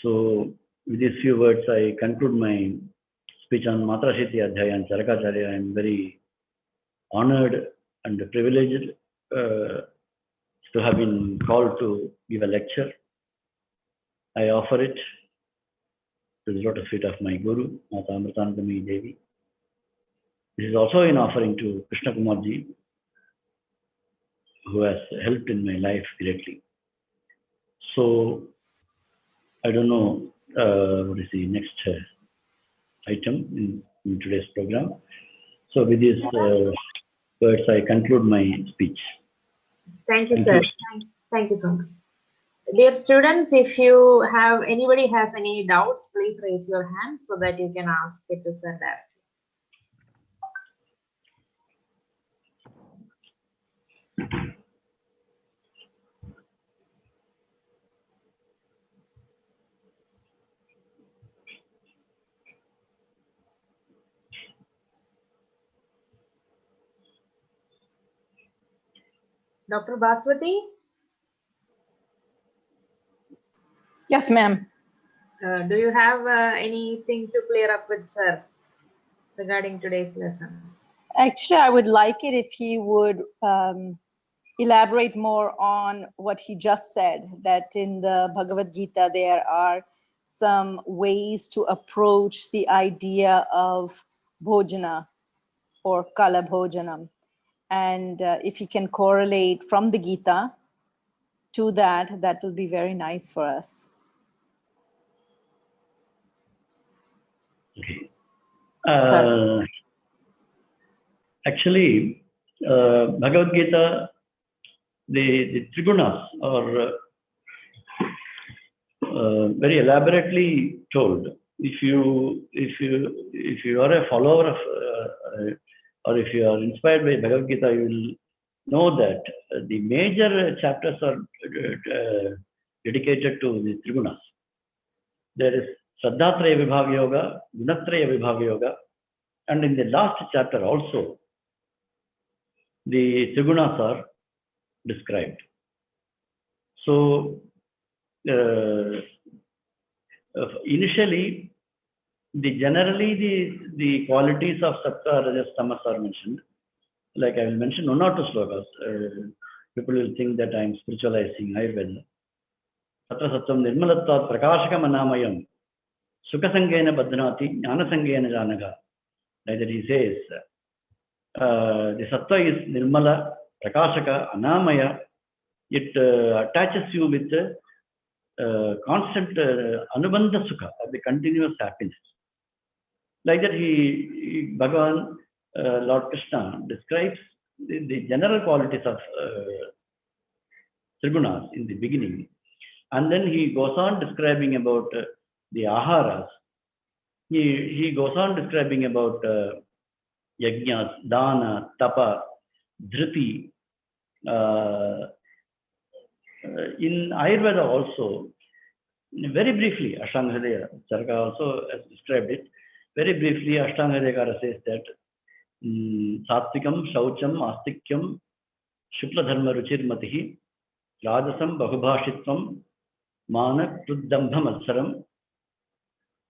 [SPEAKER 2] So with these few words, I conclude my speech on Matrashitiya Adhyaya and Charakacharya. I am very honored and privileged to have been called to give a lecture. I offer it to the lotus feet of my Guru, Mavuthampathy Devi. This is also an offering to Krishnakumarji, who has helped in my life greatly. So, I don't know what is the next item in today's program. So, with these words, I conclude my speech.
[SPEAKER 1] Thank you, sir. Thank you so much. Dear students, if anybody has any doubts, please raise your hand so that you can ask it to sir directly. Dr. Baswati?
[SPEAKER 3] Yes, ma'am.
[SPEAKER 1] Do you have anything to clear up with sir regarding today's lesson?
[SPEAKER 3] Actually, I would like it if he would elaborate more on what he just said, that in the Bhagavad Gita, there are some ways to approach the idea of bhojana or kala bhojanam. And if he can correlate from the Gita to that, that will be very nice for us.
[SPEAKER 2] Okay.
[SPEAKER 3] Sir.
[SPEAKER 2] Actually, Bhagavad Gita, the Trigunas are very elaborately told. If you are a follower of or if you are inspired by Bhagavad Gita, you will know that the major chapters are dedicated to the Trigunas. There is Shraddhatraya Vibhaga Yoga, Gunatraya Vibhaga Yoga, and in the last chapter also, the Trigunas are described. So, initially, generally the qualities of Sattva, Rajas, Tamas are mentioned. Like I will mention one or two slokas. People will think that I am spiritualizing Ayurveda. Tatra Sattvam Nirmalatvat Prakashakam Anamayam Sukasangena Badhanati Jnanasangena Janaga. Like that he says, the Sattva is Nirmala, Prakashaka, Anamaya. It attaches you with constant Anubandha Sukha, of the continuous happiness. Like that Bhagavan, Lord Krishna describes the general qualities of Trigunas in the beginning. And then he goes on describing about the Aharas. He goes on describing about Yajnas, Dana, Tapa, Dhriti. In Ayurveda also, very briefly, Ashtanga Hridaya, Charaka also has described it. Very briefly, Ashtanga Hridaya says that Satvikam, Shaucham, Astikyam, Shukla Dharma Ruchirmatihi, Rajasam, Bahubhashitvam, Mana, Kruddambha Matsaram,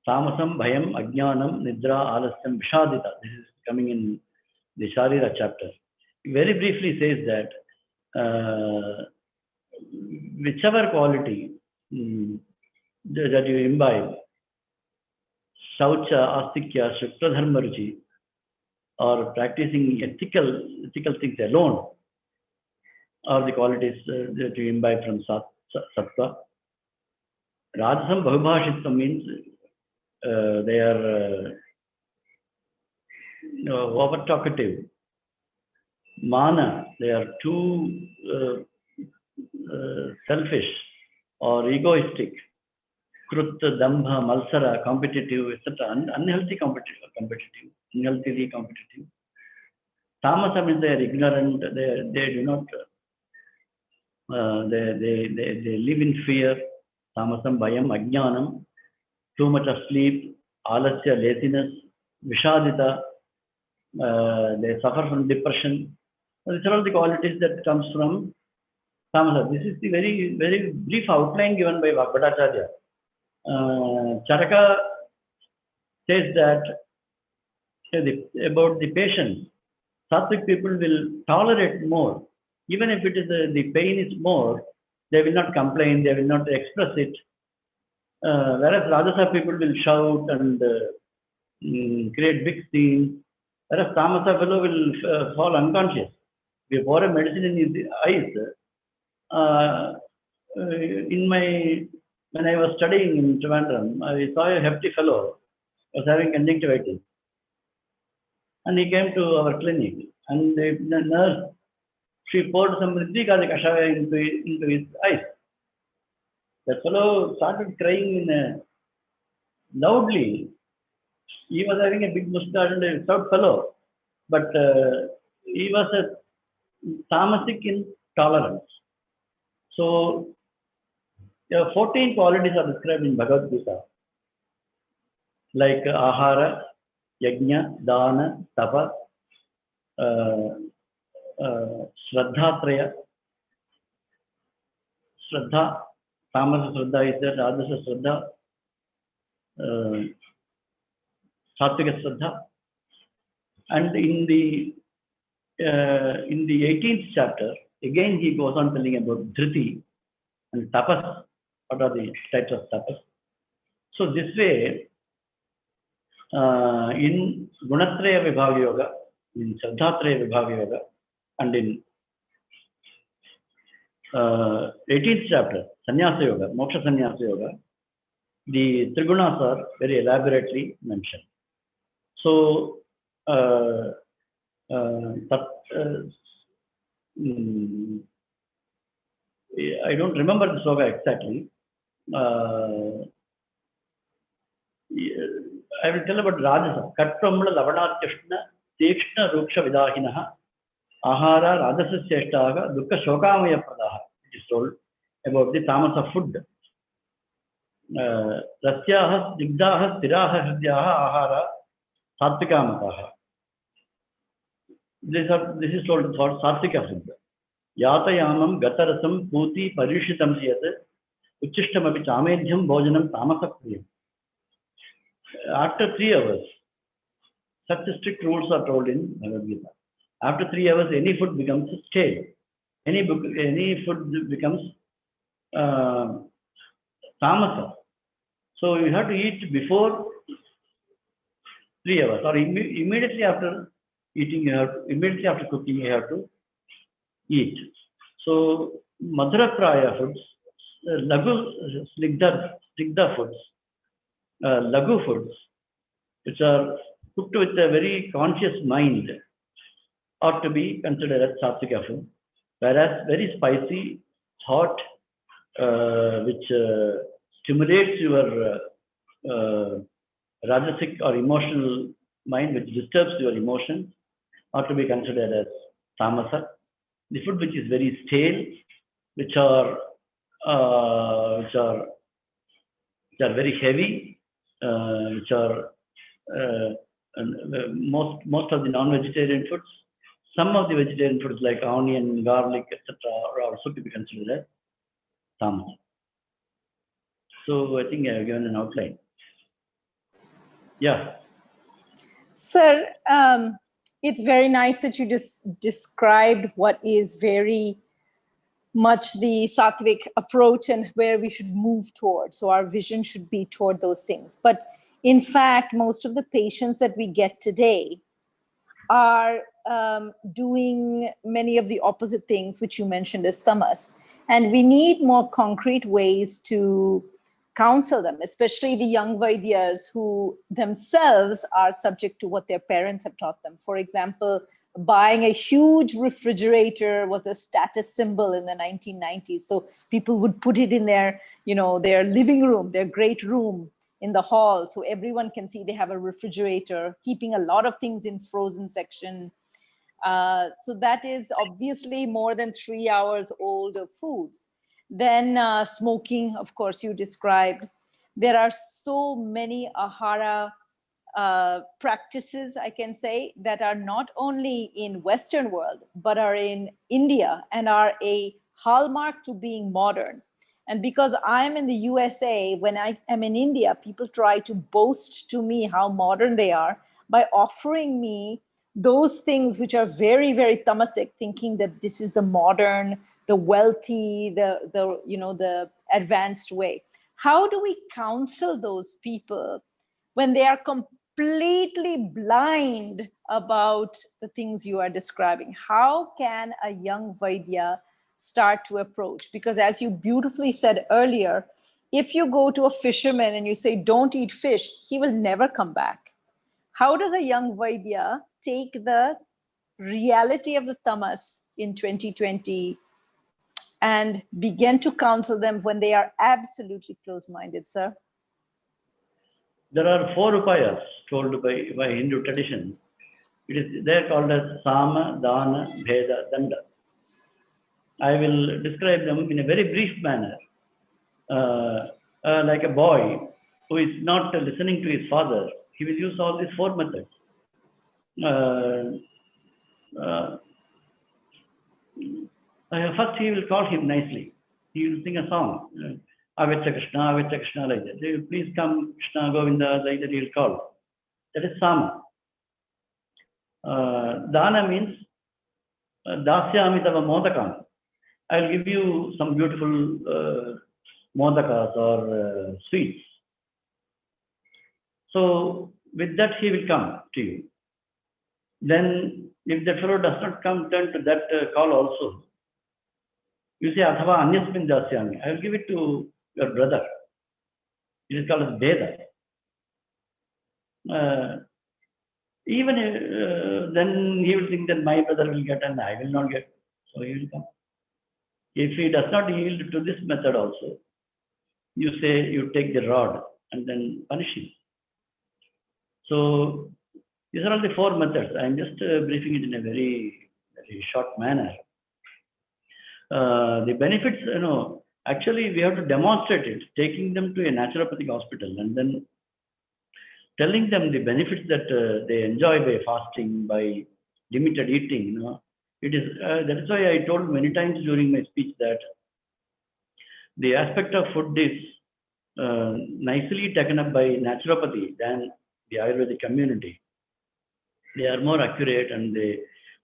[SPEAKER 2] Tamasam, Bhayam, Ajnanam, Nidra, Alasyam, Vishadita. This is coming in the Sharira chapter. He very briefly says that whichever quality that you imbibe, Shaucha, Astikya, Shukla Dharma Ruchi, or practicing ethical things alone, are the qualities that you imbibe from Sattva. Rajasam Bahubhashitvam means they are over talkative. Mana, they are too selfish or egoistic. Krut, Dambha, Malsara, competitive, etc. Unhealthy competitive, unhealthily competitive. Tamasam is they are ignorant. They do not. They live in fear. Tamasam, Bhayam, Ajnanam. Too much of sleep, Alasya, laziness, Vishadita. They suffer from depression. These are all the qualities that comes from Tamasa. This is the very, very brief outline given by Bhattacharya. Charaka says that about the patience, Sattvic people will tolerate more. Even if it is the pain is more, they will not complain, they will not express it. Whereas Rajasa people will shout and create big scenes. Whereas Tamasa fellow will fall unconscious. We pour a medicine in his eyes. When I was studying in Trivandrum, I saw a hefty fellow was having conjunctivitis. And he came to our clinic. And the nurse, she poured some Riddhika Kashaya into his eyes. That fellow started crying loudly. He was having a big mustache and a stout fellow. But he was a tamasic intolerance. So, 14 qualities are described in Bhagavad Gita, like Ahara, Yajna, Dana, Tapa, Shraddhatraya. Shraddha, Tamasa Shraddha is there, Rajasa Shraddha, Sattvika Shraddha. And in the 18th chapter, again he goes on telling about Dhriti and Tapas. What are the types of tapas? So this way, in Gunatraya Vibhaga Yoga, in Shraddhatraya Vibhaga Yoga, and in 18th chapter, Sannyasa Yoga, Moksha Sannyasa Yoga, the Trigunas are very elaborately mentioned. So, I don't remember the sloka exactly. I will tell about Rajasa. Katramula Lavanatyashna Tekshna Ruksha Vidahinaha Ahara Rajasa Cheshtaga Dukka Shokamaya Pradaha. It is told about the Tamasa food. Rasyahas, Digdahas, Tirahas, Hridyaha, Ahara, Satvikamataha. This is told for Satvika food. Yatayamam, Gatarasam, Puti, Parishitam Siyat, Uchishtam Abhi Chamedhyam, Bhojanam, Tamasa Priyam. after 3 hours, such strict rules are told in Bhagavad Gita. After 3 hours, any food becomes stale. Any food becomes tamasa. So you have to eat before 3 hours, or immediately after eating, immediately after cooking, you have to eat. So madhura-praya foods, lagu snigdha foods, lagu foods, which are cooked with a very conscious mind, ought to be considered as satvika food, whereas very spicy, hot, which stimulates your rajasic or emotional mind, which disturbs your emotions, ought to be considered as tamasa. The food which is very stale, which are very heavy, which are most of the non-vegetarian foods. Some of the vegetarian foods like onion, garlic, etc., are also to be considered as tamasa. So I think I have given an outline. Yeah.
[SPEAKER 3] Sir, it's very nice that you just described what is very much the sattvic approach and where we should move toward. So our vision should be toward those things. But in fact, most of the patients that we get today are doing many of the opposite things, which you mentioned as tamas. And we need more concrete ways to counsel them, especially the young Vaidyas who themselves are subject to what their parents have taught them. For example, buying a huge refrigerator was a status symbol in the 1990s. So people would put it in their, their living room, their great room in the hall, so everyone can see they have a refrigerator, keeping a lot of things in frozen section. So that is obviously more than 3 hours old of foods. Then smoking, of course, you described. There are so many ahara practices, I can say, that are not only in Western world, but are in India and are a hallmark to being modern. And because I'm in the USA, when I am in India, people try to boast to me how modern they are by offering me those things which are very, very tamasic, thinking that this is the modern, the wealthy, the advanced way. How do we counsel those people when they are completely blind about the things you are describing? How can a young Vaidya start to approach? Because as you beautifully said earlier, if you go to a fisherman and you say, don't eat fish, he will never come back. How does a young Vaidya take the reality of the tamas in 2020 and begin to counsel them when they are absolutely close-minded, sir?
[SPEAKER 2] There are 4 upayas told by Hindu tradition. They're called as Sama, Dana, Bheda, Danda. I will describe them in a very brief manner. Like a boy who is not listening to his father, he will use all these 4 methods. First, he will call him nicely. He will sing a song. Aveccha Krishna, like that. They will please come, Krishna, Govinda, like that he will call. That is Sama. Dana means Dasyami tava modakam. I will give you some beautiful modakas or sweets. So with that he will come to you. Then if that fellow does not come, turn to that call also. You say, Athava Anyasmin Dasyami. I will give it to your brother. It is called as Veda. Then he will think that my brother will get and I will not get. So he will come. If he does not yield to this method also, you say you take the rod and then punish him. So these are all the 4 methods. I am just briefing it in a very, very short manner. The benefits, actually we have to demonstrate it, taking them to a naturopathic hospital and then telling them the benefits that they enjoy by fasting, by limited eating. It is that is why I told many times during my speech that the aspect of food is nicely taken up by naturopathy than the Ayurvedic community. They are more accurate, and they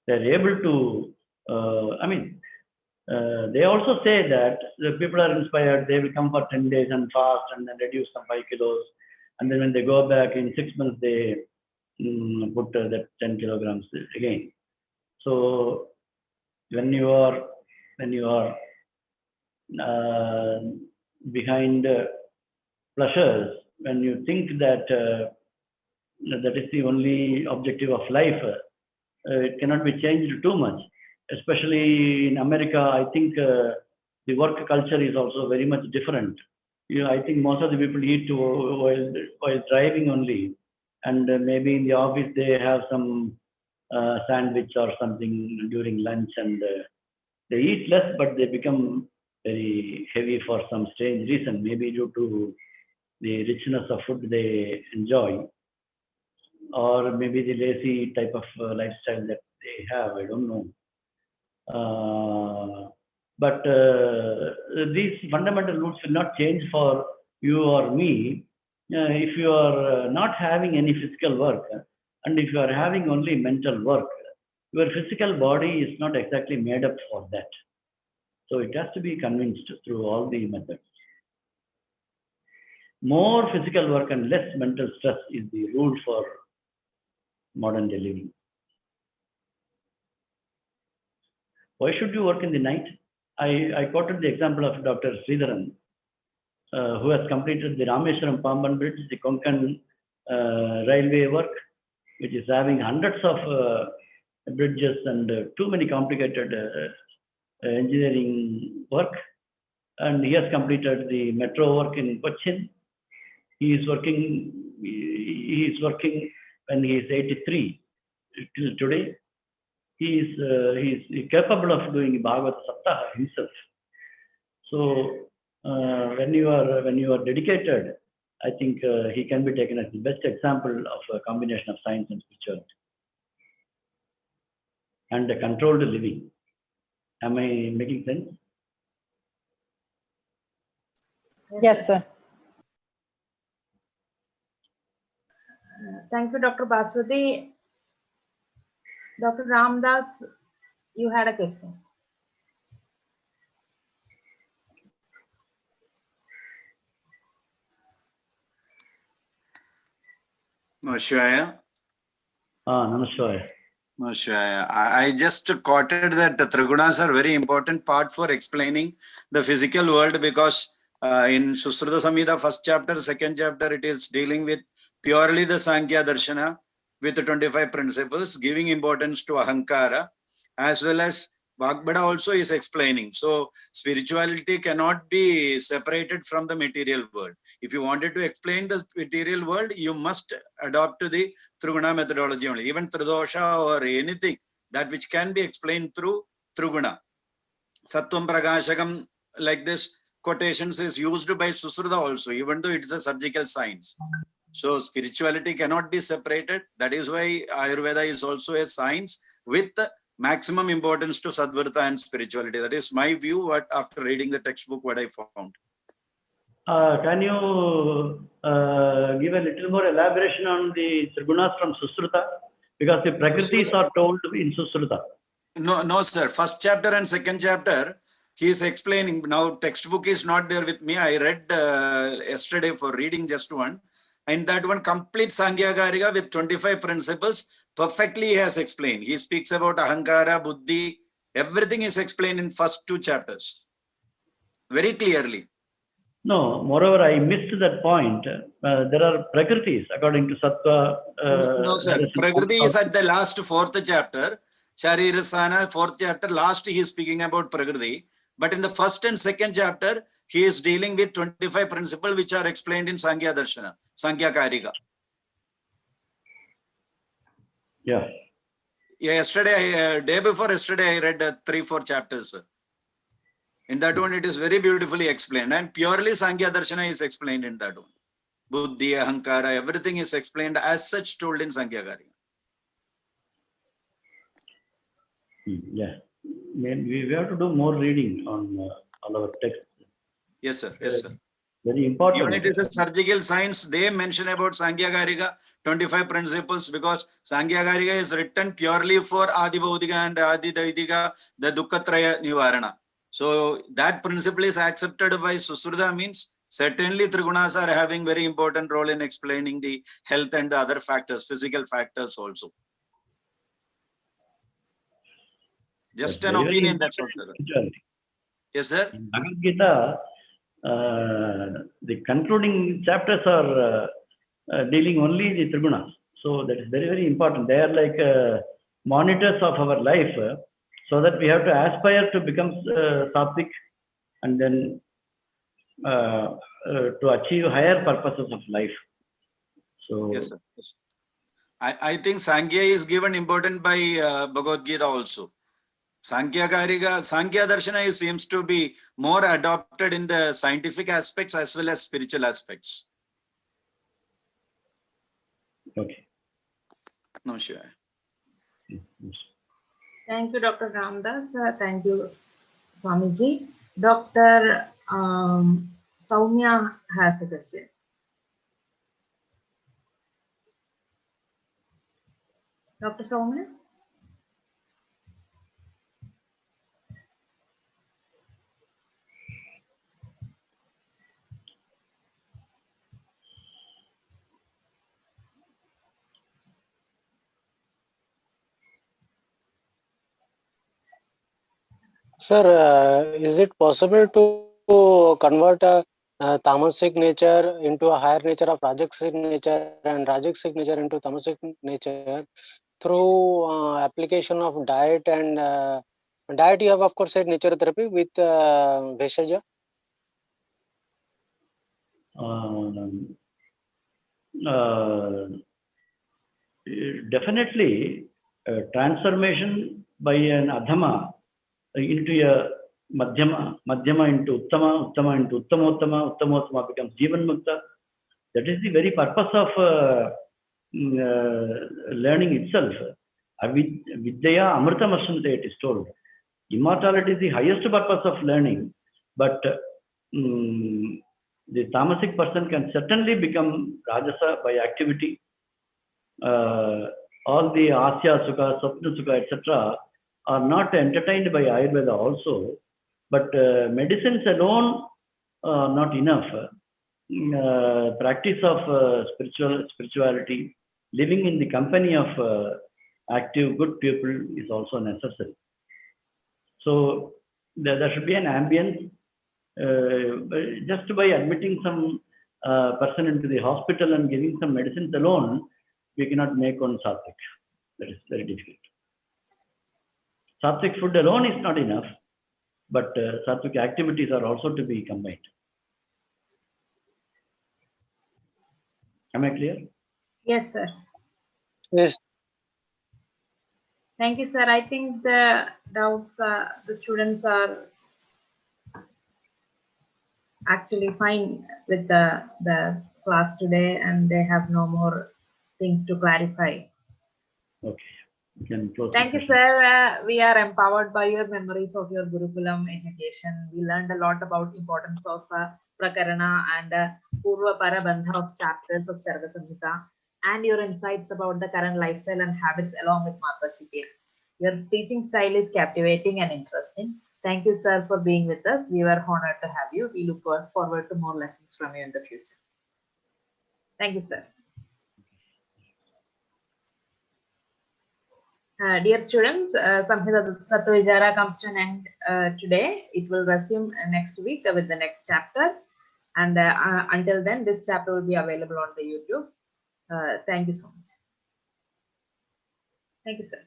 [SPEAKER 2] are able to, they also say that the people are inspired, they will come for 10 days and fast and then reduce some 5 kilos. And then when they go back in 6 months, they put that 10 kilograms again. So when you are behind pleasures, when you think that that is the only objective of life, it cannot be changed too much. Especially in America, I think the work culture is also very much different. I think most of the people eat while driving only, and maybe in the office they have some sandwich or something during lunch, and they eat less, but they become very heavy for some strange reason, maybe due to the richness of food they enjoy, or maybe the lazy type of lifestyle that they have. I don't know. But these fundamental rules will not change for you or me if you are not having any physical work, and if you are having only mental work. Your physical body is not exactly made up for that. So it has to be convinced through all the methods. More physical work and less mental stress is the rule for modern day living. Why should you work in the night? I quoted the example of Dr. Sridharan, who has completed the Rameswaram Pamban Bridge, the Konkan railway work, which is having hundreds of bridges and too many complicated engineering work. And he has completed the metro work in Cochin. He is working when he is 83 till today. He is capable of doing Bhagavad Saptaha himself. So when you are dedicated, I think he can be taken as the best example of a combination of science and spirituality and a controlled living. Am I making sense?
[SPEAKER 3] Yes, sir.
[SPEAKER 1] Thank you, Dr. Baswati. Dr. Ramdas, you had a question.
[SPEAKER 4] Namaskar.
[SPEAKER 2] Namaskar.
[SPEAKER 4] Namaskar. I just quoted that the Trigunas are very important part for explaining the physical world, because in Sutraasthana Samhita, first chapter, second chapter, it is dealing with purely the Sankhya Darshana with the 25 principles, giving importance to Ahankara, as well as Vagbhada also is explaining. So spirituality cannot be separated from the material world. If you wanted to explain the material world, you must adopt the Triguna methodology only. Even Tridosha or anything, that which can be explained through Triguna. Sattvam Prakashakam, like this quotations is used by Susruta also, even though it is a surgical science. So spirituality cannot be separated. That is why Ayurveda is also a science with maximum importance to Sadvrta and spirituality. That is my view after reading the textbook, what I found.
[SPEAKER 2] Can you give a little more elaboration on the Trigunas from Susruta? Because the Prakritis are told in Susruta.
[SPEAKER 4] No, sir. First chapter and second chapter, he is explaining. Now, textbook is not there with me. I read yesterday for reading just one. And that one complete Sankhya Karika with 25 principles, perfectly he has explained. He speaks about Ahankara, Buddhi, everything is explained in first two chapters. Very clearly.
[SPEAKER 2] No, moreover, I missed that point. There are Prakritis according to Sattva.
[SPEAKER 4] No, sir. Prakriti is at the last fourth chapter. Sharirasthana, fourth chapter, last he is speaking about Prakriti. But in the first and second chapter, he is dealing with 25 principles which are explained in Sankhya Darshana, Sankhya Karika.
[SPEAKER 2] Yeah.
[SPEAKER 4] Yesterday, day before yesterday, I read 3-4 chapters. In that one, it is very beautifully explained. And purely Sankhya Darshana is explained in that one. Buddhi, Ahankara, everything is explained as such told in Sankhya Karika.
[SPEAKER 2] Yeah. We have to do more reading on all our texts.
[SPEAKER 4] Yes, sir. Yes, sir.
[SPEAKER 2] Very important.
[SPEAKER 4] Even it is a surgical science, they mention about Sankhya Karika, 25 principles, because Sankhya Karika is written purely for Adi Bhaudika and Adi Daidika, the Dukkhatraya Nivarana. So that principle is accepted by Susruta, means certainly Trigunas are having very important role in explaining the health and the other factors, physical factors also. Just
[SPEAKER 2] That's
[SPEAKER 4] an
[SPEAKER 2] very, very
[SPEAKER 4] opinion, that's all.
[SPEAKER 2] important.
[SPEAKER 4] Yes, sir.
[SPEAKER 2] In Bhagavad Gita, the concluding chapters are dealing only the Trigunas. So that is very, very important. They are like monitors of our life, so that we have to aspire to become sattvic and then to achieve higher purposes of life. So
[SPEAKER 4] Yes, sir. Yes. I think Sankhya is given important by Bhagavad Gita also. Sankhya Karika, Sankhya Darshana seems to be more adopted in the scientific aspects as well as spiritual aspects.
[SPEAKER 2] okay.
[SPEAKER 4] No, sure.
[SPEAKER 1] Thank you, Dr. Ramdas. Thank you, Swamiji. Dr. Soumya has a question. Dr. Soumya?
[SPEAKER 5] Sir, is it possible to convert a tamasic nature into a higher nature of rajasic nature and rajasic nature into tamasic nature through application of diet and diet? You have of course said nature therapy with Bheshaja.
[SPEAKER 2] Definitely, transformation by an adhama into a madhyama into uttama into uttamottama becomes jivan mukta. That is the very purpose of learning itself. Vidyaya amritam ashnute, it is told. Immortality is the highest purpose of learning, but the tamasic person can certainly become rajasa by activity. All the asya sukha, sapna sukha, etc. are not entertained by Ayurveda also, but medicines alone are not enough. Practice of spirituality, living in the company of active good people is also necessary. So there should be an ambience. Just by admitting some person into the hospital and giving some medicines alone, we cannot make one sattvic. That is very difficult. Sattvic food alone is not enough, but sattvic activities are also to be combined. Am I clear?
[SPEAKER 1] Yes, sir.
[SPEAKER 5] Yes.
[SPEAKER 1] Thank you, sir. I think the doubts, the students are actually fine with the class today, and they have no more things to clarify.
[SPEAKER 2] Okay. We can close.
[SPEAKER 1] Thank you, sir. We are empowered by your memories of your Gurukulam education. We learned a lot about importance of Prakarana and Purva Parabandha of chapters of Charaka Samhita, and your insights about the current lifestyle and habits along with Matashiti. Your teaching style is captivating and interesting. Thank you, sir, for being with us. We were honored to have you. We look forward to more lessons from you in the future. Thank you, sir. Dear students, Samhita Tattva Vichara comes to an end today. It will resume next week with the next chapter. And until then, this chapter will be available on the YouTube. Thank you so much. Thank you, sir.